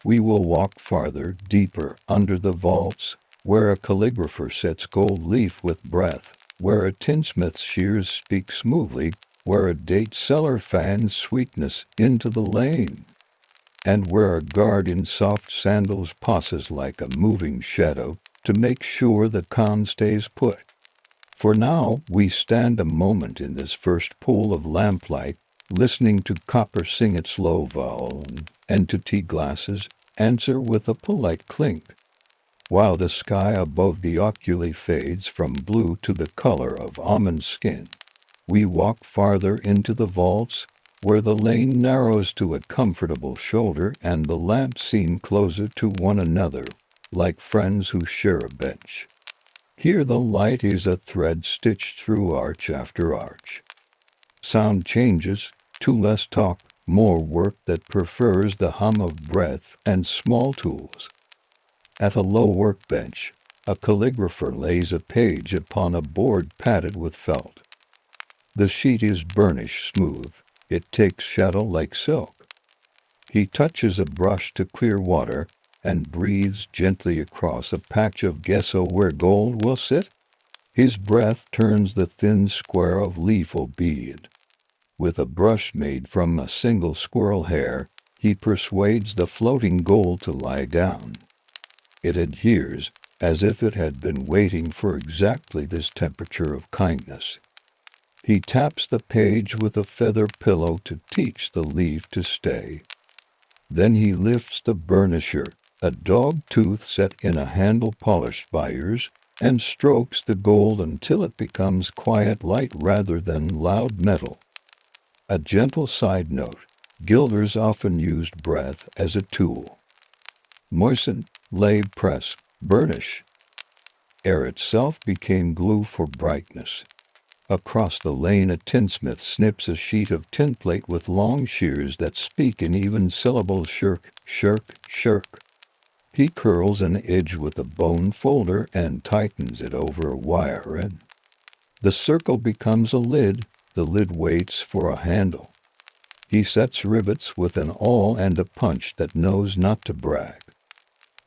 We will walk farther, deeper, under the vaults, where a calligrapher sets gold leaf with breath, where a tinsmith's shears speak smoothly, where a date seller fans sweetness into the lane, and where a guard in soft sandals passes like a moving shadow to make sure the calm stays put. For now we stand a moment in this first pool of lamplight, listening to copper sing its low vowel, and to tea glasses answer with a polite clink, while the sky above the oculi fades from blue to the color of almond skin. We walk farther into the vaults, where the lane narrows to a comfortable shoulder and the lamps seem closer to one another, like friends who share a bench. Here the light is a thread stitched through arch after arch. Sound changes, to less talk, more work that prefers the hum of breath and small tools. At a low workbench, a calligrapher lays a page upon a board padded with felt. The sheet is burnished smooth. It takes shadow like silk. He touches a brush to clear water and breathes gently across a patch of gesso where gold will sit. His breath turns the thin square of leaf obedient. With a brush made from a single squirrel hair, he persuades the floating gold to lie down. It adheres, as if it had been waiting for exactly this temperature of kindness. He taps the page with a feather pillow to teach the leaf to stay. Then he lifts the burnisher, a dog tooth set in a handle polished by ears, and strokes the gold until it becomes quiet light rather than loud metal. A gentle side note, gilders often used breath as a tool. Moisten, lay, press, burnish. Air itself became glue for brightness. Across the lane a tinsmith snips a sheet of tinplate with long shears that speak in even syllables: shirk, shirk, shirk. He curls an edge with a bone folder and tightens it over a wire end. The circle becomes a lid. The lid waits for a handle. He sets rivets with an awl and a punch that knows not to brag.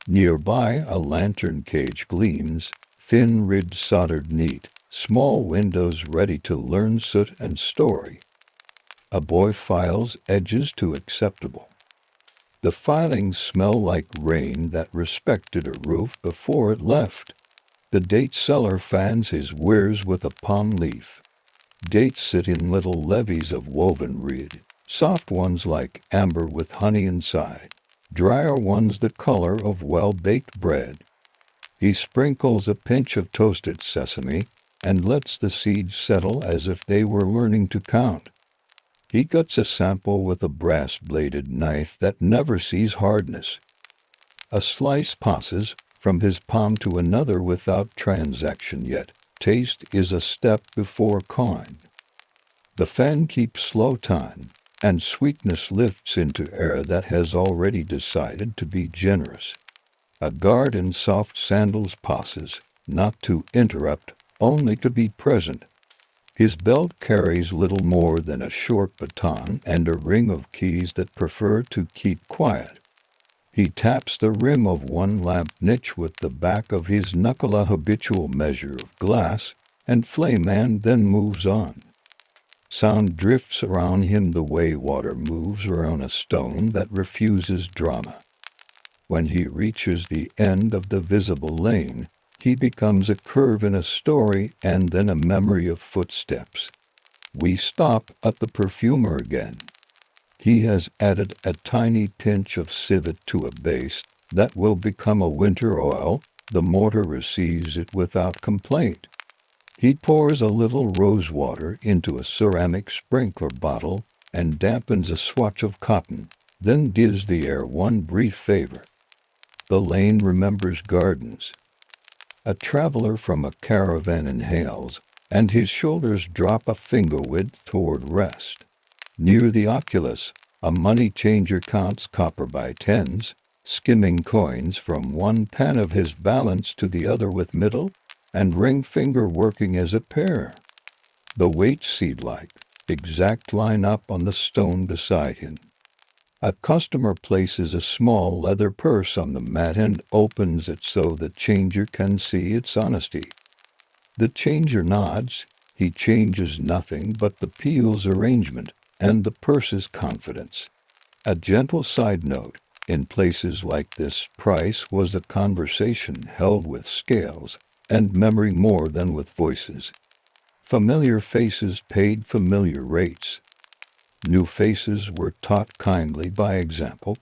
Nearby a lantern cage gleams, thin rid soldered neat, small windows ready to learn soot and story. A boy files edges to acceptable. The filings smell like rain that respected a roof before it left. The date seller fans his wares with a palm leaf. Dates sit in little levees of woven reed, soft ones like amber with honey inside, drier ones the color of well-baked bread. He sprinkles a pinch of toasted sesame and lets the seeds settle as if they were learning to count. He cuts a sample with a brass-bladed knife that never sees hardness. A slice passes from his palm to another without transaction yet. Taste is a step before coin. The fan keeps slow time, and sweetness lifts into air that has already decided to be generous. A guard in soft sandals passes, not to interrupt, only to be present. His belt carries little more than a short baton and a ring of keys that prefer to keep quiet. He taps the rim of one lamp niche with the back of his knuckle, a habitual measure of glass, and flame, and then moves on. Sound drifts around him the way water moves around a stone that refuses drama. When he reaches the end of the visible lane, he becomes a curve in a story and then a memory of footsteps. We stop at the perfumer again. He has added a tiny pinch of civet to a base that will become a winter oil. The mortar receives it without complaint. He pours a little rose water into a ceramic sprinkler bottle and dampens a swatch of cotton, then gives the air one brief favor. The lane remembers gardens. A traveler from a caravan inhales, and his shoulders drop a finger width toward rest. Near the oculus, a money changer counts copper by tens, skimming coins from one pan of his balance to the other with middle and ring finger working as a pair. The weights seed-like, exact line up on the stone beside him. A customer places a small leather purse on the mat and opens it so the changer can see its honesty. The changer nods. He changes nothing but the peel's arrangement and the purse's confidence. A gentle side note, in places like this, price was a conversation held with scales, and memory more than with voices. Familiar faces paid familiar rates. New faces were taught kindly by example.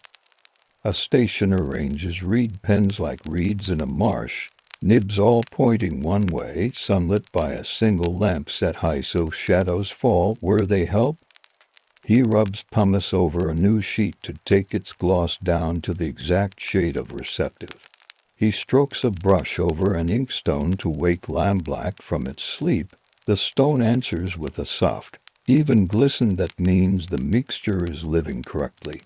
A station arranges reed pens like reeds in a marsh, nibs all pointing one way, sunlit by a single lamp set high so shadows fall where they help. He rubs pumice over a new sheet to take its gloss down to the exact shade of receptive. He strokes a brush over an inkstone to wake lamblack from its sleep. The stone answers with a soft, even glisten that means the mixture is living correctly.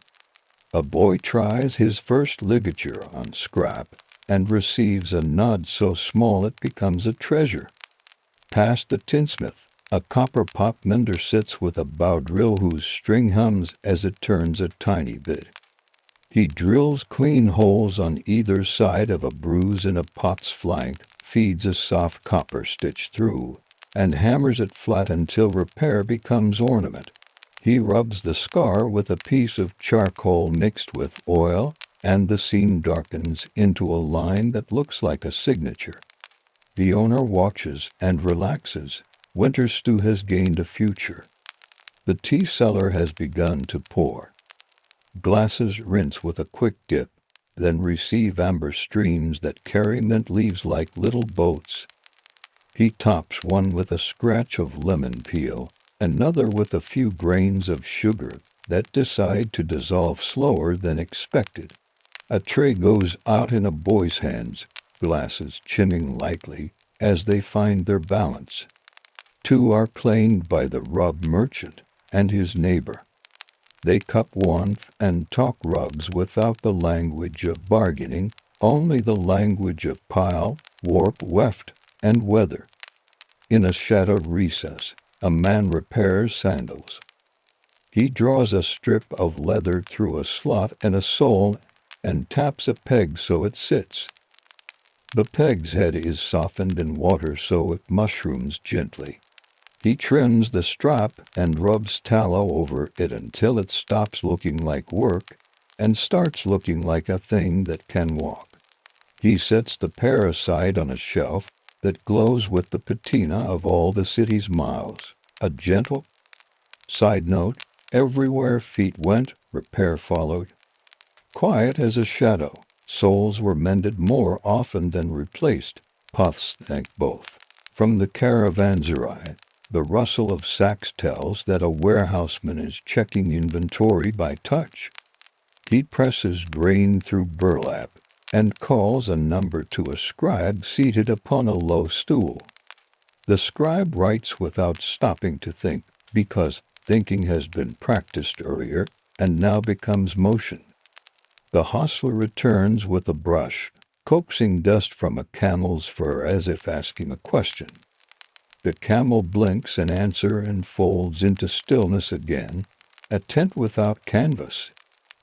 A boy tries his first ligature on scrap and receives a nod so small it becomes a treasure. Past the tinsmith, a copper pot mender sits with a bow drill whose string hums as it turns a tiny bit. He drills clean holes on either side of a bruise in a pot's flank, feeds a soft copper stitch through, and hammers it flat until repair becomes ornament. He rubs the scar with a piece of charcoal mixed with oil, and the seam darkens into a line that looks like a signature. The owner watches and relaxes. Winter stew has gained a future. The tea cellar has begun to pour. Glasses rinse with a quick dip, then receive amber streams that carry mint leaves like little boats. He tops one with a scratch of lemon peel, another with a few grains of sugar that decide to dissolve slower than expected. A tray goes out in a boy's hands, glasses chimming lightly as they find their balance. Two are claimed by the rug merchant and his neighbor. They cup warmth and talk rugs without the language of bargaining, only the language of pile, warp, weft, and weather. In a shadowed recess, a man repairs sandals. He draws a strip of leather through a slot and a sole and taps a peg so it sits. The peg's head is softened in water so it mushrooms gently. He trims the strap and rubs tallow over it until it stops looking like work and starts looking like a thing that can walk. He sets the pair aside on a shelf that glows with the patina of all the city's miles. A gentle side note, everywhere feet went, repair followed. Quiet as a shadow, Soles were mended more often than replaced. Paths thank both. From the caravanserai, the rustle of sacks tells that a warehouseman is checking inventory by touch. He presses grain through burlap and calls a number to a scribe seated upon a low stool. The scribe writes without stopping to think, because thinking has been practiced earlier and now becomes motion. The hostler returns with a brush, coaxing dust from a camel's fur as if asking a question. The camel blinks an answer and folds into stillness again, a tent without canvas.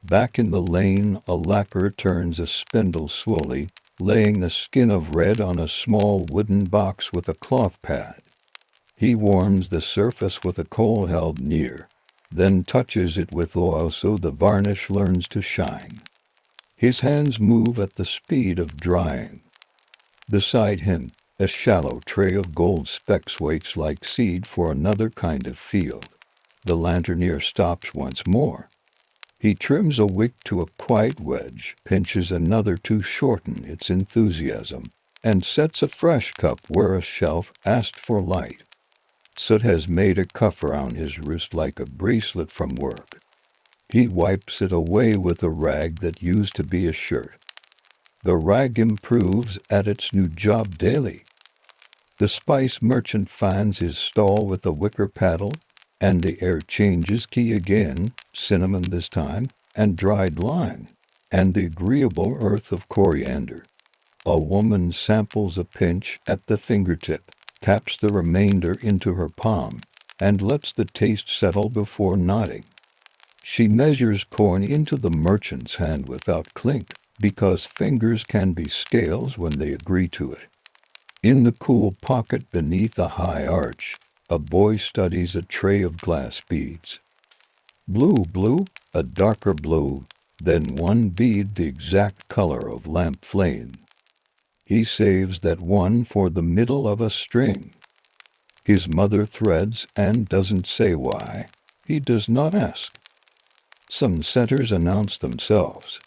Back in the lane, a lacquer turns a spindle slowly, laying the skin of red on a small wooden box with a cloth pad. He warms the surface with a coal held near, then touches it with oil so the varnish learns to shine. His hands move at the speed of drying. Beside him, a shallow tray of gold specks waits like seed for another kind of field. The lanternier stops once more. He trims a wick to a quiet wedge, pinches another to shorten its enthusiasm, and sets a fresh cup where a shelf asked for light. Soot has made a cuff around his wrist like a bracelet from work. He wipes it away with a rag that used to be a shirt. The rag improves at its new job daily. The spice merchant finds his stall with a wicker paddle, and the air changes key again, cinnamon this time, and dried lime, and the agreeable earth of coriander. A woman samples a pinch at the fingertip, taps the remainder into her palm, and lets the taste settle before nodding. She measures corn into the merchant's hand without clink, because fingers can be scales when they agree to it. In the cool pocket beneath a high arch, a boy studies a tray of glass beads. Blue, a darker blue, then one bead the exact color of lamp flame. He saves that one for the middle of a string. His mother threads and doesn't say why. He does not ask. Some setters announce themselves.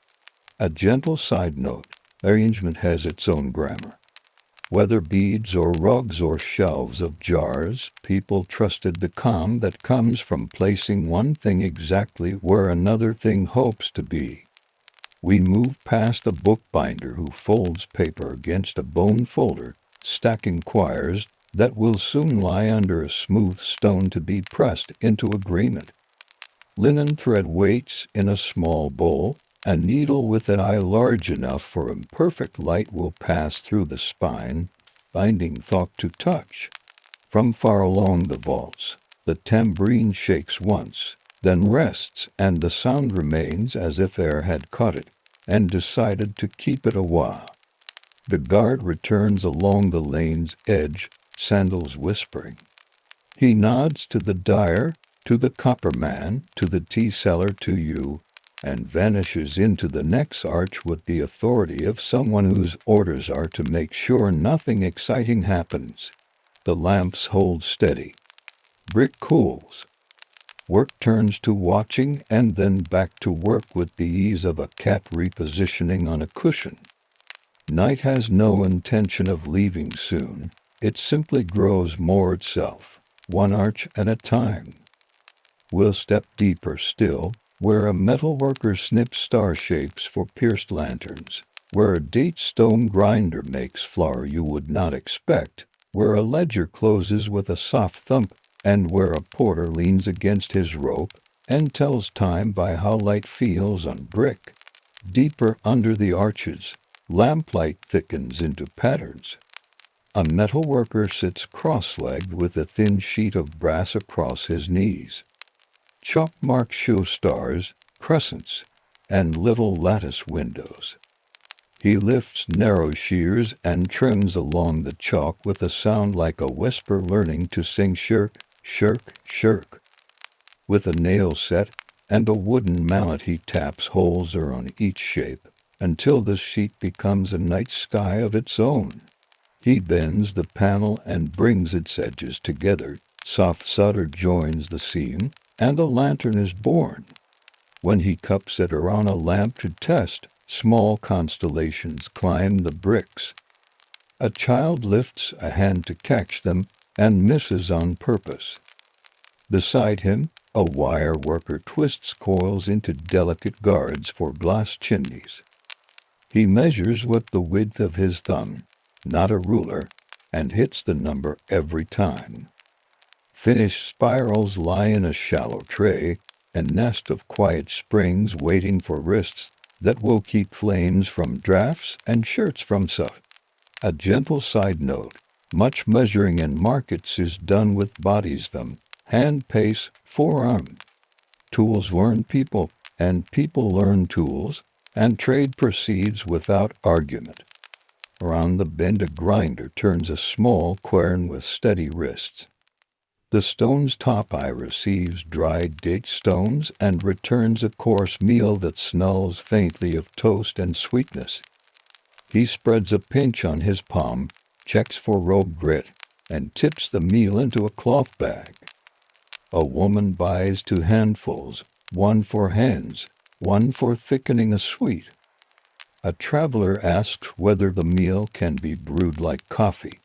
A gentle side note, arrangement has its own grammar. Whether beads or rugs or shelves of jars, people trusted the calm that comes from placing one thing exactly where another thing hopes to be. We move past a bookbinder who folds paper against a bone folder, stacking quires that will soon lie under a smooth stone to be pressed into agreement. Linen thread waits in a small bowl. A needle with an eye large enough for imperfect light will pass through the spine, binding thought to touch. From far along the vaults, the tambourine shakes once, then rests, and the sound remains as if air had caught it and decided to keep it a while. The guard returns along the lane's edge, sandals whispering. He nods to the dyer, to the copperman, to the tea seller, to you, and vanishes into the next arch with the authority of someone whose orders are to make sure nothing exciting happens. The lamps hold steady. Brick cools. Work turns to watching and then back to work with the ease of a cat repositioning on a cushion. Night has no intention of leaving soon. It simply grows more itself, one arch at a time. We'll step deeper still, where a metal worker snips star shapes for pierced lanterns, where a date stone grinder makes flour you would not expect, where a ledger closes with a soft thump, and where a porter leans against his rope and tells time by how light feels on brick. Deeper under the arches, lamplight thickens into patterns. A metal worker sits cross-legged with a thin sheet of brass across his knees. Chalk marks show stars, crescents, and little lattice windows. He lifts narrow shears and trims along the chalk with a sound like a whisper learning to sing shirk, shirk, shirk. With a nail set and a wooden mallet he taps holes around each shape until the sheet becomes a night sky of its own. He bends the panel and brings its edges together. Soft solder joins the seam, and a lantern is born. When he cups it around a lamp to test, Small constellations climb the bricks. A child lifts a hand to catch them and misses on purpose. Beside him, a wire worker twists coils into delicate guards for glass chimneys. He measures with the width of his thumb, not a ruler, and hits the number every time. Finished spirals lie in a shallow tray, a nest of quiet springs waiting for wrists that will keep flames from drafts and shirts from soot. A gentle side note, much measuring in markets is done with bodies thumb, hand pace, forearm. Tools learn people, and people learn tools, and trade proceeds without argument. Around the bend a grinder turns a small quern with steady wrists. The stone's top eye receives dried date stones and returns a coarse meal that smells faintly of toast and sweetness. He spreads a pinch on his palm, checks for rogue grit, and tips the meal into a cloth bag. A woman buys 2 handfuls, one for hands, one for thickening a sweet. A traveler asks whether the meal can be brewed like coffee.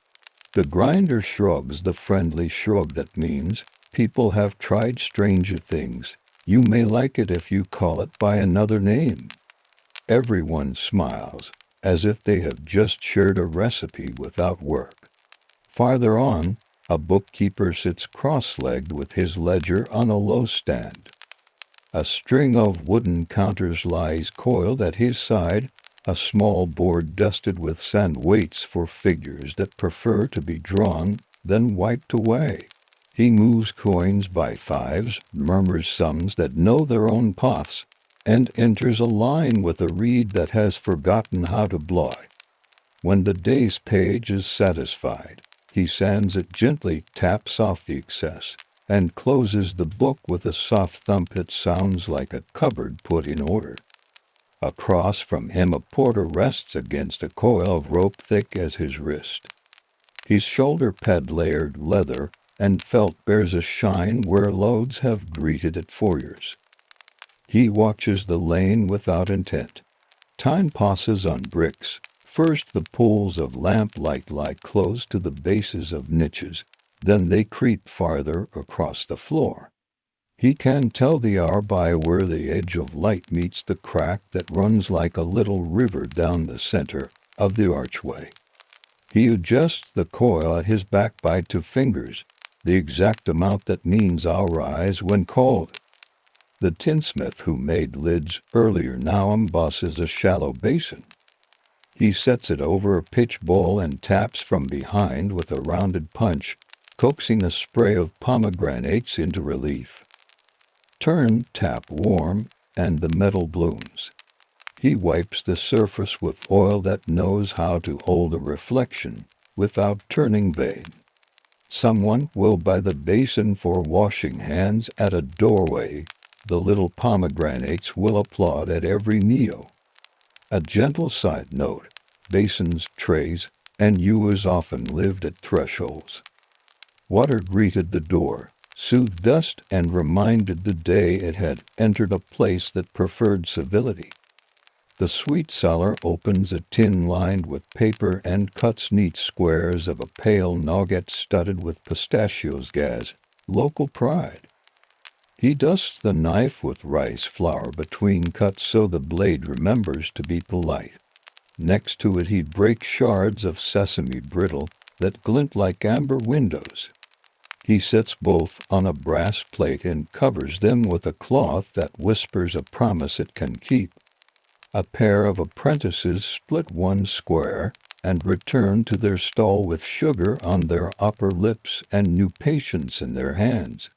The grinder shrugs the friendly shrug that means, people have tried stranger things. You may like it if you call it by another name. Everyone smiles, as if they have just shared a recipe without work. Farther on, a bookkeeper sits cross-legged with his ledger on a low stand. A string of wooden counters lies coiled at his side, a small board dusted with sand waits for figures that prefer to be drawn, then wiped away. He moves coins by fives, murmurs sums that know their own paths, and enters a line with a reed that has forgotten how to blow. When the day's page is satisfied, he sands it gently, taps off the excess, and closes the book with a soft thump that sounds like a cupboard put in order. Across from him a porter rests against a coil of rope thick as his wrist. His shoulder pad layered leather and felt bears a shine where loads have greeted it for years. He watches the lane without intent. Time passes on bricks. First the pools of lamplight lie close to the bases of niches, then they creep farther across the floor. He can tell the hour by where the edge of light meets the crack that runs like a little river down the center of the archway. He adjusts the coil at his back by 2 fingers, the exact amount that means I'll rise when called. The tinsmith who made lids earlier now embosses a shallow basin. He sets it over a pitch bowl and taps from behind with a rounded punch, coaxing a spray of pomegranates into relief. Turn, tap warm, and the metal blooms. He wipes the surface with oil that knows how to hold a reflection without turning vain. Someone will buy the basin for washing hands at a doorway. The little pomegranates will applaud at every meal. A gentle side note, basins, trays, and ewers often lived at thresholds. Water greeted the door, soothed dust, and reminded the day it had entered a place that preferred civility. The sweet seller opens a tin lined with paper and cuts neat squares of a pale nougat studded with pistachios gas, local pride. He dusts the knife with rice flour between cuts so the blade remembers to be polite. Next to it he breaks shards of sesame brittle that glint like amber windows. He sets both on a brass plate and covers them with a cloth that whispers a promise it can keep. A pair of apprentices split one square and return to their stall with sugar on their upper lips and new patience in their hands.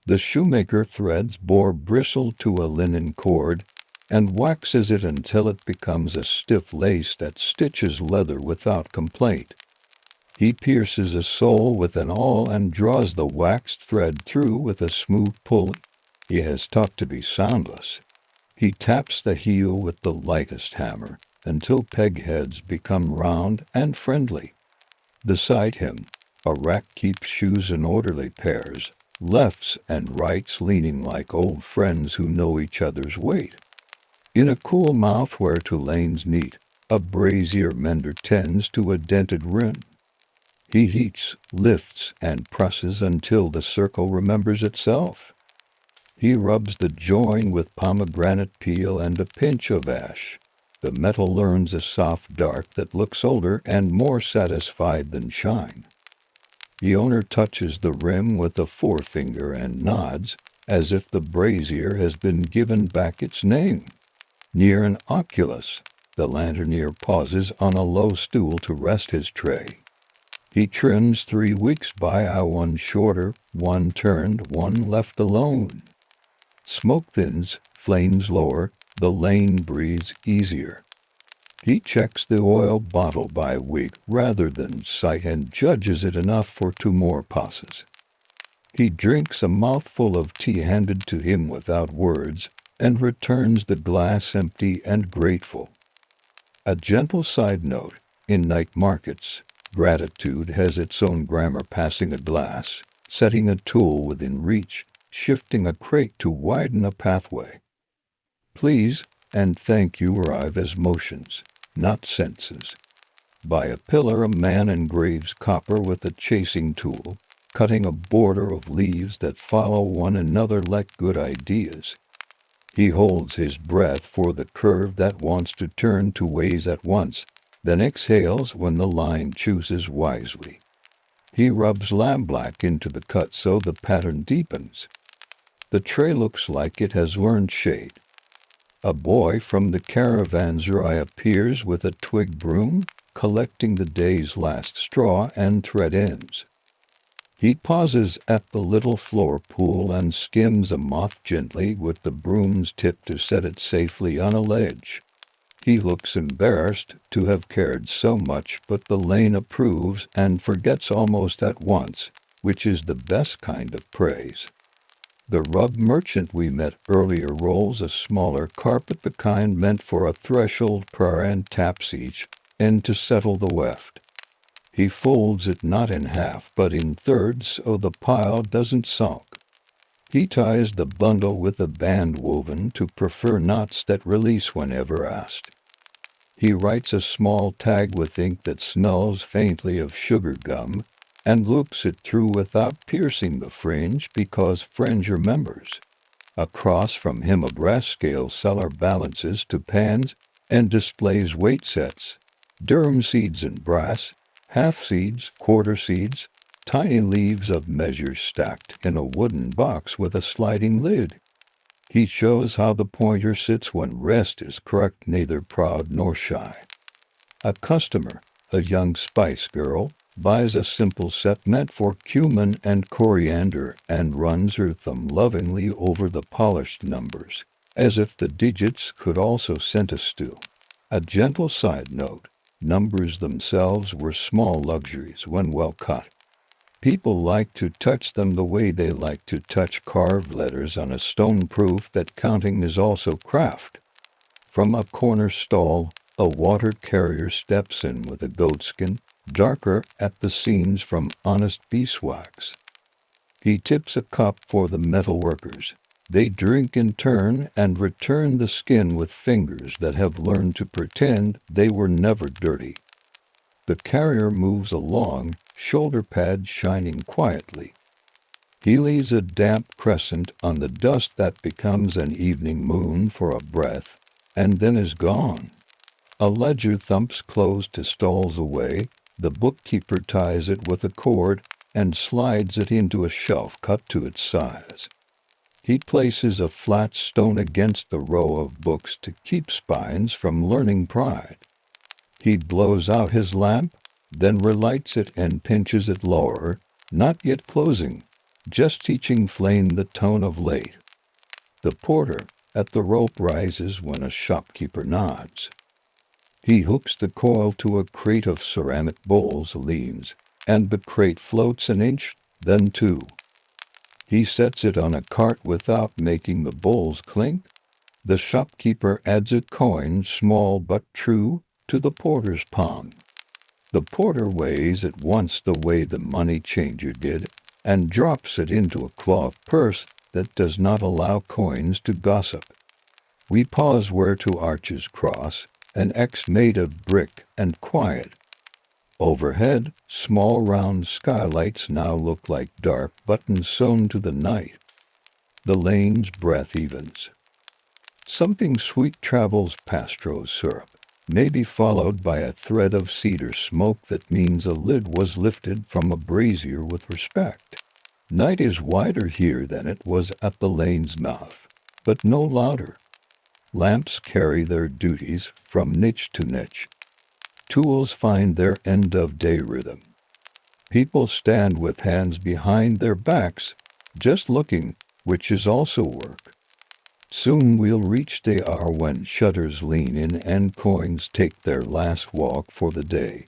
The shoemaker threads boar bristle to a linen cord and waxes it until it becomes a stiff lace that stitches leather without complaint. He pierces a sole with an awl and draws the waxed thread through with a smooth pulley. He has taught to be soundless. He taps the heel with the lightest hammer until peg heads become round and friendly. Beside him, a rack keeps shoes in orderly pairs, lefts and rights leaning like old friends who know each other's weight. In a cool mouth where two lanes meet, a brazier mender tends to a dented rim. He heats, lifts, and presses until the circle remembers itself. He rubs the join with pomegranate peel and a pinch of ash. The metal learns a soft dark that looks older and more satisfied than shine. The owner touches the rim with a forefinger and nods, as if the brazier has been given back its name. Near an oculus, the lanternier pauses on a low stool to rest his tray. He trims 3 weeks by one shorter, one turned, one left alone. Smoke thins, flames lower, the lane breathes easier. He checks the oil bottle by week rather than sight and judges it enough for 2 more passes. He drinks a mouthful of tea handed to him without words and returns the glass empty and grateful. A gentle side note, in night markets, gratitude has its own grammar, passing a glass, setting a tool within reach, shifting a crate to widen a pathway. Please and thank you arrive as motions, not senses. By a pillar a man engraves copper with a chasing tool, cutting a border of leaves that follow one another like good ideas. He holds his breath for the curve that wants to turn 2 ways at once, then exhales when the line chooses wisely. He rubs lampblack into the cut so the pattern deepens. The tray looks like it has learned shade. A boy from the caravanserai appears with a twig broom, collecting the day's last straw and thread ends. He pauses at the little floor pool and skims a moth gently with the broom's tip to set it safely on a ledge. He looks embarrassed to have cared so much, but the lane approves and forgets almost at once, which is the best kind of praise. The rug merchant we met earlier rolls a smaller carpet, the kind meant for a threshold prayer, and taps each end to settle the weft. He folds it not in half but in thirds so the pile doesn't sunk. He ties the bundle with a band woven to prefer knots that release whenever asked. He writes a small tag with ink that smells faintly of sugar gum and looks it through without piercing the fringe because fringe are members. Across from him a brass scale seller balances to pans and displays weight sets, durum seeds in brass, half seeds, quarter seeds, tiny leaves of measures stacked in a wooden box with a sliding lid. He shows how the pointer sits when rest is correct, neither proud nor shy. A customer, a young spice girl, buys a simple set meant for cumin and coriander and runs her thumb lovingly over the polished numbers, as if the digits could also scent a stew. A gentle side note, numbers themselves were small luxuries when well cut. People like to touch them the way they like to touch carved letters on a stone, proof that counting is also craft. From a corner stall, a water carrier steps in with a goatskin, darker at the seams from honest beeswax. He tips a cup for the metal workers. They drink in turn and return the skin with fingers that have learned to pretend they were never dirty. The carrier moves along, shoulder pads shining quietly. He leaves a damp crescent on the dust that becomes an evening moon for a breath, and then is gone. A ledger thumps closed to stalls away. The bookkeeper ties it with a cord and slides it into a shelf cut to its size. He places a flat stone against the row of books to keep spines from learning pride. He blows out his lamp, then relights it and pinches it lower, not yet closing, just teaching flame the tone of late. The porter at the rope rises when a shopkeeper nods. He hooks the coil to a crate of ceramic bowls, leans, and the crate floats an inch, then 2. He sets it on a cart without making the bowls clink. The shopkeeper adds a coin, small but true, to the porter's palm. The porter weighs it once the way the money changer did, and drops it into a cloth purse that does not allow coins to gossip. We pause where two arches cross, an X made of brick and quiet. Overhead, small round skylights now look like dark buttons sewn to the night. The lane's breath evens. Something sweet travels past rose syrup, maybe followed by a thread of cedar smoke that means a lid was lifted from a brazier with respect. Night is wider here than it was at the lane's mouth, but no louder. Lamps carry their duties from niche to niche. Tools find their end-of-day rhythm. People stand with hands behind their backs, just looking, which is also work. Soon we'll reach the hour when shutters lean in and coins take their last walk for the day.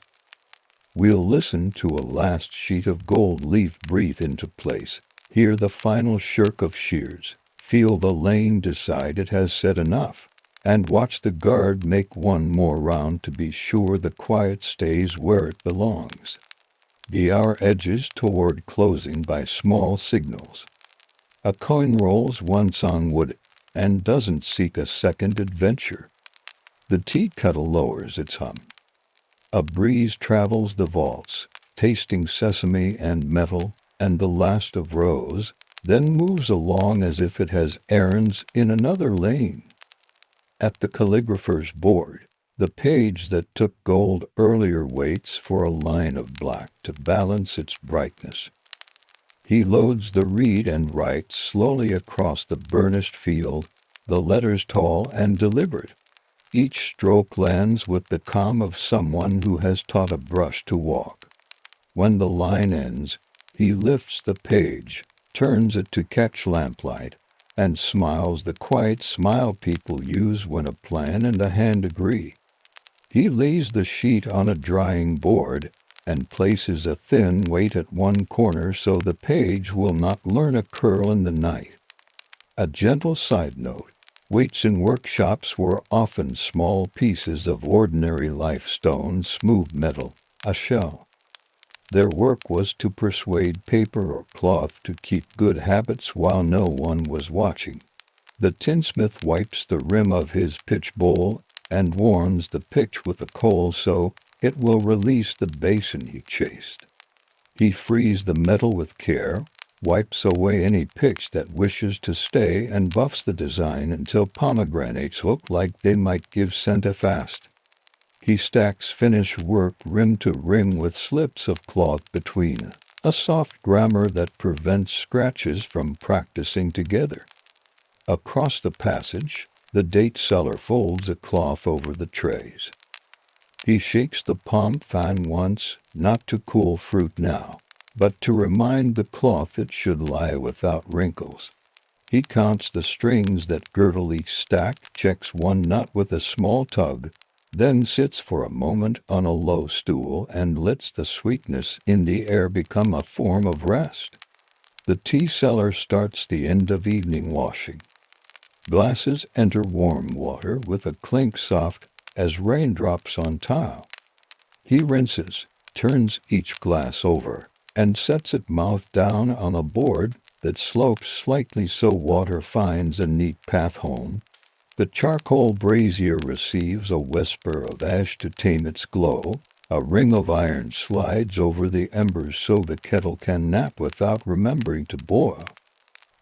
We'll listen to a last sheet of gold leaf breathe into place, hear the final shirk of shears, feel the lane decide it has said enough, and watch the guard make one more round to be sure the quiet stays where it belongs. The hour edges toward closing by small signals. A coin rolls once on wood and doesn't seek a second adventure. The tea kettle lowers its hum. A breeze travels the vaults, tasting sesame and metal and the last of rose, then moves along as if it has errands in another lane. At the calligrapher's board, the page that took gold earlier waits for a line of black to balance its brightness. He loads the reed and writes slowly across the burnished field, the letters tall and deliberate. Each stroke lands with the calm of someone who has taught a brush to walk. When the line ends, he lifts the page, turns it to catch lamplight, and smiles the quiet smile people use when a plan and a hand agree. He lays the sheet on a drying board and places a thin weight at one corner so the page will not learn a curl in the night. A gentle side note. Weights in workshops were often small pieces of ordinary life, stone, smooth metal, a shell. Their work was to persuade paper or cloth to keep good habits while no one was watching. The tinsmith wipes the rim of his pitch bowl and warms the pitch with a coal so it will release the basin he chased. He frees the metal with care, wipes away any pitch that wishes to stay, and buffs the design until pomegranates look like they might give scent fast. He stacks finished work rim to rim with slips of cloth between, a soft grammar that prevents scratches from practicing together. Across the passage, the date seller folds a cloth over the trays. He shakes the palm fan once, not to cool fruit now, but to remind the cloth it should lie without wrinkles. He counts the strings that girdle each stack, checks one nut with a small tug, then sits for a moment on a low stool and lets the sweetness in the air become a form of rest. The tea seller starts the end of evening washing. Glasses enter warm water with a clink soft as raindrops on tile. He rinses, turns each glass over, and sets it mouth down on a board that slopes slightly so water finds a neat path home. The charcoal brazier receives a whisper of ash to tame its glow. A ring of iron slides over the embers so the kettle can nap without remembering to boil.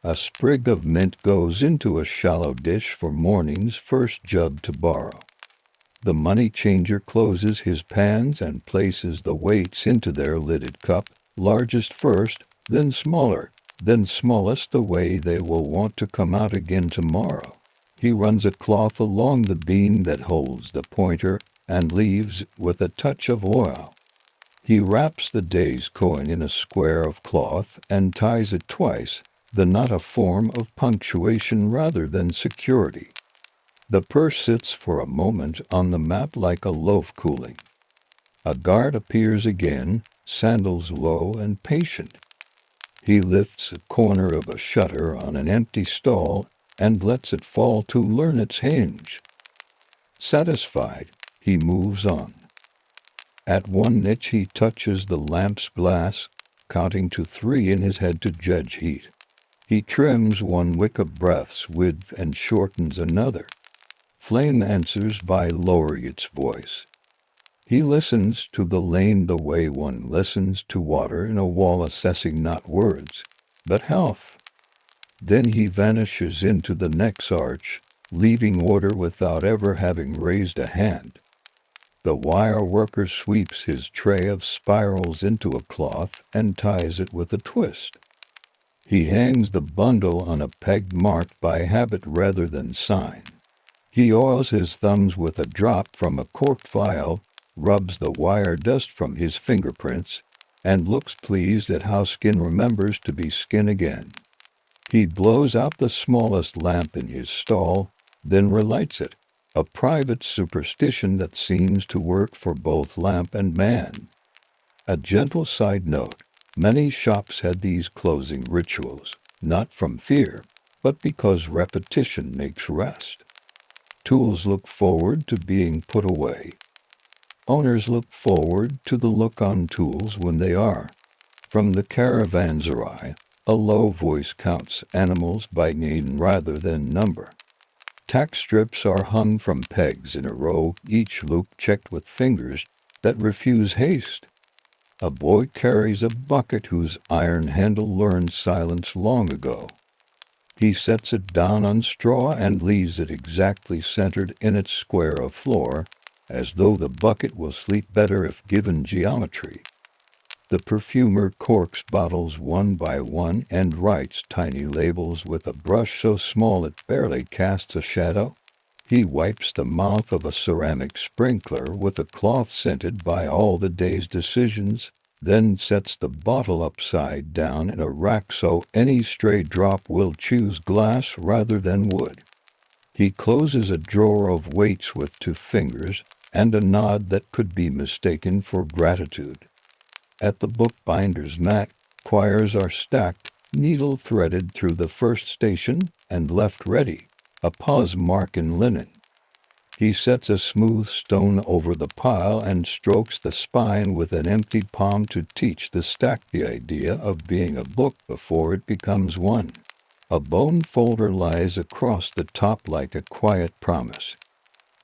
A sprig of mint goes into a shallow dish for morning's first jug to borrow. The money changer closes his pans and places the weights into their lidded cup, largest first, then smaller, then smallest the way they will want to come out again tomorrow. He runs a cloth along the bean that holds the pointer and leaves with a touch of oil. He wraps the day's coin in a square of cloth and ties it twice, the knot a form of punctuation rather than security. The purse sits for a moment on the mat like a loaf cooling. A guard appears again, sandals low and patient. He lifts a corner of a shutter on an empty stall and lets it fall to learn its hinge. Satisfied, he moves on. At one niche he touches the lamp's glass, counting to 3 in his head to judge heat. He trims one wick a breath's width and shortens another, Flame answers by lowering its voice. He listens to the lane the way one listens to water in a wall, assessing not words, but health. Then he vanishes into the next arch, leaving order without ever having raised a hand. The wire worker sweeps his tray of spirals into a cloth and ties it with a twist. He hangs the bundle on a peg marked by habit rather than sign. He oils his thumbs with a drop from a corked vial, rubs the wire dust from his fingerprints, and looks pleased at how skin remembers to be skin again. He blows out the smallest lamp in his stall, then relights it, a private superstition that seems to work for both lamp and man. A gentle side note: many shops had these closing rituals, not from fear, but because repetition makes rest. Tools look forward to being put away. Owners look forward to the look on tools when they are. From the caravanserai, a low voice counts animals by name rather than number. Tack strips are hung from pegs in a row, each loop checked with fingers that refuse haste. A boy carries a bucket whose iron handle learned silence long ago. He sets it down on straw and leaves it exactly centered in its square of floor, as though the bucket will sleep better if given geometry. The perfumer corks bottles one by one and writes tiny labels with a brush so small it barely casts a shadow. He wipes the mouth of a ceramic sprinkler with a cloth scented by all the day's decisions, then sets the bottle upside down in a rack so any stray drop will choose glass rather than wood. He closes a drawer of weights with 2 fingers and a nod that could be mistaken for gratitude. At the bookbinder's mat, quires are stacked, needle threaded through the first station and left ready, a pause mark in linen. He sets a smooth stone over the pile and strokes the spine with an empty palm to teach the stack the idea of being a book before it becomes one. A bone folder lies across the top like a quiet promise.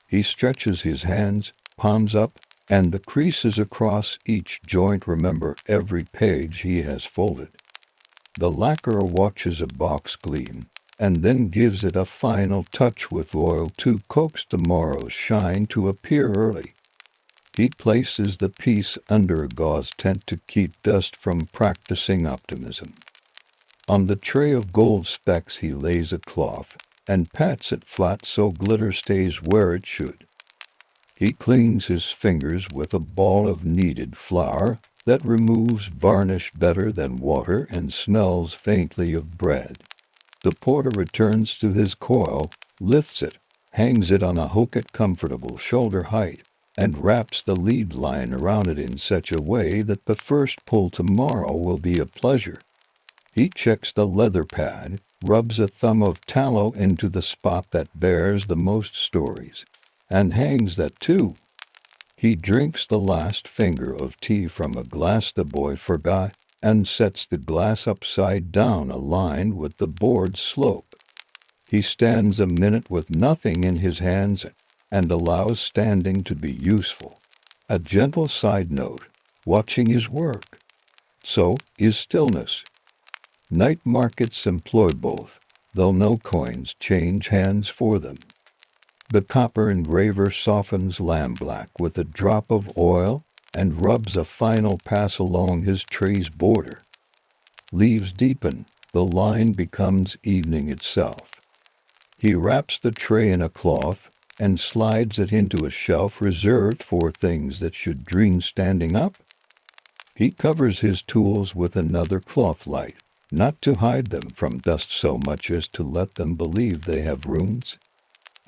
He stretches his hands, palms up, and the creases across each joint remember every page he has folded. The lacquer watches a box gleam, and then gives it a final touch with oil to coax tomorrow's shine to appear early. He places the piece under a gauze tent to keep dust from practicing optimism. On the tray of gold specks he lays a cloth, and pats it flat so glitter stays where it should. He cleans his fingers with a ball of kneaded flour that removes varnish better than water and smells faintly of bread. The porter returns to his coil, lifts it, hangs it on a hook at comfortable shoulder height, and wraps the lead line around it in such a way that the first pull tomorrow will be a pleasure. He checks the leather pad, rubs a thumb of tallow into the spot that bears the most stories, and hangs that too. He drinks the last finger of tea from a glass the boy forgot, and sets the glass upside down aligned with the board's slope. He stands a minute with nothing in his hands and allows standing to be useful. A gentle side note: watching is work. So is stillness. Night markets employ both, though no coins change hands for them. The copper engraver softens lampblack with a drop of oil and rubs a final pass along his tray's border. Leaves deepen, the line becomes evening itself. He wraps the tray in a cloth and slides it into a shelf reserved for things that should dream standing up. He covers his tools with another cloth light, not to hide them from dust so much as to let them believe they have rooms.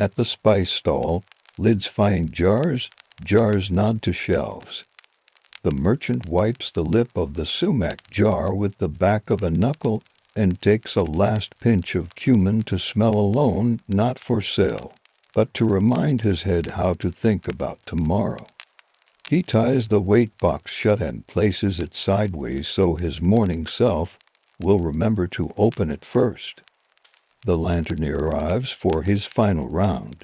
At the spice stall, lids find jars, jars nod to shelves. The merchant wipes the lip of the sumac jar with the back of a knuckle and takes a last pinch of cumin to smell alone, not for sale, but to remind his head how to think about tomorrow. He ties the weight box shut and places it sideways so his morning self will remember to open it first. The lantern arrives for his final round.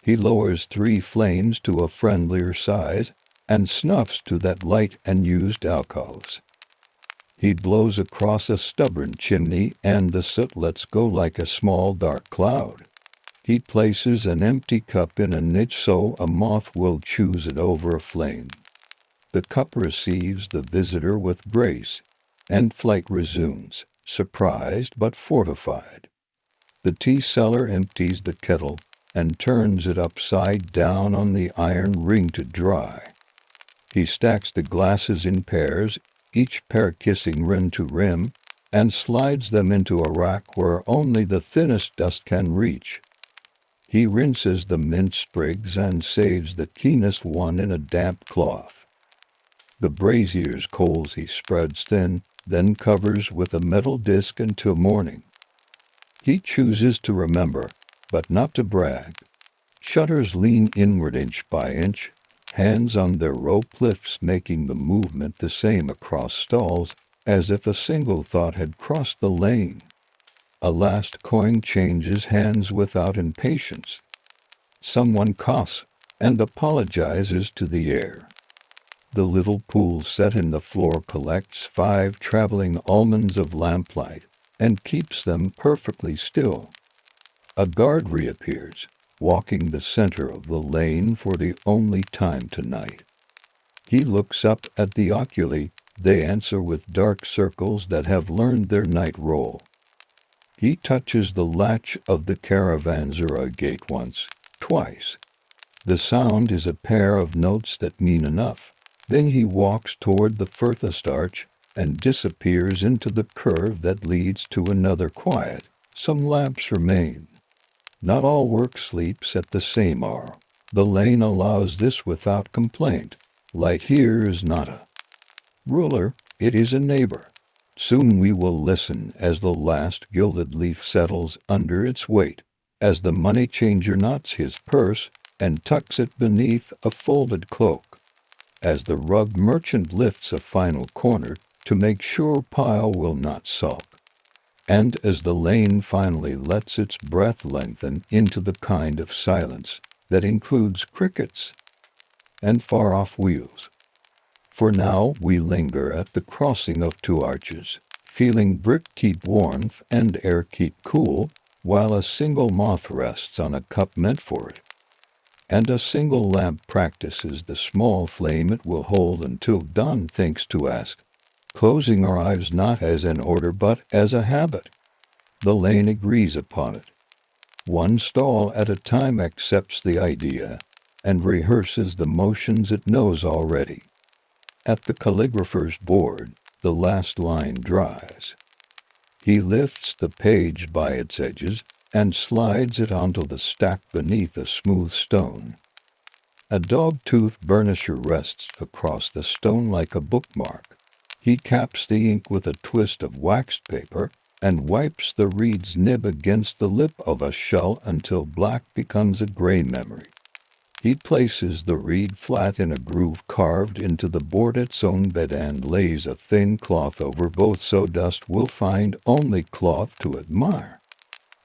He lowers 3 flames to a friendlier size and snuffs to that light and used alcoves. He blows across a stubborn chimney and the soot lets go like a small dark cloud. He places an empty cup in a niche so a moth will choose it over a flame. The cup receives the visitor with grace, and flight resumes, surprised but fortified. The tea seller empties the kettle and turns it upside down on the iron ring to dry. He stacks the glasses in pairs, each pair kissing rim to rim, and slides them into a rack where only the thinnest dust can reach. He rinses the mint sprigs and saves the keenest one in a damp cloth. The brazier's coals he spreads thin, then covers with a metal disc until morning. He chooses to remember, but not to brag. Shutters lean inward inch by inch, hands on their rope lifts making the movement the same across stalls, as if a single thought had crossed the lane. A last coin changes hands without impatience. Someone coughs and apologizes to the air. The little pool set in the floor collects 5 traveling almonds of lamplight and keeps them perfectly still. A guard reappears, walking the center of the lane for the only time tonight. He looks up at the oculi, they answer with dark circles that have learned their night role. He touches the latch of the caravanserai gate once, twice. The sound is a pair of notes that mean enough. Then he walks toward the furthest arch and disappears into the curve that leads to another quiet. Some lamps remain. Not all work sleeps at the same hour. The lane allows this without complaint. Light here is not a ruler, it is a neighbor. Soon we will listen as the last gilded leaf settles under its weight, as the money changer knots his purse and tucks it beneath a folded cloak, as the rug merchant lifts a final corner to make sure pile will not sulk, and as the lane finally lets its breath lengthen into the kind of silence that includes crickets and far-off wheels. For now we linger at the crossing of 2 arches, feeling brick keep warmth and air keep cool, while a single moth rests on a cup meant for it, and a single lamp practices the small flame it will hold until dawn thinks to ask, closing our eyes not as an order but as a habit. The lane agrees upon it. One stall at a time accepts the idea and rehearses the motions it knows already. At the calligrapher's board, the last line dries. He lifts the page by its edges and slides it onto the stack beneath a smooth stone. A dog-tooth burnisher rests across the stone like a bookmark. He caps the ink with a twist of waxed paper and wipes the reed's nib against the lip of a shell until black becomes a gray memory. He places the reed flat in a groove carved into the board its own bed and lays a thin cloth over both so dust will find only cloth to admire.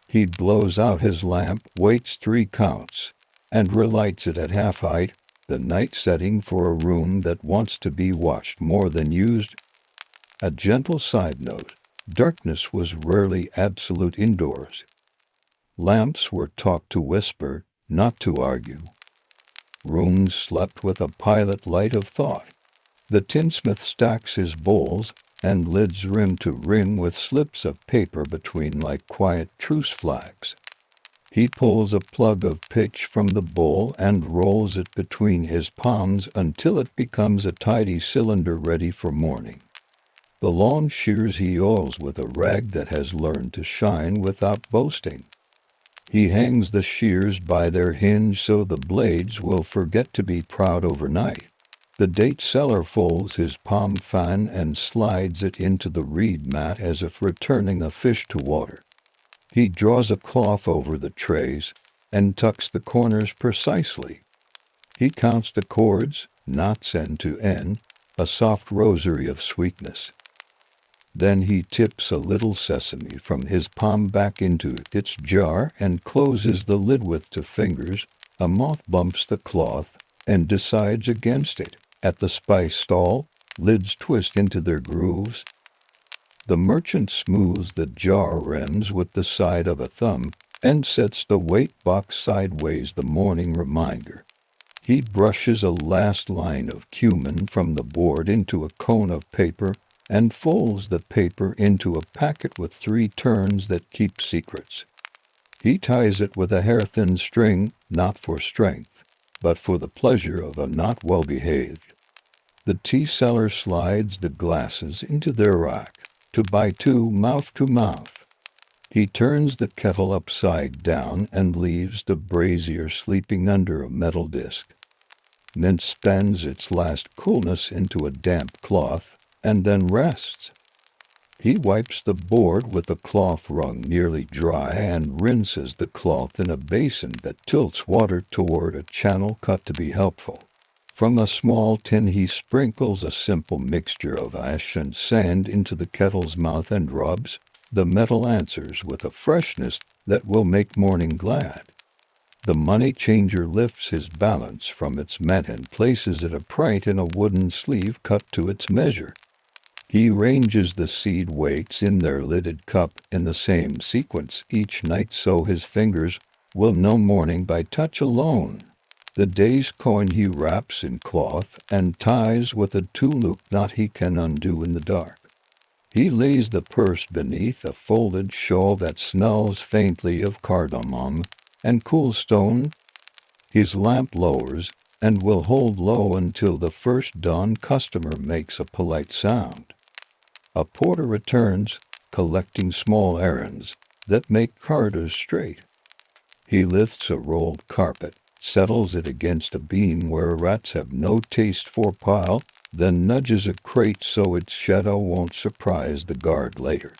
He blows out his lamp, waits 3 counts, and relights it at half height, the night setting for a room that wants to be watched more than used. A gentle side note, darkness was rarely absolute indoors. Lamps were taught to whisper, not to argue. Rooms slept with a pilot light of thought. The tinsmith stacks his bowls and lids rim to rim with slips of paper between like quiet truce flags. He pulls a plug of pitch from the bowl and rolls it between his palms until it becomes a tidy cylinder ready for morning. The lawn shears he oils with a rag that has learned to shine without boasting. He hangs the shears by their hinge so the blades will forget to be proud overnight. The date seller folds his palm fan and slides it into the reed mat as if returning a fish to water. He draws a cloth over the trays and tucks the corners precisely. He counts the cords, knots end to end, a soft rosary of sweetness. Then he tips a little sesame from his palm back into its jar and closes the lid with 2 fingers, A moth bumps the cloth and decides against it. At the spice stall, lids twist into their grooves. The merchant smooths the jar rims with the side of a thumb and sets the weight box sideways, the morning reminder. He brushes a last line of cumin from the board into a cone of paper and folds the paper into a packet with 3 turns that keep secrets. He ties it with a hair-thin string, not for strength, but for the pleasure of a not well-behaved. The tea seller slides the glasses into their rack to buy 2 mouth to mouth. He turns the kettle upside down and leaves the brazier sleeping under a metal disc. Then spends its last coolness into a damp cloth and then rests. He wipes the board with a cloth wrung nearly dry and rinses the cloth in a basin that tilts water toward a channel cut to be helpful. From a small tin he sprinkles a simple mixture of ash and sand into the kettle's mouth and rubs. The metal answers with a freshness that will make morning glad. The money changer lifts his balance from its mat and places it upright in a wooden sleeve cut to its measure. He ranges the seed weights in their lidded cup in the same sequence each night so his fingers will know morning by touch alone. The day's coin he wraps in cloth and ties with a 2-loop knot he can undo in the dark. He lays the purse beneath a folded shawl that smells faintly of cardamom and cool stone. His lamp lowers and will hold low until the first dawn customer makes a polite sound. A porter returns, collecting small errands that make corridors straight. He lifts a rolled carpet, settles it against a beam where rats have no taste for pile, then nudges a crate so its shadow won't surprise the guard later.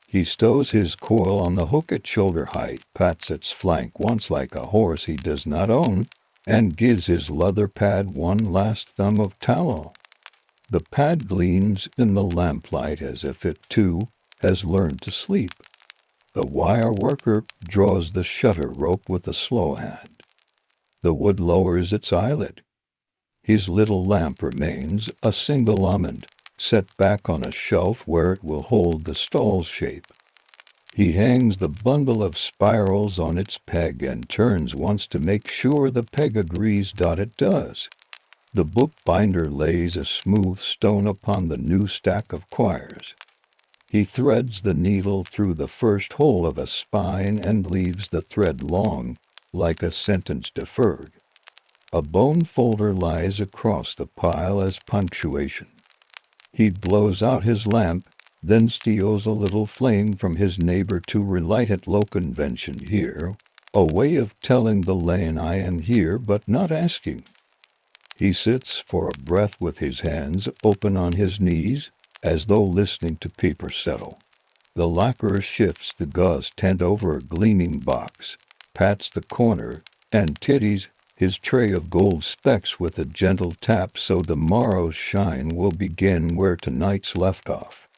He stows his coil on the hook at shoulder height, pats its flank once like a horse he does not own, and gives his leather pad one last thumb of tallow. The pad gleams in the lamplight as if it, too, has learned to sleep. The wire worker draws the shutter rope with a slow hand. The wood lowers its eyelid. His little lamp remains a single almond, set back on a shelf where it will hold the stall's shape. He hangs the bundle of spirals on its peg and turns once to make sure the peg agrees. It does. The bookbinder lays a smooth stone upon the new stack of quires. He threads the needle through the first hole of a spine and leaves the thread long, like a sentence deferred. A bone folder lies across the pile as punctuation. He blows out his lamp, then steals a little flame from his neighbor to relight it. Low convention here, a way of telling the lane I am here but not asking. He sits for a breath with his hands open on his knees, as though listening to paper settle. The lacquer shifts the gauze tent over a gleaming box, pats the corner, and tidies his tray of gold specks with a gentle tap so tomorrow's shine will begin where tonight's left off.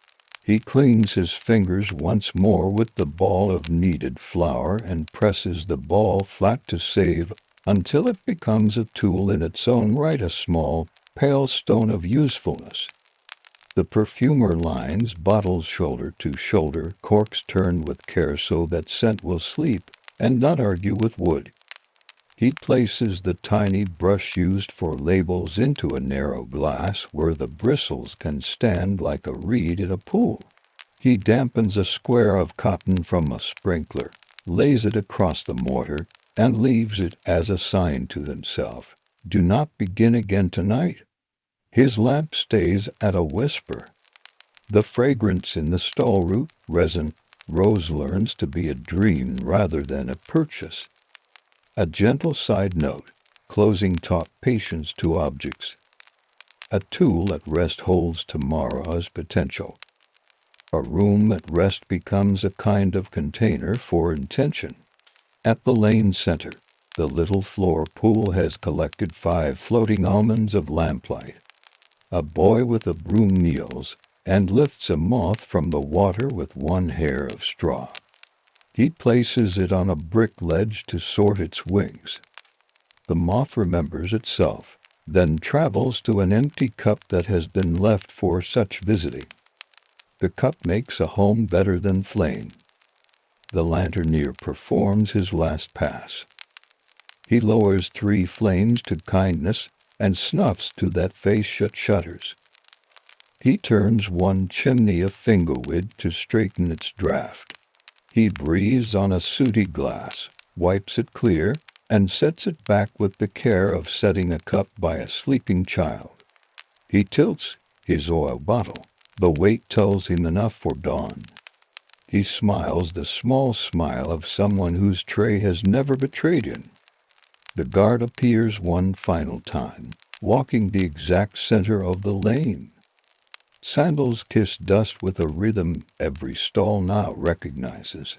He cleans his fingers once more with the ball of kneaded flour and presses the ball flat to save until it becomes a tool in its own right, a small, pale stone of usefulness. The perfumer lines bottles shoulder to shoulder, corks turned with care so that scent will sleep and not argue with wood. He places the tiny brush used for labels into a narrow glass where the bristles can stand like a reed in a pool. He dampens a square of cotton from a sprinkler, lays it across the mortar, and leaves it as a sign to himself. Do not begin again tonight. His lamp stays at a whisper. The fragrance in the stall root, resin, rose learns to be a dream rather than a purchase. A gentle side note, closing taught patience to objects. A tool at rest holds tomorrow's potential. A room at rest becomes a kind of container for intention. At the lane center, the little floor pool has collected 5 floating almonds of lamplight. A boy with a broom kneels and lifts a moth from the water with 1 hair of straw. He places it on a brick ledge to sort its wings. The moth remembers itself, then travels to an empty cup that has been left for such visiting. The cup makes a home better than flame. The lanterneer performs his last pass. He lowers 3 flames to kindness and snuffs to that face shutters. He turns 1 chimney of fingerwood to straighten its draught. He breathes on a sooty glass, wipes it clear, and sets it back with the care of setting a cup by a sleeping child. He tilts his oil bottle. The weight tells him enough for dawn. He smiles the small smile of someone whose tray has never betrayed him. The guard appears one final time, walking the exact center of the lane. Sandals kiss dust with a rhythm every stall now recognizes.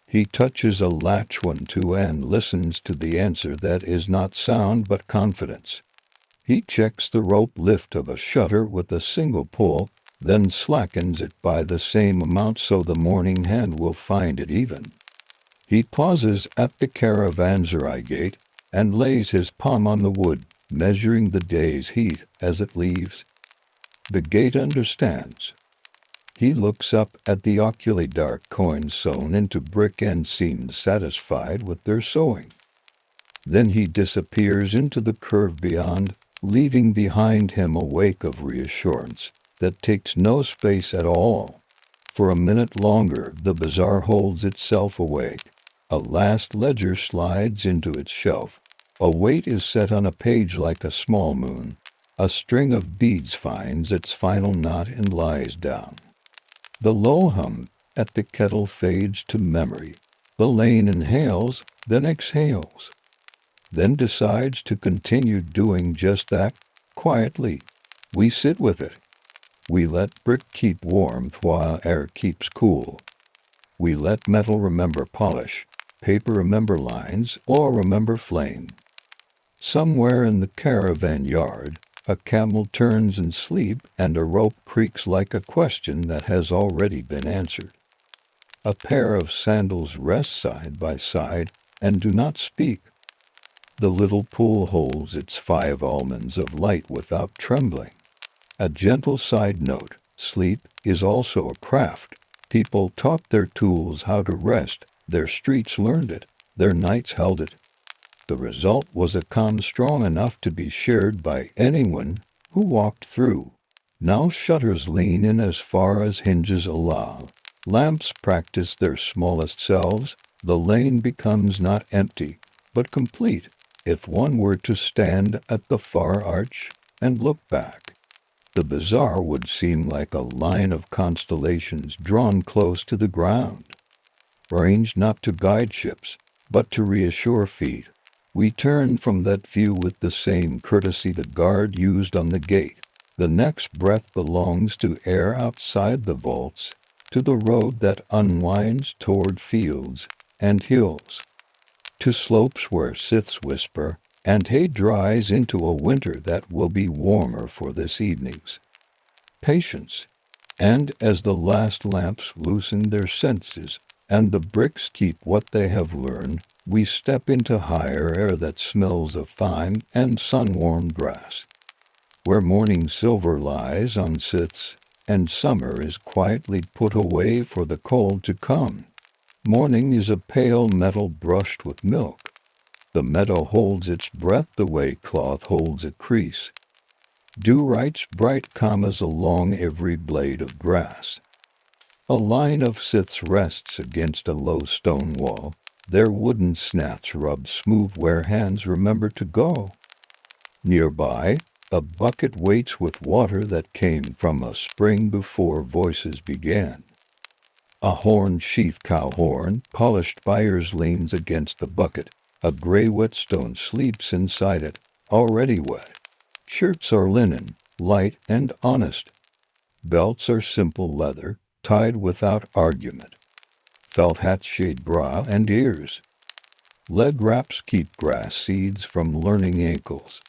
He touches a latch 1, 2 and listens to the answer that is not sound but confidence. He checks the rope lift of a shutter with a single pull, then slackens it by the same amount so the morning hand will find it even. He pauses at the caravanserai gate and lays his palm on the wood, measuring the day's heat as it leaves. The gate understands. He looks up at the oculi dark coins sewn into brick and seems satisfied with their sewing. Then he disappears into the curve beyond, leaving behind him a wake of reassurance that takes no space at all. For a minute longer the bazaar holds itself awake. A last ledger slides into its shelf. A weight is set on a page like a small moon. A string of beads finds its final knot and lies down. The low hum at the kettle fades to memory. The lane inhales, then exhales, then decides to continue doing just that, quietly. We sit with it. We let brick keep warmth while air keeps cool. We let metal remember polish, paper remember lines, or remember flame. Somewhere in the caravan yard, a camel turns in sleep and a rope creaks like a question that has already been answered. A pair of sandals rest side by side and do not speak. The little pool holds its 5 almonds of light without trembling. A gentle side note, sleep is also a craft. People taught their tools how to rest, their streets learned it, their nights held it. The result was a calm strong enough to be shared by anyone who walked through. Now shutters lean in as far as hinges allow. Lamps practice their smallest selves. The lane becomes not empty, but complete. If one were to stand at the far arch and look back, the bazaar would seem like a line of constellations drawn close to the ground, ranged not to guide ships, but to reassure feet. We turn from that view with the same courtesy the guard used on the gate. The next breath belongs to air outside the vaults, to the road that unwinds toward fields and hills, to slopes where scythes whisper, and hay dries into a winter that will be warmer for this evening's patience. And as the last lamps loosen their senses, and the bricks keep what they have learned, we step into higher air that smells of thyme and sun-warmed grass, where morning silver lies on scythes, and summer is quietly put away for the cold to come. Morning is a pale metal brushed with milk. The meadow holds its breath the way cloth holds a crease. Dew writes bright commas along every blade of grass. A line of scythes rests against a low stone wall. Their wooden snats rub smooth where hands remember to go. Nearby, a bucket waits with water that came from a spring before voices began. A horn-sheathed cow horn, polished by ears, leans against the bucket. A gray whetstone sleeps inside it, already wet. Shirts are linen, light and honest. Belts are simple leather, tied without argument. Felt hats shade brow and ears. Leg wraps keep grass seeds from learning ankles.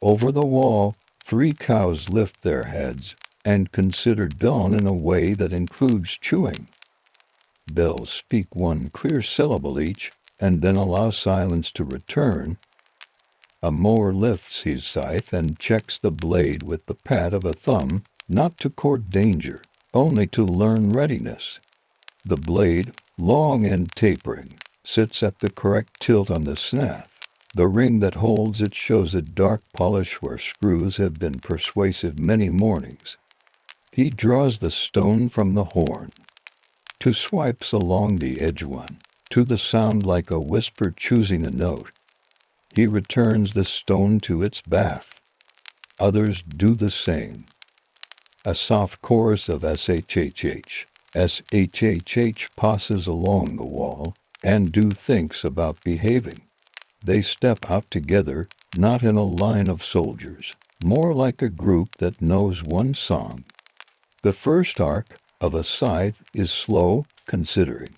Over the wall, 3 cows lift their heads and consider dawn in a way that includes chewing. Bells speak 1 clear syllable each, and then allow silence to return. A mower lifts his scythe and checks the blade with the pad of a thumb, not to court danger, only to learn readiness. The blade, long and tapering, sits at the correct tilt on the snath. The ring that holds it shows a dark polish where screws have been persuasive many mornings. He draws the stone from the horn. Two swipes along the edge one, to the sound like a whisper choosing a note. He returns the stone to its bath. Others do the same. A soft chorus of SHHH, SHHH passes along the wall, and do thinks about behaving. They step out together, not in a line of soldiers, more like a group that knows one song. The first arc of a scythe is slow, considering.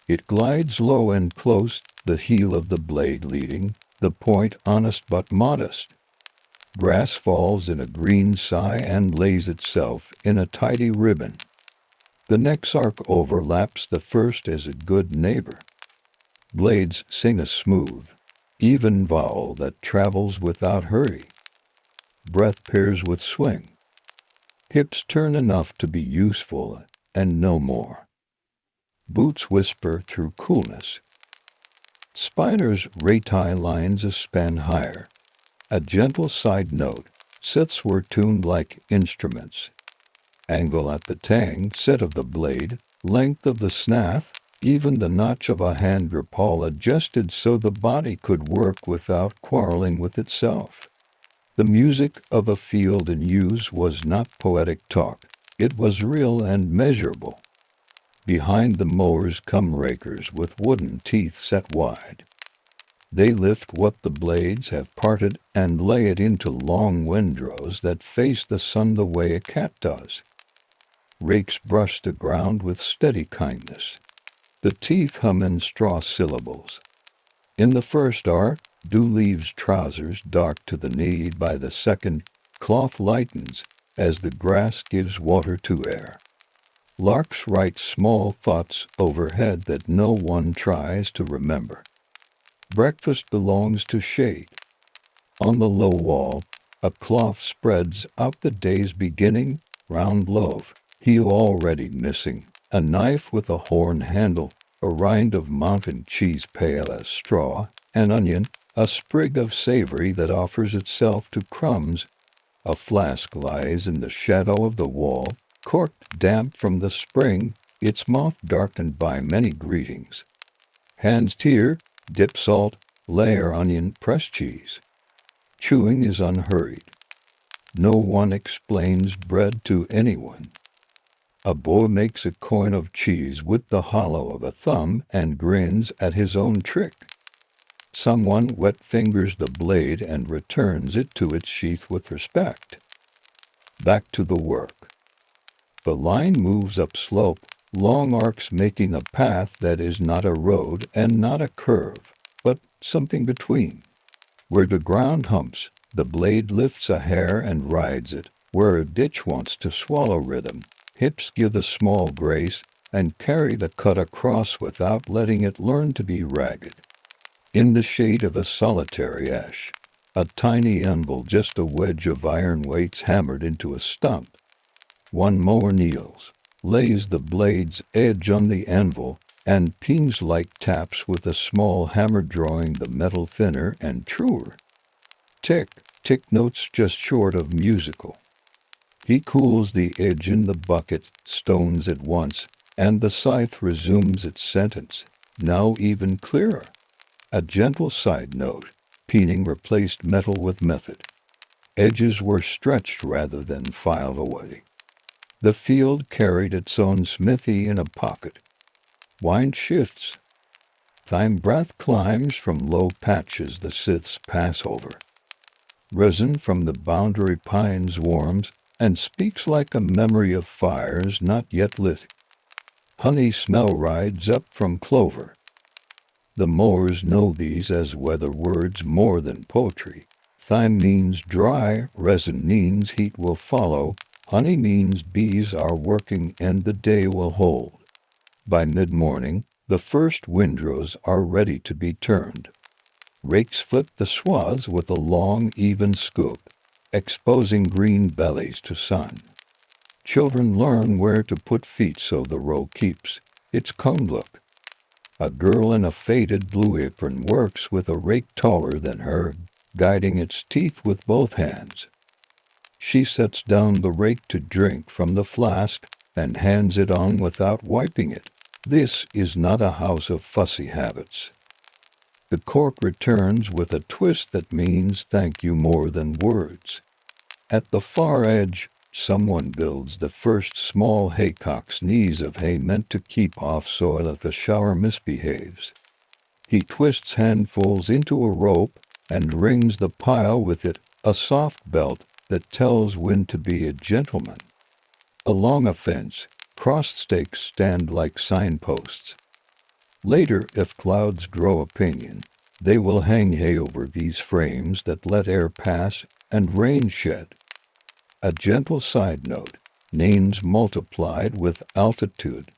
It glides low and close, the heel of the blade leading, the point honest but modest. Grass falls in a green sigh and lays itself in a tidy ribbon. The next arc overlaps the first as a good neighbor. Blades sing a smooth, even vowel that travels without hurry. Breath pairs with swing. Hips turn enough to be useful, and no more. Boots whisper through coolness. Spiders' rati lines a span higher. A gentle side note, sits were tuned like instruments. Angle at the tang, set of the blade, length of the snath, even the notch of a hand grip all adjusted so the body could work without quarreling with itself. The music of a field in use was not poetic talk, it was real and measurable. Behind the mowers come rakers with wooden teeth set wide. They lift what the blades have parted and lay it into long windrows that face the sun the way a cat does. Rakes brush the ground with steady kindness. The teeth hum in straw syllables. In the first arc, dew leaves trousers dark to the knee. By the second, cloth lightens as the grass gives water to air. Larks write small thoughts overhead that no one tries to remember. Breakfast belongs to shade. On the low wall, a cloth spreads out the day's beginning, round loaf, heel already missing, a knife with a horn handle, a rind of mountain cheese pale as straw, an onion, a sprig of savory that offers itself to crumbs. A flask lies in the shadow of the wall, corked damp from the spring, its mouth darkened by many greetings. Hands tear, dip salt, layer onion, press cheese. Chewing is unhurried. No one explains bread to anyone. A boy makes a coin of cheese with the hollow of a thumb and grins at his own trick. Someone wet fingers the blade and returns it to its sheath with respect. Back to the work. The line moves up slope, long arcs making a path that is not a road and not a curve, but something between. Where the ground humps, the blade lifts a hair and rides it. Where a ditch wants to swallow rhythm, hips give a small grace and carry the cut across without letting it learn to be ragged. In the shade of a solitary ash, a tiny anvil, just a wedge of iron weights hammered into a stump. One mower kneels, lays the blade's edge on the anvil, and pings like taps with a small hammer, drawing the metal thinner and truer. Tick, tick notes just short of musical. He cools the edge in the bucket, stones at once, and the scythe resumes its sentence, now even clearer. A gentle side note, peening replaced metal with method. Edges were stretched rather than filed away. The field carried its own smithy in a pocket. Wind shifts. Thyme breath climbs from low patches the scythes pass over. Resin from the boundary pines warms and speaks like a memory of fires not yet lit. Honey smell rides up from clover. The mowers know these as weather words more than poetry. Thyme means dry, resin means heat will follow, honey means bees are working and the day will hold. By mid-morning, the first windrows are ready to be turned. Rakes flip the swaths with a long, even scoop, exposing green bellies to sun. Children learn where to put feet so the row keeps its coned look. A girl in a faded blue apron works with a rake taller than her, guiding its teeth with both hands. She sets down the rake to drink from the flask and hands it on without wiping it. This is not a house of fussy habits. The cork returns with a twist that means thank you more than words. At the far edge, someone builds the first small haycock's knees of hay meant to keep off soil if a shower misbehaves. He twists handfuls into a rope and rings the pile with it, a soft belt that tells when to be a gentleman. Along a fence, crossed stakes stand like signposts. Later, if clouds grow opinion, they will hang hay over these frames that let air pass and rain shed. A gentle side note, names multiplied with altitude.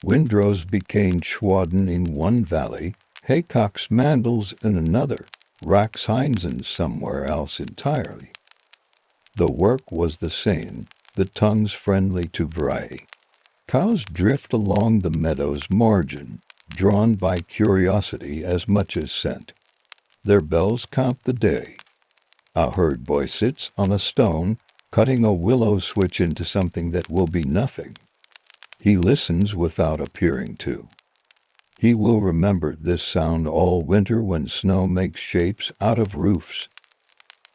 Windrows became schwaden in one valley, haycocks mandels in another, Raxheinsen somewhere else entirely. The work was the same, the tongues friendly to variety. Cows drift along the meadow's margin, drawn by curiosity as much as scent. Their bells count the day. A herd boy sits on a stone, cutting a willow switch into something that will be nothing. He listens without appearing to. He will remember this sound all winter when snow makes shapes out of roofs.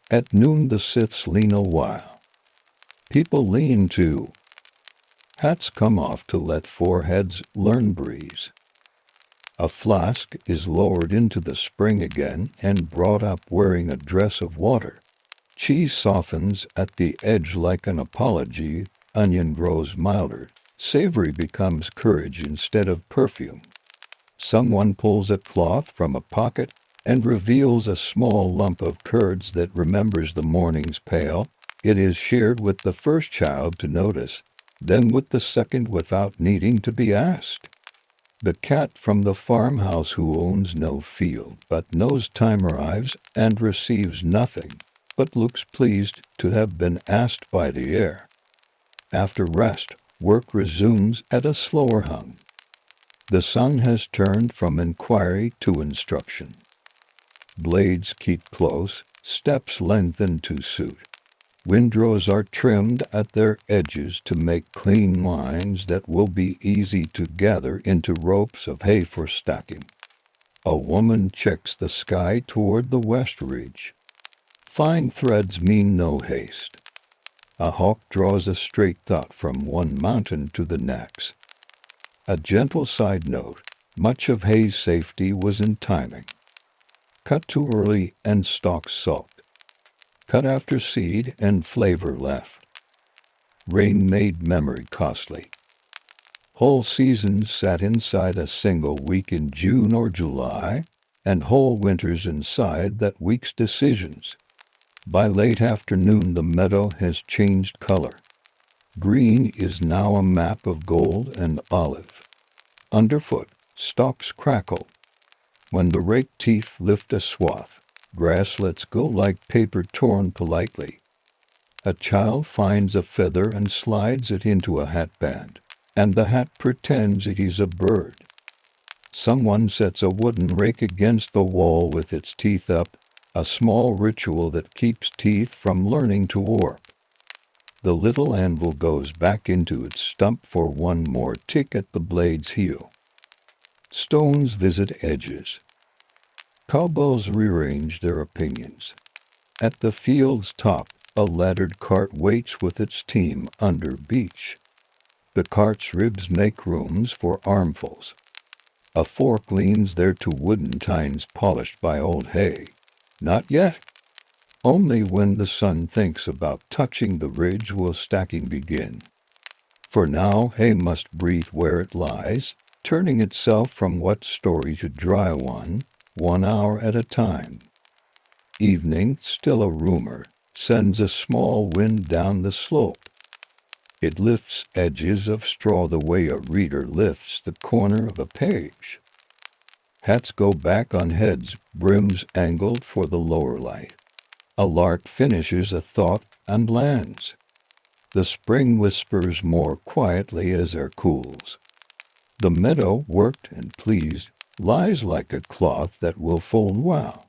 At noon the scythes lean a while. People lean too. Hats come off to let foreheads learn breeze. A flask is lowered into the spring again and brought up wearing a dress of water. Cheese softens at the edge like an apology, onion grows milder, savory becomes courage instead of perfume. Someone pulls a cloth from a pocket and reveals a small lump of curds that remembers the morning's pail. It is shared with the first child to notice, then with the second without needing to be asked. The cat from the farmhouse who owns no field but knows time arrives and receives nothing, but looks pleased to have been asked by the air. After rest, work resumes at a slower hum. The sun has turned from inquiry to instruction. Blades keep close, steps lengthen to suit. Windrows are trimmed at their edges to make clean lines that will be easy to gather into ropes of hay for stacking. A woman checks the sky toward the west ridge. Fine threads mean no haste. A hawk draws a straight thought from one mountain to the next. A gentle side note, much of hay's safety was in timing. Cut too early and stalks sulked. Cut after seed and flavor left. Rain made memory costly. Whole seasons sat inside a single week in June or July, and whole winters inside that week's decisions. By late afternoon the meadow has changed color. Green is now a map of gold and olive. Underfoot, stalks crackle. When the rake teeth lift a swath, grass lets go like paper torn politely. A child finds a feather and slides it into a hatband, and the hat pretends it is a bird. Someone sets a wooden rake against the wall with its teeth up, a small ritual that keeps teeth from learning to warp. The little anvil goes back into its stump for one more tick at the blade's heel. Stones visit edges. Cowbells rearrange their opinions. At the field's top, a laddered cart waits with its team under beech. The cart's ribs make rooms for armfuls. A fork leans there to wooden tines polished by old hay. Not yet. Only when the sun thinks about touching the ridge will stacking begin. For now, hay must breathe where it lies, turning itself from wet story to dry one 1 hour at a time. Evening, still a rumor, sends a small wind down the slope. It lifts edges of straw the way a reader lifts the corner of a page. Hats go back on heads, brims angled for the lower light. A lark finishes a thought and lands. The spring whispers more quietly as air cools. The meadow, worked and pleased, lies like a cloth that will fold well.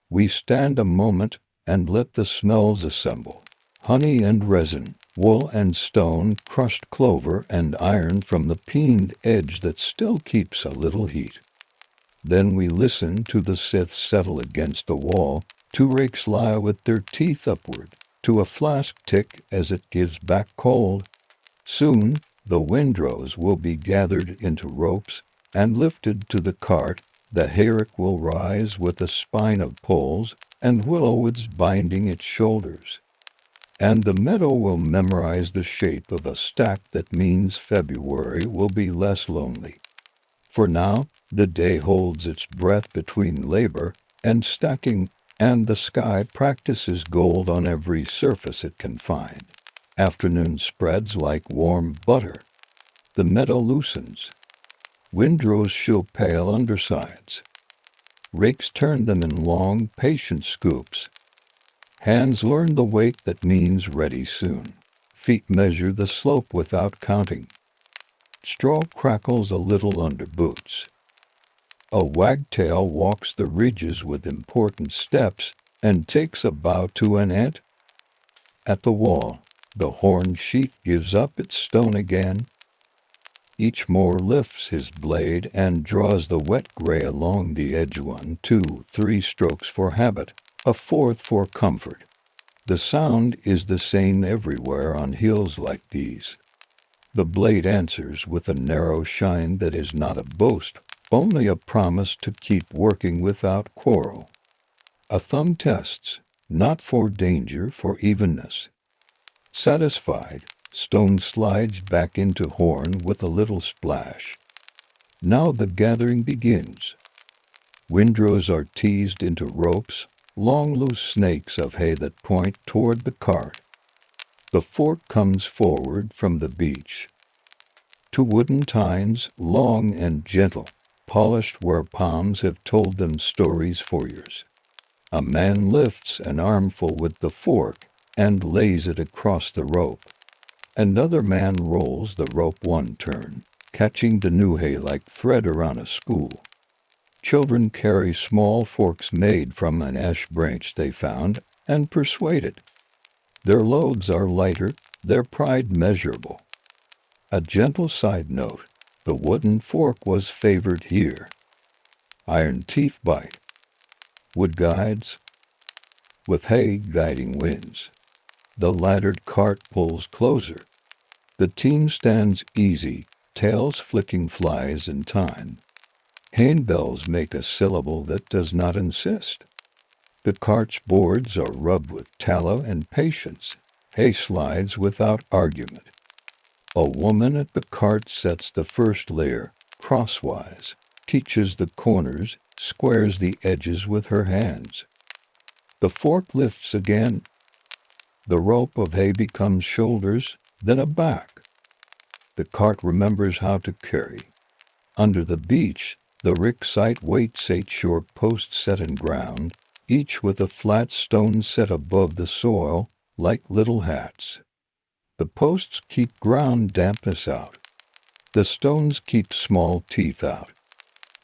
We stand a moment and let the smells assemble. Honey and resin, wool and stone, crushed clover and iron from the peened edge that still keeps a little heat. Then we listen to the scythe settle against the wall, two rakes lie with their teeth upward, to a flask tick as it gives back cold. Soon the windrows will be gathered into ropes and lifted to the cart. The hayrick will rise with a spine of poles and willowwoods binding its shoulders. And the meadow will memorize the shape of a stack that means February will be less lonely. For now, the day holds its breath between labor and stacking, and the sky practices gold on every surface it can find. Afternoon spreads like warm butter. The meadow loosens. Windrows show pale undersides. Rakes turn them in long, patient scoops. Hands learn the weight that means ready soon. Feet measure the slope without counting. Straw crackles a little under boots. A wagtail walks the ridges with important steps and takes a bow to an ant. At the wall, the horn sheath gives up its stone again. Each mower lifts his blade and draws the wet gray along the edge. 1, 2, 3 strokes for habit, a fourth for comfort. The sound is the same everywhere on hills like these. The blade answers with a narrow shine that is not a boast, only a promise to keep working without quarrel. A thumb tests, not for danger, for evenness. Satisfied, stone slides back into horn with a little splash. Now the gathering begins. Windrows are teased into ropes, long loose snakes of hay that point toward the cart. The fork comes forward from the beach. Two wooden tines, long and gentle, polished where palms have told them stories for years. A man lifts an armful with the fork and lays it across the rope. Another man rolls the rope one turn, catching the new hay like thread around a spool. Children carry small forks made from an ash branch they found and persuaded. Their loads are lighter, their pride measurable. A gentle side note, the wooden fork was favored here. Iron teeth bite. Wood guides, with hay guiding winds. The laddered cart pulls closer. The team stands easy, tails flicking flies in time. Hay bells make a syllable that does not insist. The cart's boards are rubbed with tallow and patience. Hay slides without argument. A woman at the cart sets the first layer, crosswise, teaches the corners, squares the edges with her hands. The fork lifts again. The rope of hay becomes shoulders, then a back. The cart remembers how to carry. Under the beech, the rick sight waits 8 short posts set in ground, each with a flat stone set above the soil, like little hats. The posts keep ground dampness out. The stones keep small teeth out.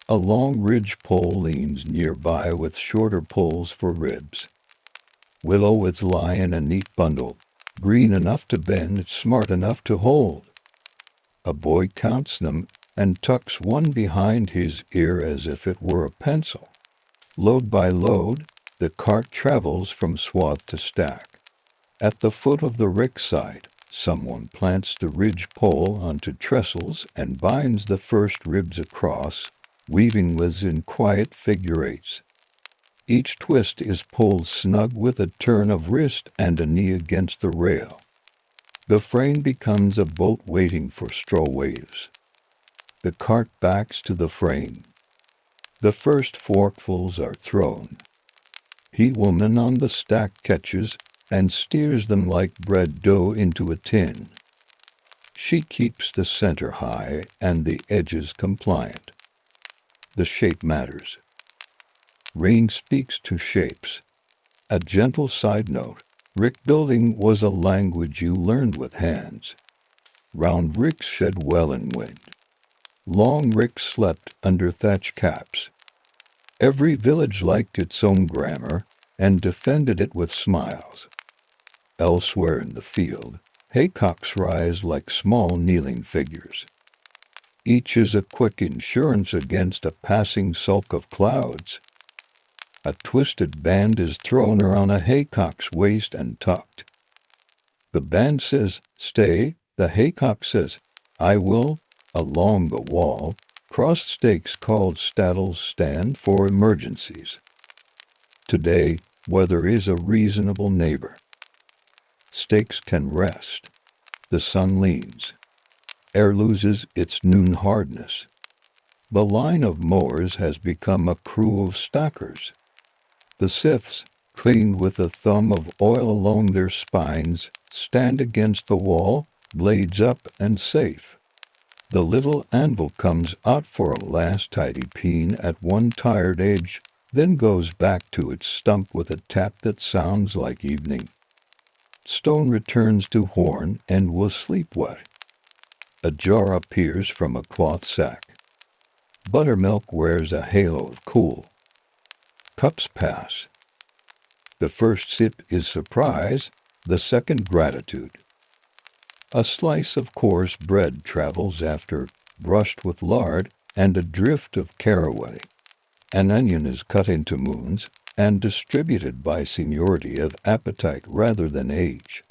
A long ridge pole leans nearby with shorter poles for ribs. Willowwoods lie in a neat bundle, green enough to bend, smart enough to hold. A boy counts them and tucks one behind his ear as if it were a pencil. Load by load, the cart travels from swath to stack. At the foot of the rick side, someone plants the ridge pole onto trestles and binds the first ribs across, weaving withes in quiet figure eights. Each twist is pulled snug with a turn of wrist and a knee against the rail. The frame becomes a boat waiting for straw waves. The cart backs to the frame. The first forkfuls are thrown. He-woman on the stack catches and steers them like bread dough into a tin. She keeps the center high and the edges compliant. The shape matters. Rain speaks to shapes. A gentle side note. Rick building was a language you learned with hands. Round ricks shed well in wind. Long ricks slept under thatch caps. Every village liked its own grammar and defended it with smiles. Elsewhere in the field, haycocks rise like small kneeling figures. Each is a quick insurance against a passing sulk of clouds. A twisted band is thrown around a haycock's waist and tucked. The band says, "Stay," the haycock says, "I will." Along the wall, crossed stakes called staddles stand for emergencies. Today, weather is a reasonable neighbor. Stakes can rest. The sun leans. Air loses its noon hardness. The line of mowers has become a crew of stackers. The scythes, cleaned with a thumb of oil along their spines, stand against the wall, blades up and safe. The little anvil comes out for a last tidy peen at one tired edge, then goes back to its stump with a tap that sounds like evening. Stone returns to horn and will sleep wet. A jar appears from a cloth sack. Buttermilk wears a halo of cool. Cups pass. The first sip is surprise, the second gratitude. A slice of coarse bread travels after, brushed with lard, and a drift of caraway. An onion is cut into moons and distributed by seniority of appetite rather than age.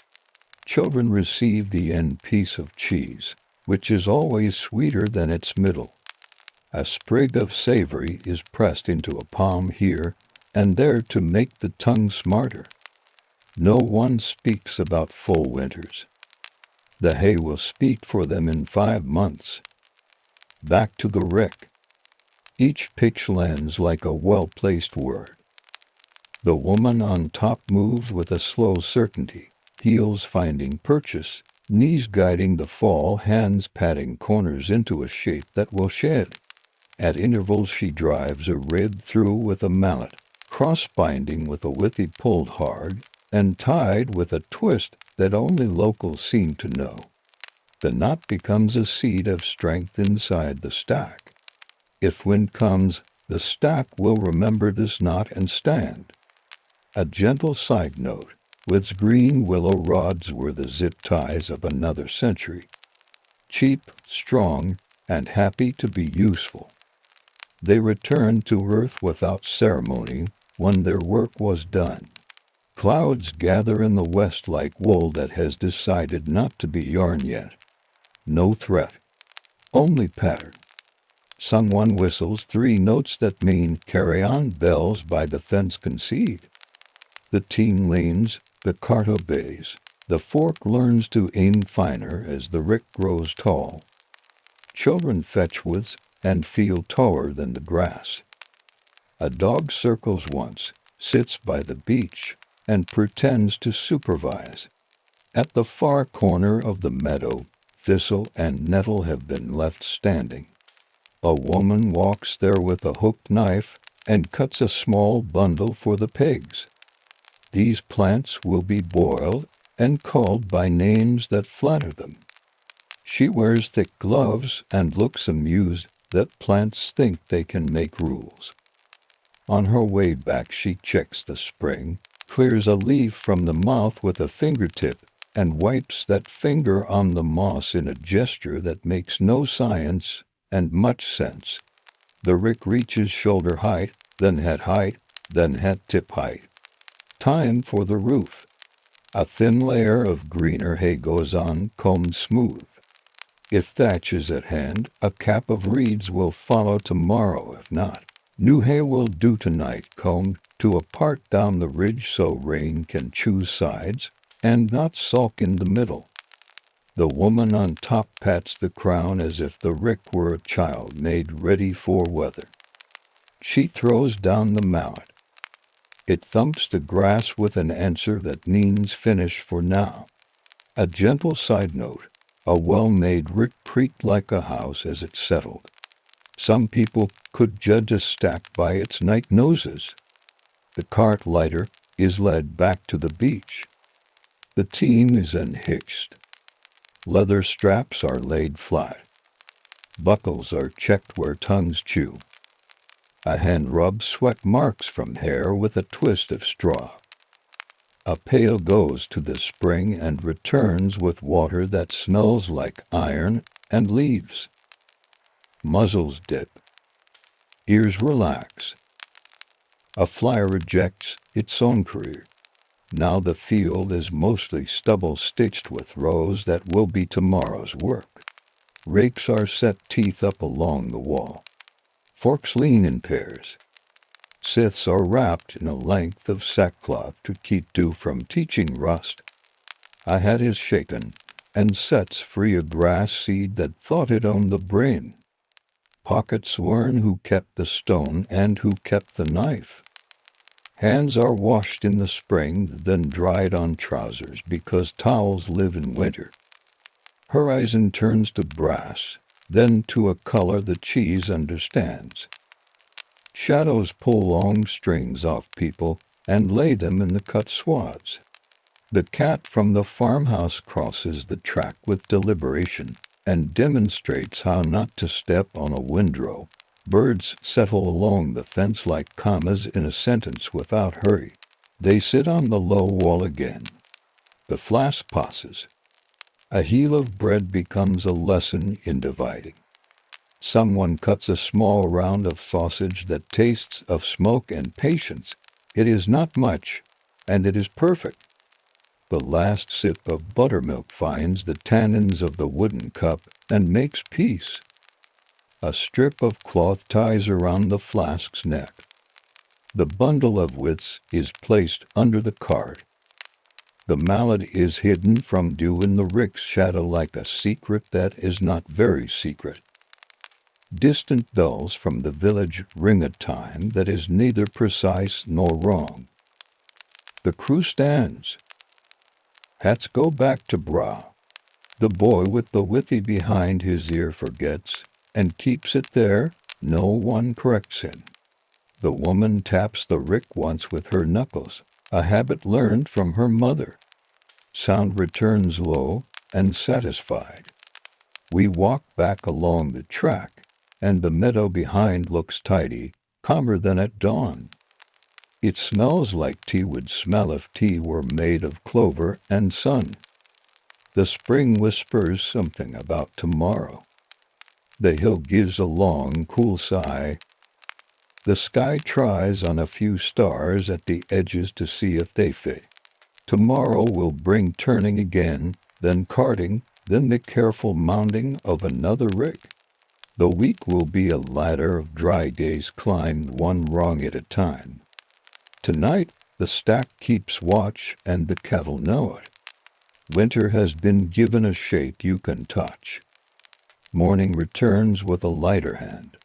Children receive the end piece of cheese, which is always sweeter than its middle. A sprig of savory is pressed into a palm here and there to make the tongue smarter. No one speaks about full winters. The hay will speak for them in 5 months. Back to the rick. Each pitch lands like a well-placed word. The woman on top moves with a slow certainty, heels finding purchase, knees guiding the fall, hands patting corners into a shape that will shed. At intervals she drives a rib through with a mallet, cross-binding with a withy pulled hard, and tied with a twist that only locals seem to know. The knot becomes a seed of strength inside the stack. If wind comes, the stack will remember this knot and stand. A gentle side note, with green willow rods were the zip ties of another century. Cheap, strong, and happy to be useful. They returned to earth without ceremony when their work was done. Clouds gather in the west like wool that has decided not to be yarn yet. No threat, only pattern. Someone whistles 3 notes that mean carry on. Bells by the fence concede. The team leans, the cart obeys. The fork learns to aim finer as the rick grows tall. Children fetch withs and feel taller than the grass. A dog circles once, sits by the beach, and pretends to supervise. At the far corner of the meadow, thistle and nettle have been left standing. A woman walks there with a hooked knife and cuts a small bundle for the pigs. These plants will be boiled and called by names that flatter them. She wears thick gloves and looks amused that plants think they can make rules. On her way back she checks the spring, clears a leaf from the mouth with a fingertip, and wipes that finger on the moss in a gesture that makes no science and much sense. The rick reaches shoulder height, then hat height, then hat tip height. Time for the roof. A thin layer of greener hay goes on, combed smooth. If thatch is at hand, a cap of reeds will follow tomorrow. If not, new hay will do tonight, combed to a part down the ridge so rain can choose sides and not sulk in the middle. The woman on top pats the crown as if the rick were a child made ready for weather. She throws down the mallet. It thumps the grass with an answer that means finish for now. A gentle side note, a well-made rick creaked like a house as it settled. Some people could judge a stack by its night noses. The cart lighter is led back to the beach. The team is unhitched. Leather straps are laid flat. Buckles are checked where tongues chew. A hand rubs sweat marks from hair with a twist of straw. A pail goes to the spring and returns with water that smells like iron and leaves. Muzzles dip. Ears relax. A flyer rejects its own career. Now the field is mostly stubble stitched with rows that will be tomorrow's work. Rakes are set teeth up along the wall. Forks lean in pairs. Scythes are wrapped in a length of sackcloth to keep dew from teaching rust. A hat is shaken and sets free a grass seed that thought it owned the brain. Pockets learn who kept the stone and who kept the knife. Hands are washed in the spring, then dried on trousers because towels live in winter. Horizon turns to brass, then to a color the cheese understands. Shadows pull long strings off people and lay them in the cut swaths. The cat from the farmhouse crosses the track with deliberation and demonstrates how not to step on a windrow. Birds settle along the fence like commas in a sentence without hurry. They sit on the low wall again. The flask passes. A heel of bread becomes a lesson in dividing. Someone cuts a small round of sausage that tastes of smoke and patience. It is not much, and it is perfect. The last sip of buttermilk finds the tannins of the wooden cup and makes peace. A strip of cloth ties around the flask's neck. The bundle of wits is placed under the cart. The mallet is hidden from dew in the rick's shadow like a secret that is not very secret. Distant bells from the village ring a time that is neither precise nor wrong. The crew stands. Hats go back to bra. The boy with the withy behind his ear forgets and keeps it there. No one corrects him. The woman taps the rick once with her knuckles, a habit learned from her mother. Sound returns low and satisfied. We walk back along the track, and the meadow behind looks tidy, calmer than at dawn. It smells like tea would smell if tea were made of clover and sun. The spring whispers something about tomorrow. The hill gives a long, cool sigh. The sky tries on a few stars at the edges to see if they fit. Tomorrow will bring turning again, then carting, then the careful mounding of another rick. The week will be a ladder of dry days climbed one rung at a time. Tonight, the stack keeps watch and the cattle know it. Winter has been given a shape you can touch. Morning returns with a lighter hand.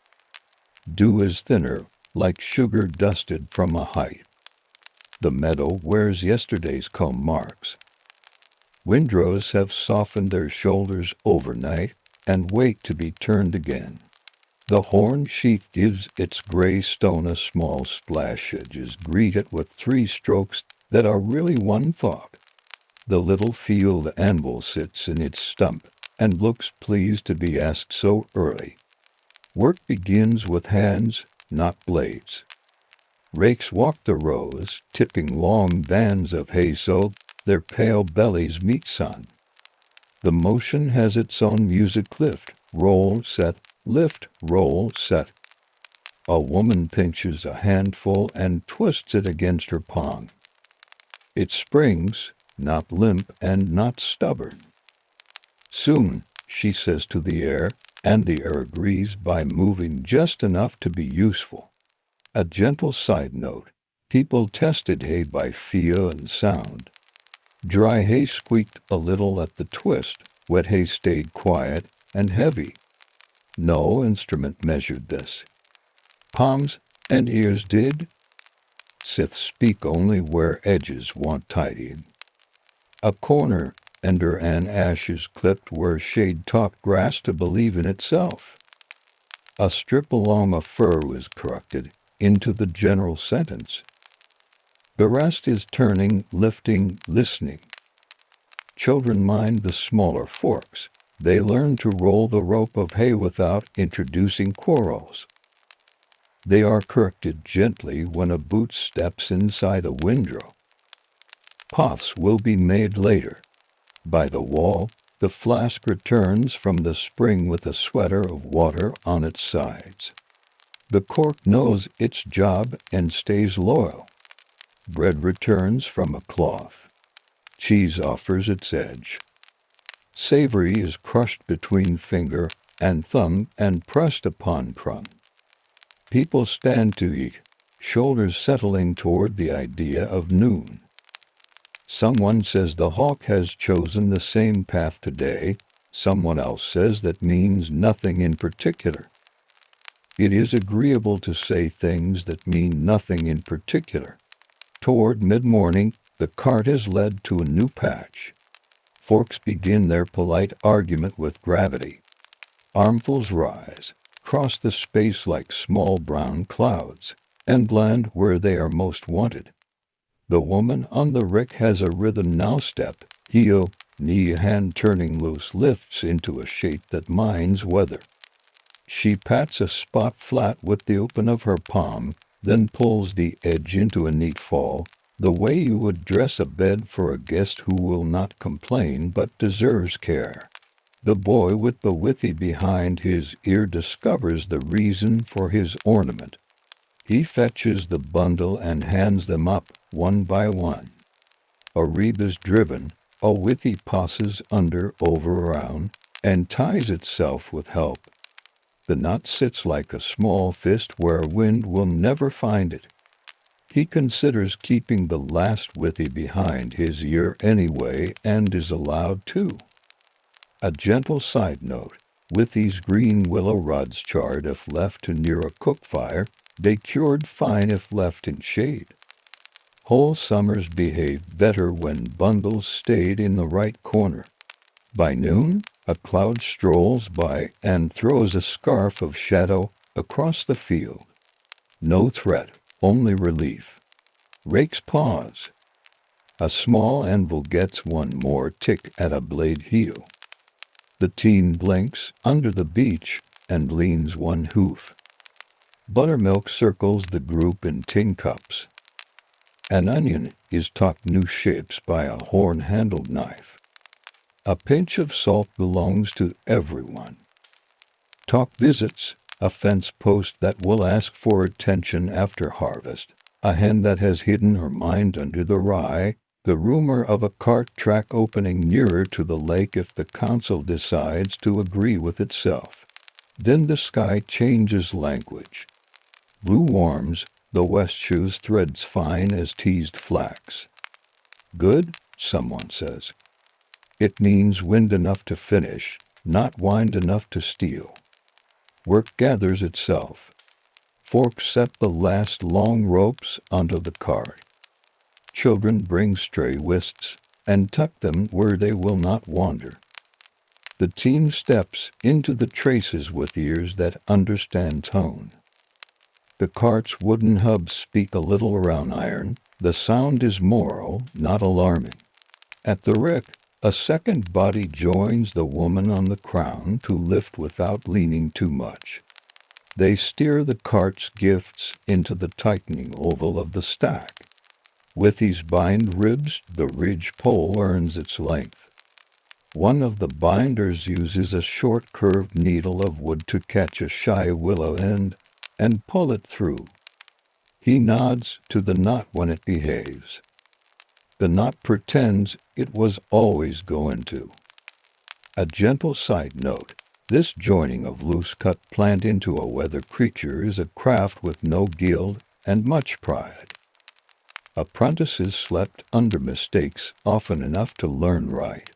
Dew is thinner, like sugar dusted from a height. The meadow wears yesterday's comb marks. Windrows have softened their shoulders overnight and wait to be turned again. The horn sheath gives its gray stone a small splash. Edges greet it with 3 strokes that are really one thought. The little field anvil sits in its stump and looks pleased to be asked so early. Work begins with hands, not blades. Rakes walk the rows, tipping long bands of hay so their pale bellies meet sun. The motion has its own music lift, roll, set, lift, roll, set. A woman pinches a handful and twists it against her palm. It springs, not limp and not stubborn. Soon, she says to the air, and the air agrees by moving just enough to be useful. A gentle side note, people tested hay by feel and sound. Dry hay squeaked a little at the twist, wet hay stayed quiet and heavy. No instrument measured this. Palms and ears did. Scythes speak only where edges want tidying. A corner ender and ashes clipped where shade taught grass to believe in itself. A strip along a fur is corrected into the general sentence. The rest is turning, lifting, listening. Children mind the smaller forks. They learn to roll the rope of hay without introducing quarrels. They are corrected gently when a boot steps inside a windrow. Pots will be made later. By the wall, the flask returns from the spring with a sweater of water on its sides. The cork knows its job and stays loyal. Bread returns from a cloth. Cheese offers its edge. Savory is crushed between finger and thumb and pressed upon crumb. People stand to eat, shoulders settling toward the idea of noon. Someone says the hawk has chosen the same path today. Someone else says that means nothing in particular. It is agreeable to say things that mean nothing in particular. Toward mid-morning, the cart is led to a new patch. Forks begin their polite argument with gravity. Armfuls rise, cross the space like small brown clouds, and land where they are most wanted. The woman on the rick has a rhythm now step, heel, knee, hand turning loose lifts into a shape that minds weather. She pats a spot flat with the open of her palm, then pulls the edge into a neat fall, the way you would dress a bed for a guest who will not complain but deserves care. The boy with the withy behind his ear discovers the reason for his ornament. He fetches the bundle and hands them up, one by one. A reeb is driven, a withy passes under, over, around, and ties itself with help. The knot sits like a small fist where wind will never find it. He considers keeping the last withy behind his ear anyway and is allowed to. A gentle side note, withies green willow rods charred if left too near a cook fire, they cured fine if left in shade. Whole summers behaved better when bundles stayed in the right corner. By noon, a cloud strolls by and throws a scarf of shadow across the field. No threat, only relief. Rakes pause. A small anvil gets one more tick at a blade heel. The teen blinks under the beech and leans one hoof. Buttermilk circles the group in tin cups. An onion is taught new shapes by a horn-handled knife. A pinch of salt belongs to everyone. Talk visits, a fence post that will ask for attention after harvest, a hen that has hidden her mind under the rye, the rumor of a cart track opening nearer to the lake if the council decides to agree with itself. Then the sky changes language. Blue warms, the west shoes threads fine as teased flax. Good, someone says. It means wind enough to finish, not wind enough to steal. Work gathers itself. Forks set the last long ropes onto the cart. Children bring stray wisps and tuck them where they will not wander. The teen steps into the traces with ears that understand tone. The cart's wooden hubs speak a little around iron. The sound is moral, not alarming. At the rick, a second body joins the woman on the crown to lift without leaning too much. They steer the cart's gifts into the tightening oval of the stack. Withies bind ribs, the ridge pole earns its length. One of the binders uses a short curved needle of wood to catch a shy willow end and pull it through. He nods to the knot when it behaves. The knot pretends it was always going to. A gentle side note, this joining of loose-cut plant into a weather creature is a craft with no gild and much pride. Apprentices slept under mistakes often enough to learn right.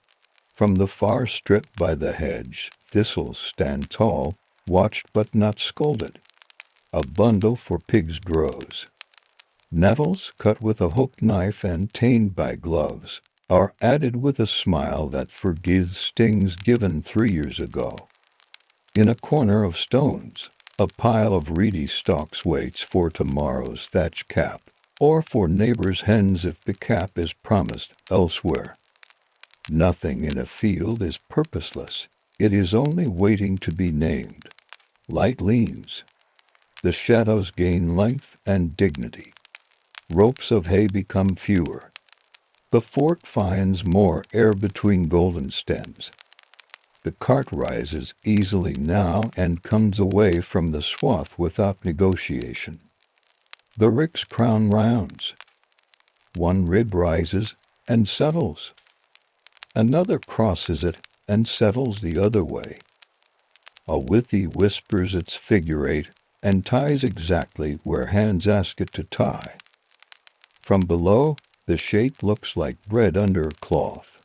From the far strip by the hedge, thistles stand tall, watched but not scolded. A bundle for pigs grows. Nettles, cut with a hooked knife and tained by gloves, are added with a smile that forgives stings given 3 years ago. In a corner of stones, A pile of reedy stalks waits for tomorrow's thatch cap, or for neighbors' hens if the cap is promised elsewhere. Nothing in a field is purposeless. It is only waiting to be named. Light leans. The shadows gain length and dignity. Ropes of hay become fewer. The fork finds more air between golden stems. The cart rises easily now and comes away from the swath without negotiation. The rick's crown rounds. One rib rises and settles. Another crosses it and settles the other way. A withy whispers its figure eight and ties exactly where hands ask it to tie. From below, the shape looks like bread under a cloth.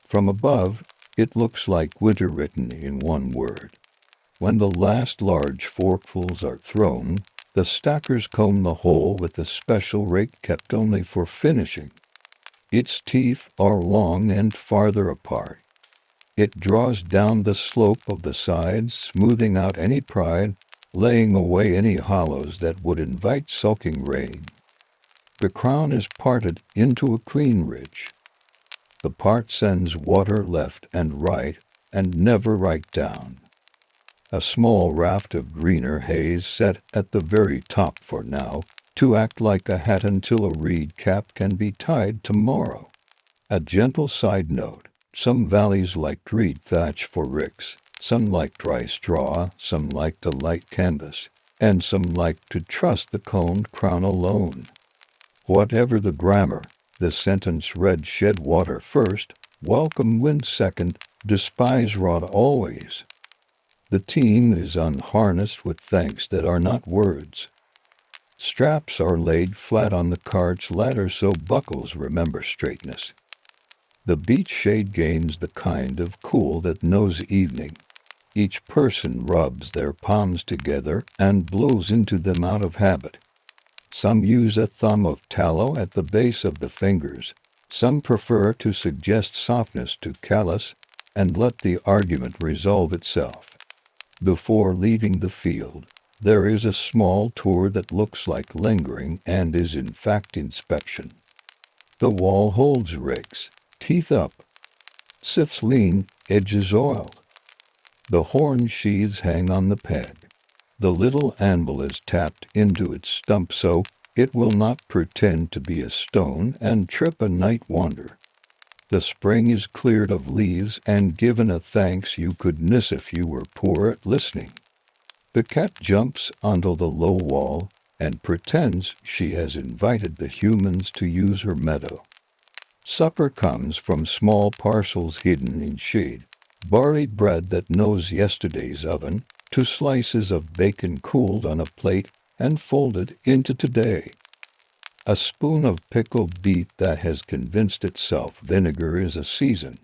From above, it looks like winter written in one word. When the last large forkfuls are thrown, the stackers comb the whole with a special rake kept only for finishing. Its teeth are long and farther apart. It draws down the slope of the sides, smoothing out any pride, laying away any hollows that would invite sulking rain. The crown is parted into a clean ridge. The part sends water left and right, and never right down. A small raft of greener haze set at the very top for now, to act like a hat until a reed cap can be tied tomorrow. A gentle side note, some valleys liked reed thatch for ricks, some liked dry straw, some liked a light canvas, and some liked to trust the coned crown alone. Whatever the grammar, the sentence read shed water first, welcome wind second, despise rod always. The team is unharnessed with thanks that are not words. Straps are laid flat on the cart's ladder so buckles remember straightness. The beech shade gains the kind of cool that knows evening. Each person rubs their palms together and blows into them out of habit. Some use a thumb of tallow at the base of the fingers. Some prefer to suggest softness to callus and let the argument resolve itself. Before leaving the field, there is a small tour that looks like lingering and is in fact inspection. The wall holds rakes, teeth up. Sifts lean, edges oiled. The horn sheaths hang on the peg. The little anvil is tapped into its stump so it will not pretend to be a stone and trip a night wonder. The spring is cleared of leaves and given a thanks you could miss if you were poor at listening. The cat jumps onto the low wall and pretends she has invited the humans to use her meadow. Supper comes from small parcels hidden in shade, barley bread that knows yesterday's oven, to slices of bacon cooled on a plate and folded into today. A spoon of pickled beet that has convinced itself vinegar is a season.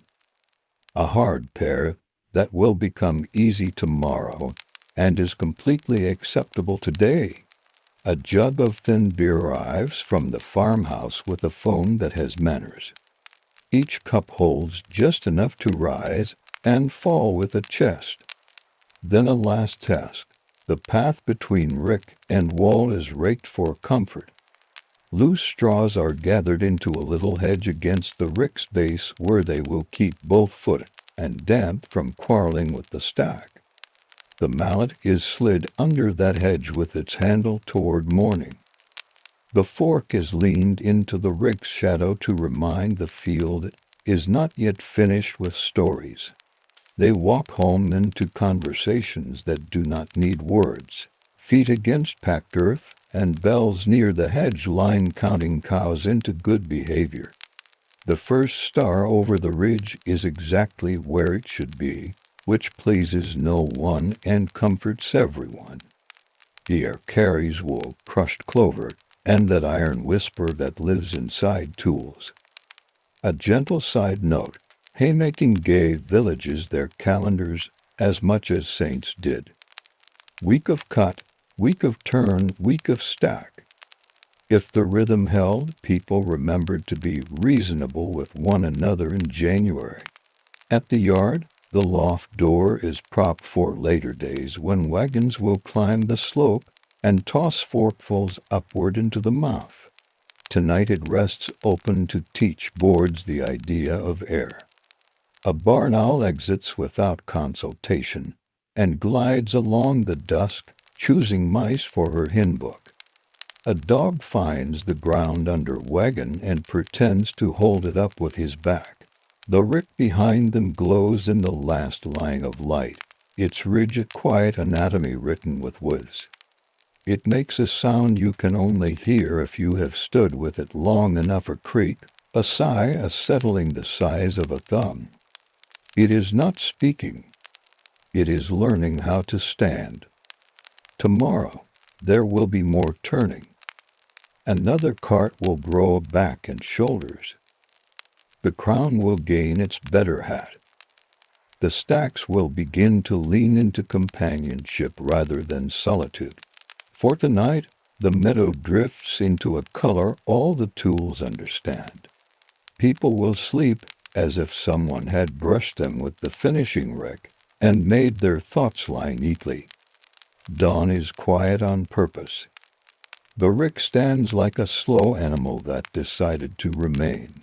A hard pear that will become easy tomorrow and is completely acceptable today. A jug of thin beer arrives from the farmhouse with a phone that has manners. Each cup holds just enough to rise and fall with a chest. Then a last task. The path between rick and wall is raked for comfort. Loose straws are gathered into a little hedge against the rick's base where they will keep both foot and damp from quarreling with the stack. The mallet is slid under that hedge with its handle toward morning. The fork is leaned into the rick's shadow to remind the field it is not yet finished with stories. They walk home into conversations that do not need words, feet against packed earth, and bells near the hedge line counting cows into good behavior. The first star over the ridge is exactly where it should be, which pleases no one and comforts everyone. The air carries wool, crushed clover, and that iron whisper that lives inside tools. A gentle side note. Haymaking gave villages their calendars as much as saints did. Week of cut, week of turn, week of stack. If the rhythm held, people remembered to be reasonable with one another in January. At the yard, The loft door is propped for later days when wagons will climb the slope and toss forkfuls upward into the mouth. Tonight it rests open to teach boards the idea of air. A barn owl exits without consultation and glides along the dusk, choosing mice for her hymn book. A dog finds the ground under wagon and pretends to hold it up with his back. The rick behind them glows in the last line of light, its rigid, quiet anatomy written with whiz. It makes a sound you can only hear if you have stood with it long enough, a creak, a sigh, a settling the size of a thumb. It is not speaking. It is learning how to stand. Tomorrow there will be more turning. Another cart will grow a back and shoulders. The crown will gain its better hat. The stacks will begin to lean into companionship rather than solitude. For tonight, the meadow drifts into a color all the tools understand. People will sleep as if someone had brushed them with the finishing rake and made their thoughts lie neatly. Dawn is quiet on purpose. The rick stands like a slow animal that decided to remain.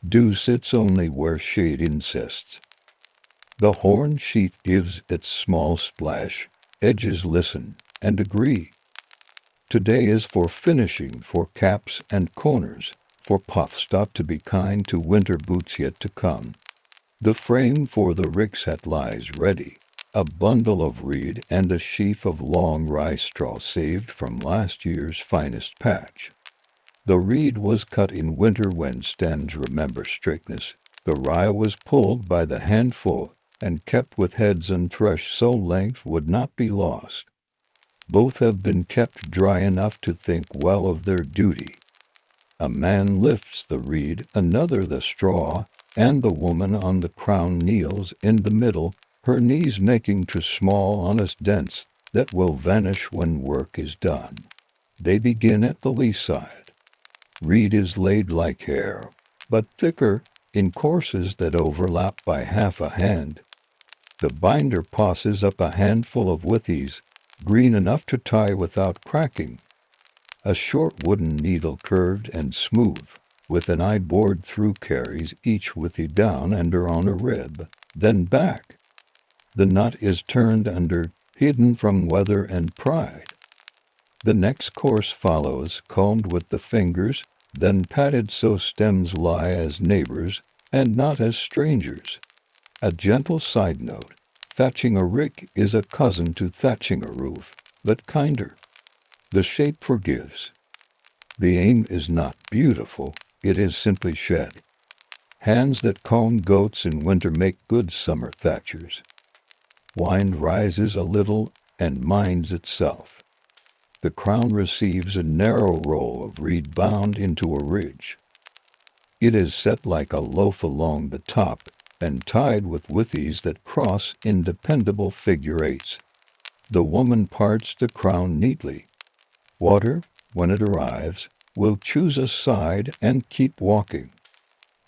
Dew sits only where shade insists. The horn sheath gives its small splash, edges listen and agree. Today is for finishing, for caps and corners, for puffs stop to be kind to winter boots yet to come. The frame for the rickset lies ready, a bundle of reed and a sheaf of long rye straw saved from last year's finest patch. The reed was cut in winter when stems remember strictness. The rye was pulled by the handful and kept with heads and thresh so length would not be lost. Both have been kept dry enough to think well of their duty. A man lifts the reed, another the straw, and the woman on the crown kneels in the middle, her knees making two small honest dents that will vanish when work is done. They begin at the lee side. Reed is laid like hair, but thicker, in courses that overlap by half a hand. The binder passes up a handful of withies, green enough to tie without cracking. A short wooden needle curved and smooth, with an eye bored through carries each withy down under on a rib, then back. The knot is turned under, hidden from weather and pride. The next course follows, combed with the fingers, then patted so stems lie as neighbors and not as strangers. A gentle side note, thatching a rick is a cousin to thatching a roof, but kinder. The shape forgives. The aim is not beautiful, it is simply shed. Hands that comb goats in winter make good summer thatchers. Wind rises a little and minds itself. The crown receives a narrow roll of reed bound into a ridge. It is set like a loaf along the top and tied with withies that cross in dependable figure eights. The woman parts the crown neatly. Water, when it arrives, will choose a side and keep walking.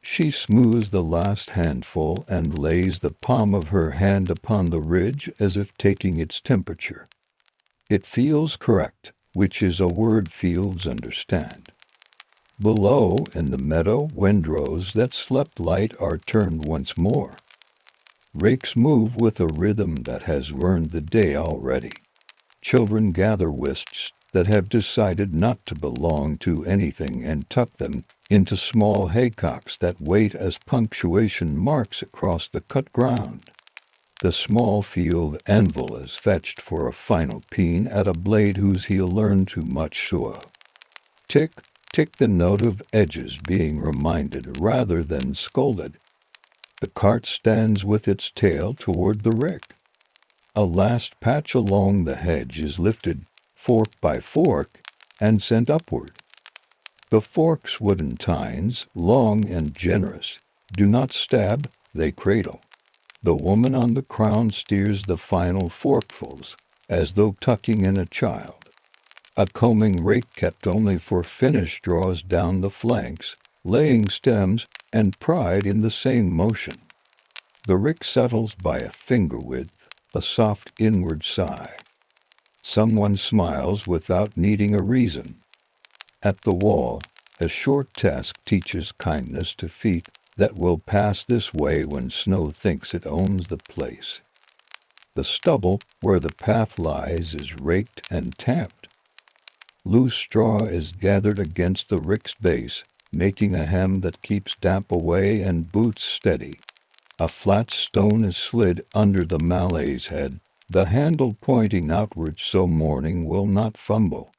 She smooths the last handful and lays the palm of her hand upon the ridge as if taking its temperature. It feels correct, which is a word fields understand. Below, in the meadow, windrows that slept light are turned once more. Rakes move with a rhythm that has learned the day already. Children gather wisps that have decided not to belong to anything and tuck them into small haycocks that wait as punctuation marks across the cut ground. The small field anvil is fetched for a final peen at a blade whose heel learned too much soil. Tick, tick, the note of edges being reminded rather than scolded. The cart stands with its tail toward the rick. A last patch along the hedge is lifted, fork by fork, and sent upward. The fork's wooden tines, long and generous, do not stab, they cradle. The woman on the crown steers the final forkfuls, as though tucking in a child. A combing rake kept only for finish draws down the flanks, laying stems and pride in the same motion. The rick settles by a finger width, a soft inward sigh. Someone smiles without needing a reason. At the wall, a short task teaches kindness to feet that will pass this way when snow thinks it owns the place. The stubble where the path lies is raked and tamped. Loose straw is gathered against the rick's base, making a hem that keeps damp away and boots steady. A flat stone is slid under the Malay's head, the handle pointing outward so morning will not fumble.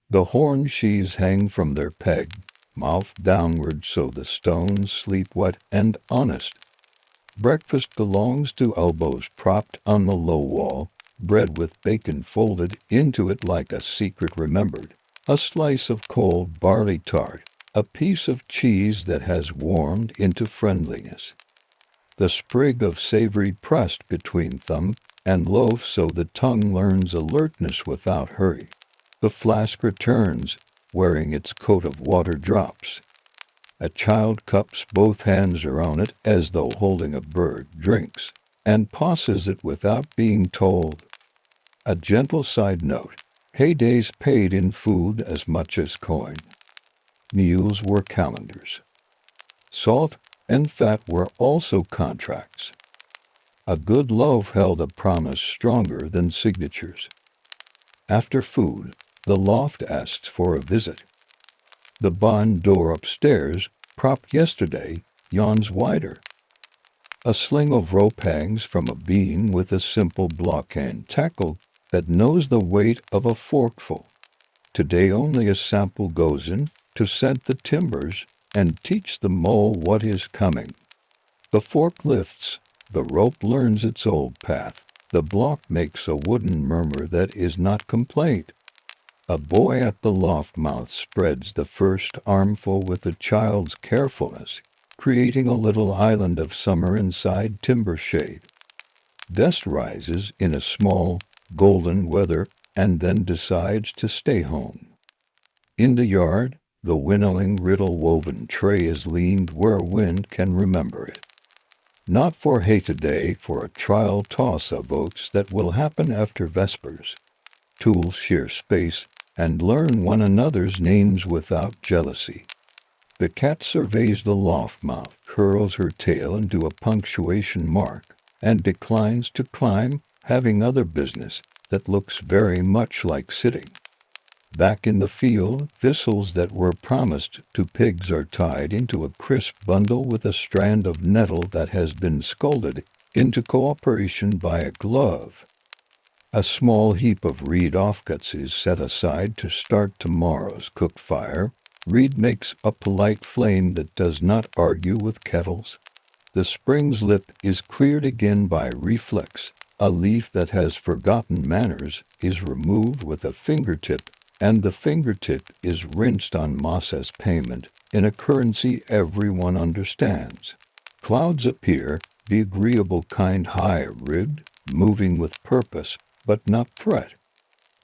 The horn sheaves hang from their peg, mouth downward so the stones sleep wet and honest. Breakfast belongs to elbows propped on the low wall, bread with bacon folded into it like a secret remembered, a slice of cold barley tart, a piece of cheese that has warmed into friendliness. The sprig of savory pressed between thumb and loaf so the tongue learns alertness without hurry. The flask returns, wearing its coat of water drops. A child cups both hands around it as though holding a bird, drinks, and passes it without being told. A gentle side note, heydays paid in food as much as coin. Meals were calendars. Salt and fat were also contracts. A good loaf held a promise stronger than signatures. After food, the loft asks for a visit. The barn door upstairs, propped yesterday, yawns wider. A sling of rope hangs from a beam with a simple block-hand tackle that knows the weight of a forkful. Today only a sample goes in to scent the timbers and teach the mole what is coming. The fork lifts, the rope learns its old path, the block makes a wooden murmur that is not complaint. A boy at the loft mouth spreads the first armful with a child's carefulness, creating a little island of summer inside timber shade. Dest rises in a small, golden weather and then decides to stay home. In the yard, the winnowing riddle-woven tray is leaned where wind can remember it. Not for hay today, for a trial toss of oats that will happen after vespers. Tools share space and learn one another's names without jealousy. The cat surveys the loft mouth, curls her tail into a punctuation mark, and declines to climb, having other business that looks very much like sitting. Back in the field, thistles that were promised to pigs are tied into a crisp bundle with a strand of nettle that has been scolded into cooperation by a glove. A small heap of reed offcuts is set aside to start tomorrow's cook fire. Reed makes a polite flame that does not argue with kettles. The spring's lip is cleared again by reflex. A leaf that has forgotten manners is removed with a fingertip, and the fingertip is rinsed on moss as payment in a currency everyone understands. Clouds appear, the agreeable kind high-ribbed, moving with purpose, but not threat.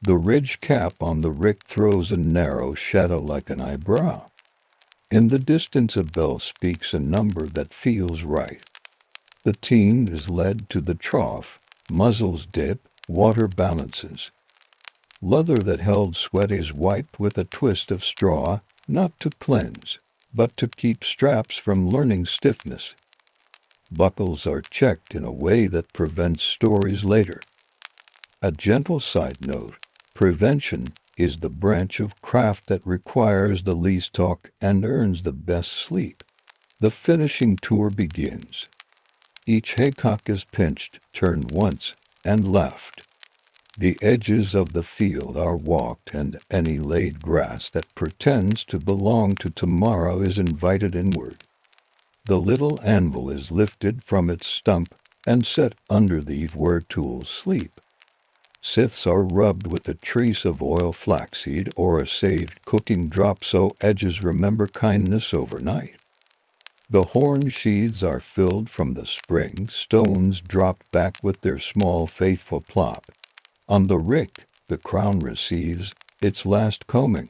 The ridge cap on the rick throws a narrow shadow like an eyebrow. In the distance a bell speaks a number that feels right. The team is led to the trough, muzzles dip, water balances. Leather that held sweat is wiped with a twist of straw, not to cleanse, but to keep straps from learning stiffness. Buckles are checked in a way that prevents stories later. A gentle side note, prevention is the branch of craft that requires the least talk and earns the best sleep. The finishing tour begins. Each haycock is pinched, turned once, and left. The edges of the field are walked, and any laid grass that pretends to belong to tomorrow is invited inward. The little anvil is lifted from its stump and set under the where tools sleep. Scythes are rubbed with a trace of oil flaxseed or a saved cooking drop so edges remember kindness overnight. The horn sheaths are filled from the spring, stones dropped back with their small faithful plop. On the rick, the crown receives its last combing.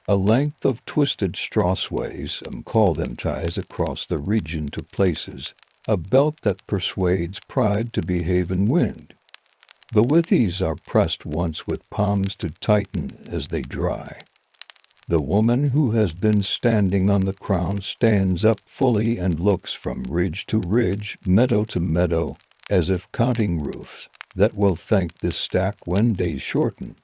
A length of twisted straw sways, call them ties across the region to places, a belt that persuades pride to behave in wind. The withies are pressed once with palms to tighten as they dry. The woman who has been standing on the crown stands up fully and looks from ridge to ridge, meadow to meadow, as if counting roofs that will thank this stack when days shorten.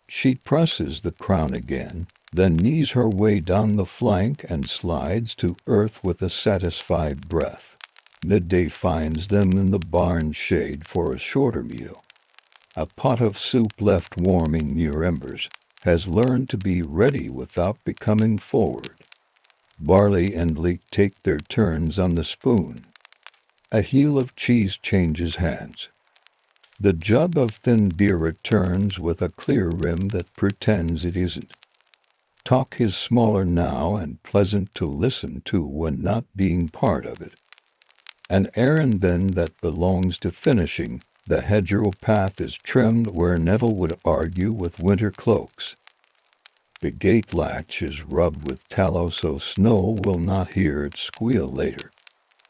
She presses the crown again, then knees her way down the flank and slides to earth with a satisfied breath. Midday finds them in the barn shade for a shorter meal. A pot of soup left warming near embers has learned to be ready without becoming forward. Barley and leek take their turns on the spoon. A heel of cheese changes hands. The jug of thin beer returns with a clear rim that pretends it isn't. Talk is smaller now and pleasant to listen to when not being part of it. An errand then that belongs to finishing. The hedgerow path is trimmed where nettle would argue with winter cloaks. The gate latch is rubbed with tallow so snow will not hear it squeal later.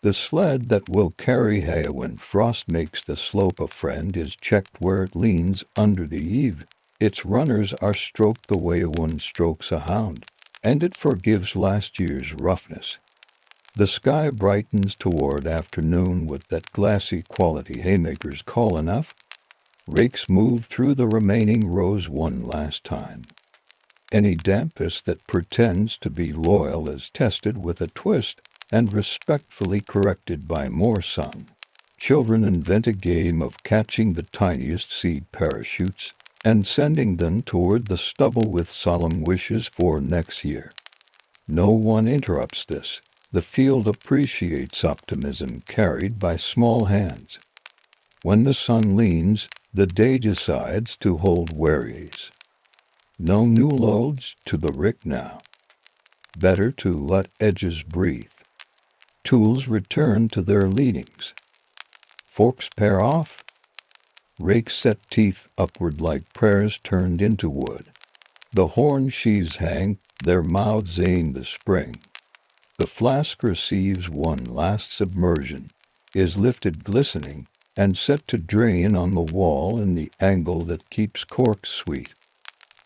The sled that will carry hay when frost makes the slope a friend is checked where it leans under the eave. Its runners are stroked the way one strokes a hound, and it forgives last year's roughness. The sky brightens toward afternoon with that glassy quality haymakers call enough. Rakes move through the remaining rows one last time. Any dampness that pretends to be loyal is tested with a twist and respectfully corrected by more sun. Children invent a game of catching the tiniest seed parachutes and sending them toward the stubble with solemn wishes for next year. No one interrupts this. The field appreciates optimism carried by small hands. When the sun leans, the day decides to hold worries. No new loads to the rick now. Better to let edges breathe. Tools return to their leadings. Forks pair off. Rakes set teeth upward like prayers turned into wood. The horn sheaves hang, their mouths aim the spring. The flask receives one last submersion, is lifted glistening, and set to drain on the wall in the angle that keeps corks sweet.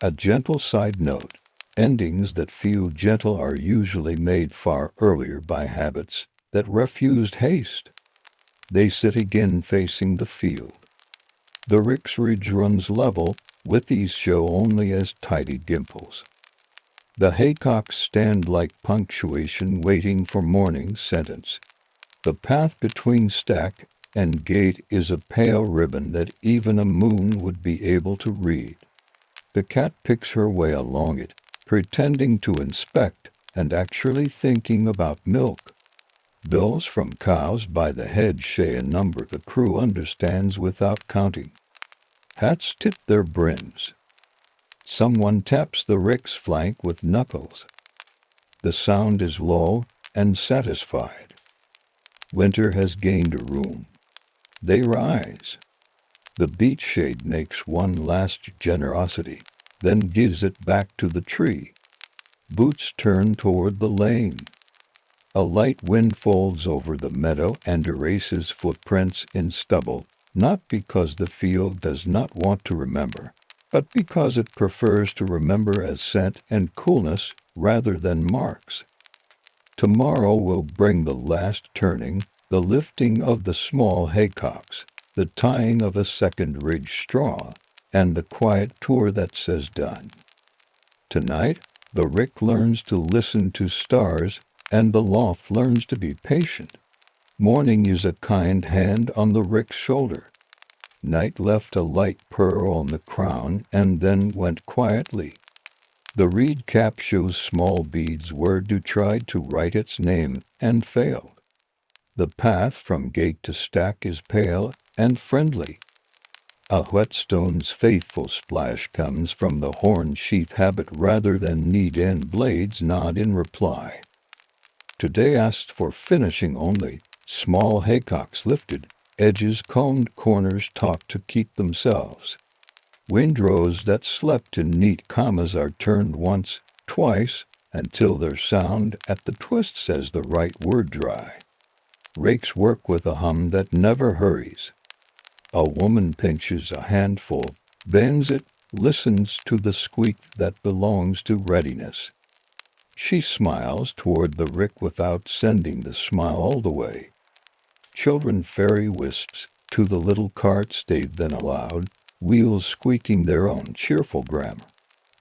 A gentle side note. Endings that feel gentle are usually made far earlier by habits that refused haste. They sit again facing the field. The rick's ridge runs level, with these show only as tidy dimples. The haycocks stand like punctuation waiting for morning's sentence. The path between stack and gate is a pale ribbon that even a moon would be able to read. The cat picks her way along it, pretending to inspect and actually thinking about milk. Bills from cows by the head say a number the crew understands without counting. Hats tip their brims. Someone taps the rick's flank with knuckles. The sound is low and satisfied. Winter has gained a room. They rise. The beech shade makes one last generosity, then gives it back to the tree. Boots turn toward the lane. A light wind folds over the meadow and erases footprints in stubble, not because the field does not want to remember, but because it prefers to remember as scent and coolness rather than marks. Tomorrow will bring the last turning, the lifting of the small haycocks, the tying of a second ridge straw, and the quiet tour that says done. Tonight, the rick learns to listen to stars, and the loft learns to be patient. Morning is a kind hand on the rick's shoulder. Night left a light pearl on the crown and then went quietly. The reed cap shows small beads where Dew tried to write its name and failed. The path from gate to stack is pale and friendly. A whetstone's faithful splash comes from the horn sheath habit rather than need-end blades nod in reply. Today asked for finishing only, small haycocks lifted, edges combed, corners taut to keep themselves. Windrows that slept in neat commas are turned once, twice, until their sound at the twist says the right word dry. Rakes work with a hum that never hurries. A woman pinches a handful, bends it, listens to the squeak that belongs to readiness. She smiles toward the rick without sending the smile all the way. Children ferry wisps to the little carts they've been allowed, wheels squeaking their own cheerful grammar.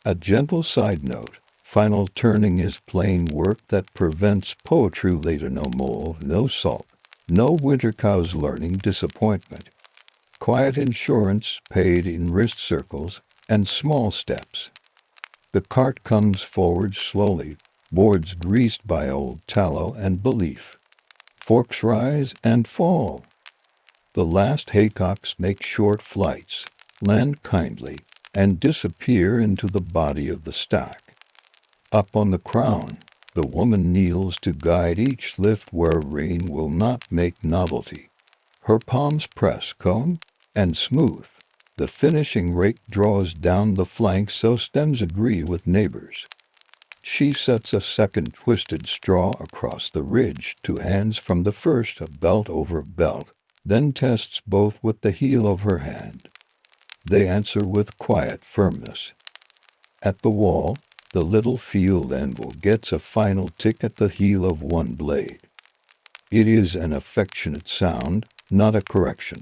A gentle side note, final turning is plain work that prevents poetry later no mole, no salt, no winter cow's learning disappointment. Quiet insurance paid in wrist circles and small steps. The cart comes forward slowly, boards greased by old tallow and belief. Forks rise and fall. The last haycocks make short flights, land kindly, and disappear into the body of the stack. Up on the crown, the woman kneels to guide each lift where rain will not make novelty. Her palms press cone and smooth. The finishing rake draws down the flanks so stems agree with neighbors. She sets a second twisted straw across the ridge, two hands from the first, a belt over belt, then tests both with the heel of her hand. They answer with quiet firmness. At the wall, the little field anvil gets a final tick at the heel of one blade. It is an affectionate sound, not a correction.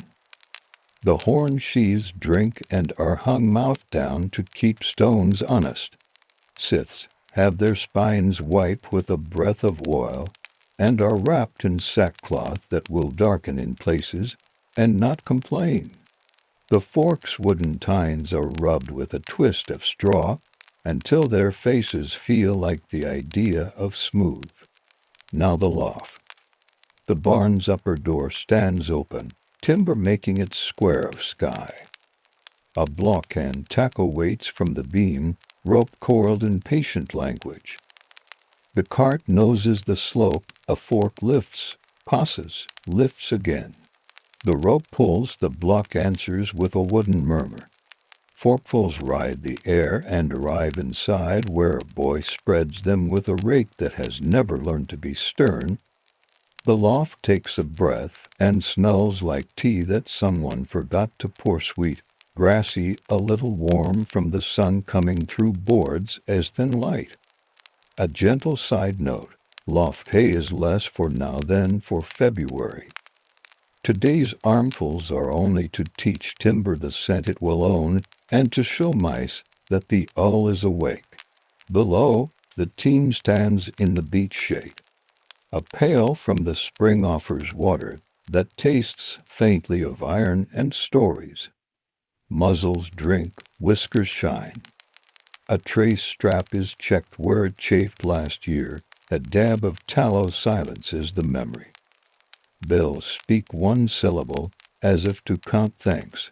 The horn sheaves drink and are hung mouth down to keep stones honest. Scythes have their spines wiped with a breath of oil, and are wrapped in sackcloth that will darken in places, and not complain. The forks' wooden tines are rubbed with a twist of straw, until their faces feel like the idea of smooth. Now the loft. The barn's upper door stands open, timber making its square of sky. A block and tackle waits from the beam, rope coiled in patient language. The cart noses the slope, a fork lifts, pauses, lifts again. The rope pulls, the block answers with a wooden murmur. Forkfuls ride the air and arrive inside, where a boy spreads them with a rake that has never learned to be stern. The loft takes a breath and smells like tea that someone forgot to pour sweet, grassy, a little warm from the sun coming through boards as thin light. A gentle side note, loft hay is less for now than for February. Today's armfuls are only to teach timber the scent it will own and to show mice that the owl is awake. Below, the team stands in the beach shade. A pail from the spring offers water that tastes faintly of iron and stories. Muzzles drink, whiskers shine. A trace strap is checked where it chafed last year. A dab of tallow silences the memory. Bills speak one syllable, as if to count thanks.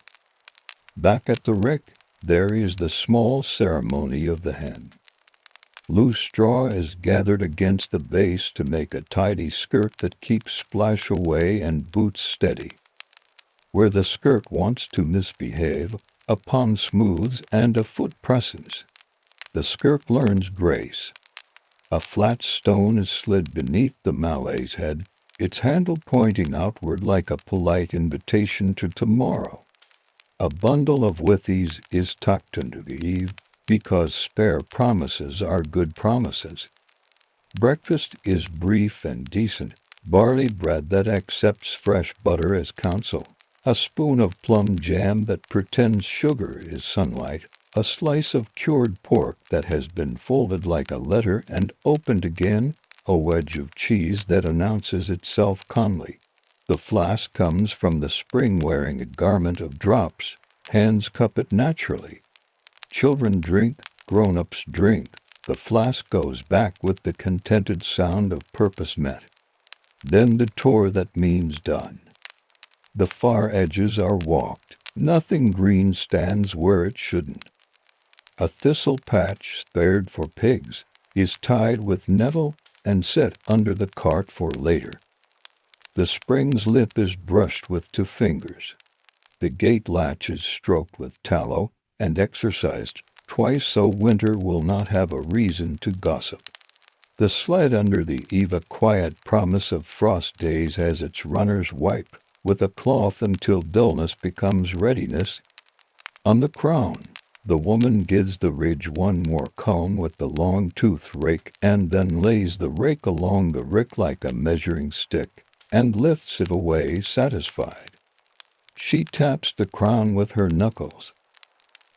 Back at the rick, there is the small ceremony of the hen. Loose straw is gathered against the base to make a tidy skirt that keeps splash away and boots steady. Where the skirt wants to misbehave, a palm smooths and a foot presses. The skirt learns grace. A flat stone is slid beneath the Malay's head, its handle pointing outward like a polite invitation to tomorrow. A bundle of withies is tucked into the eave, because spare promises are good promises. Breakfast is brief and decent, barley bread that accepts fresh butter as counsel, a spoon of plum jam that pretends sugar is sunlight, a slice of cured pork that has been folded like a letter and opened again, a wedge of cheese that announces itself calmly. The flask comes from the spring wearing a garment of drops, hands cup it naturally. Children drink, grown-ups drink. The flask goes back with the contented sound of purpose met. Then the tour that means done. The far edges are walked. Nothing green stands where it shouldn't. A thistle patch, spared for pigs, is tied with nettle and set under the cart for later. The spring's lip is brushed with 2 fingers. The gate latch is stroked with tallow and exercised twice so winter will not have a reason to gossip. The sled under the eave, a quiet promise of frost days as its runners wipe with a cloth until dullness becomes readiness. On the crown, the woman gives the ridge one more comb with the long tooth rake and then lays the rake along the rick like a measuring stick and lifts it away satisfied. She taps the crown with her knuckles.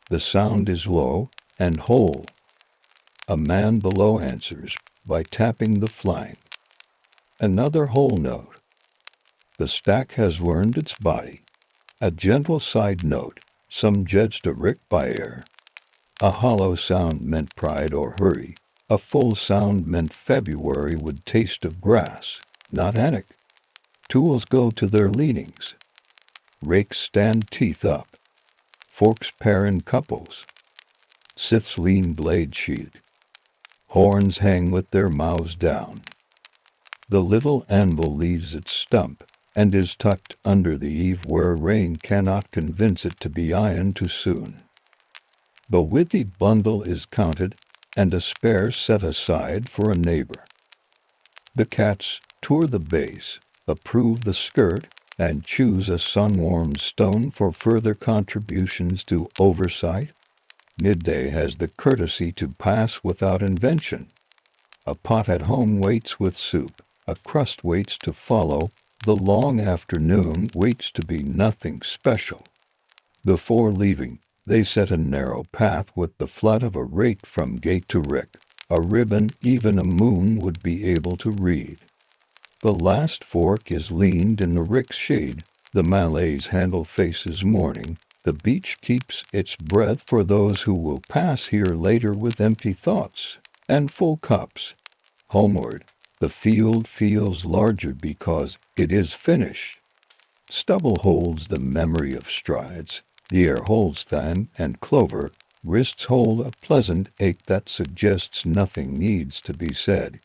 The sound is low and whole. A man below answers by tapping the flank. Another whole note. The stack has learned its body. A gentle side note, some judged a rick by air. A hollow sound meant pride or hurry. A full sound meant February would taste of grass, not annick. Tools go to their leanings. Rakes stand teeth up. Forks pair in couples. Scythes lean blade sheathed. Horns hang with their mouths down. The little anvil leaves its stump and is tucked under the eave where rain cannot convince it to be iron too soon. The withy bundle is counted and a spare set aside for a neighbor. The cats tour the base, approve the skirt, and choose a sun-warmed stone for further contributions to oversight. Midday has the courtesy to pass without invention. A pot at home waits with soup, a crust waits to follow, the long afternoon waits to be nothing special. Before leaving, they set a narrow path with the flat of a rake from gate to rick, a ribbon even a moon would be able to read. The last fork is leaned in the rick's shade, the Malay's handle faces morning, the beach keeps its breath for those who will pass here later with empty thoughts and full cups. Homeward, the field feels larger because it is finished. Stubble holds the memory of strides, the air holds thyme and clover, wrists hold a pleasant ache that suggests nothing needs to be said.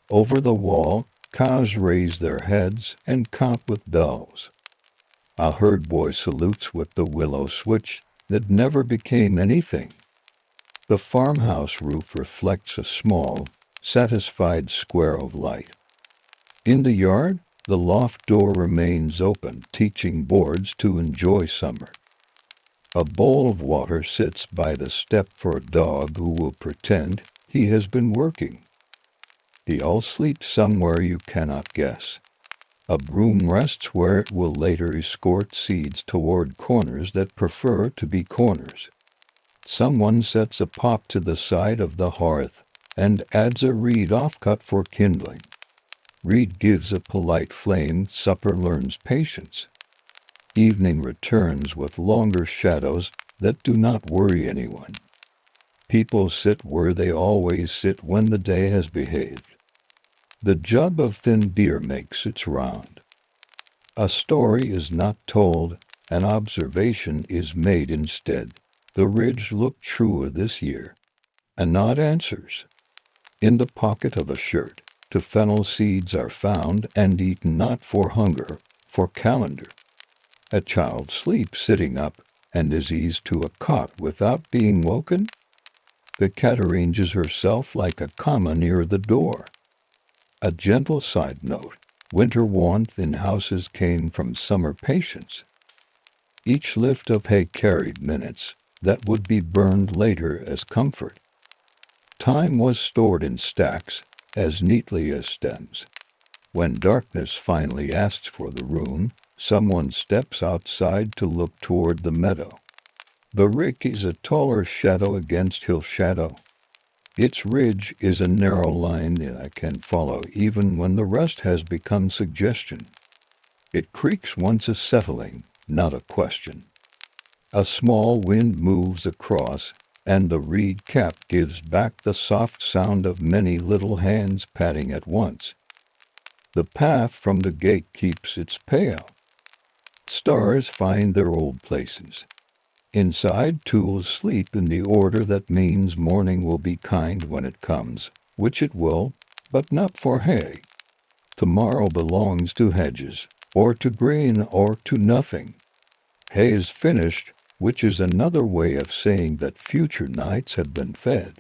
Over the wall, cows raise their heads and count with bells. A herd boy salutes with the willow switch that never became anything. The farmhouse roof reflects a small, satisfied square of light. In the yard, the loft door remains open, teaching boards to enjoy summer. A bowl of water sits by the step for a dog who will pretend he has been working. The owl sleeps somewhere you cannot guess. A broom rests where it will later escort seeds toward corners that prefer to be corners. Someone sets a pot to the side of the hearth and adds a reed offcut for kindling. Reed gives a polite flame, supper learns patience. Evening returns with longer shadows that do not worry anyone. People sit where they always sit when the day has behaved. The jug of thin beer makes its round. A story is not told, an observation is made instead. The ridge looked truer this year. A nod answers. In the pocket of a shirt, to fennel seeds are found and eaten not for hunger, for calendar. A child sleeps sitting up and is eased to a cot without being woken. The cat arranges herself like a comma near the door. A gentle side note, winter warmth in houses came from summer patience. Each lift of hay carried minutes that would be burned later as comfort. Time was stored in stacks, as neatly as stems. When darkness finally asks for the room, someone steps outside to look toward the meadow. The rick is a taller shadow against hill shadow. Its ridge is a narrow line that I can follow even when the rest has become suggestion. It creaks once a settling, not a question. A small wind moves across, and the reed cap gives back the soft sound of many little hands patting at once. The path from the gate keeps its pale. Stars find their old places. Inside, tools sleep in the order that means morning will be kind when it comes, which it will, but not for hay. Tomorrow belongs to hedges, or to grain, or to nothing. Hay is finished, which is another way of saying that future nights have been fed.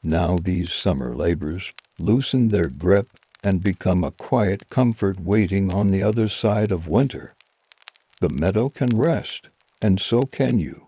Now these summer labors loosen their grip, and become a quiet comfort waiting on the other side of winter. The meadow can rest, and so can you.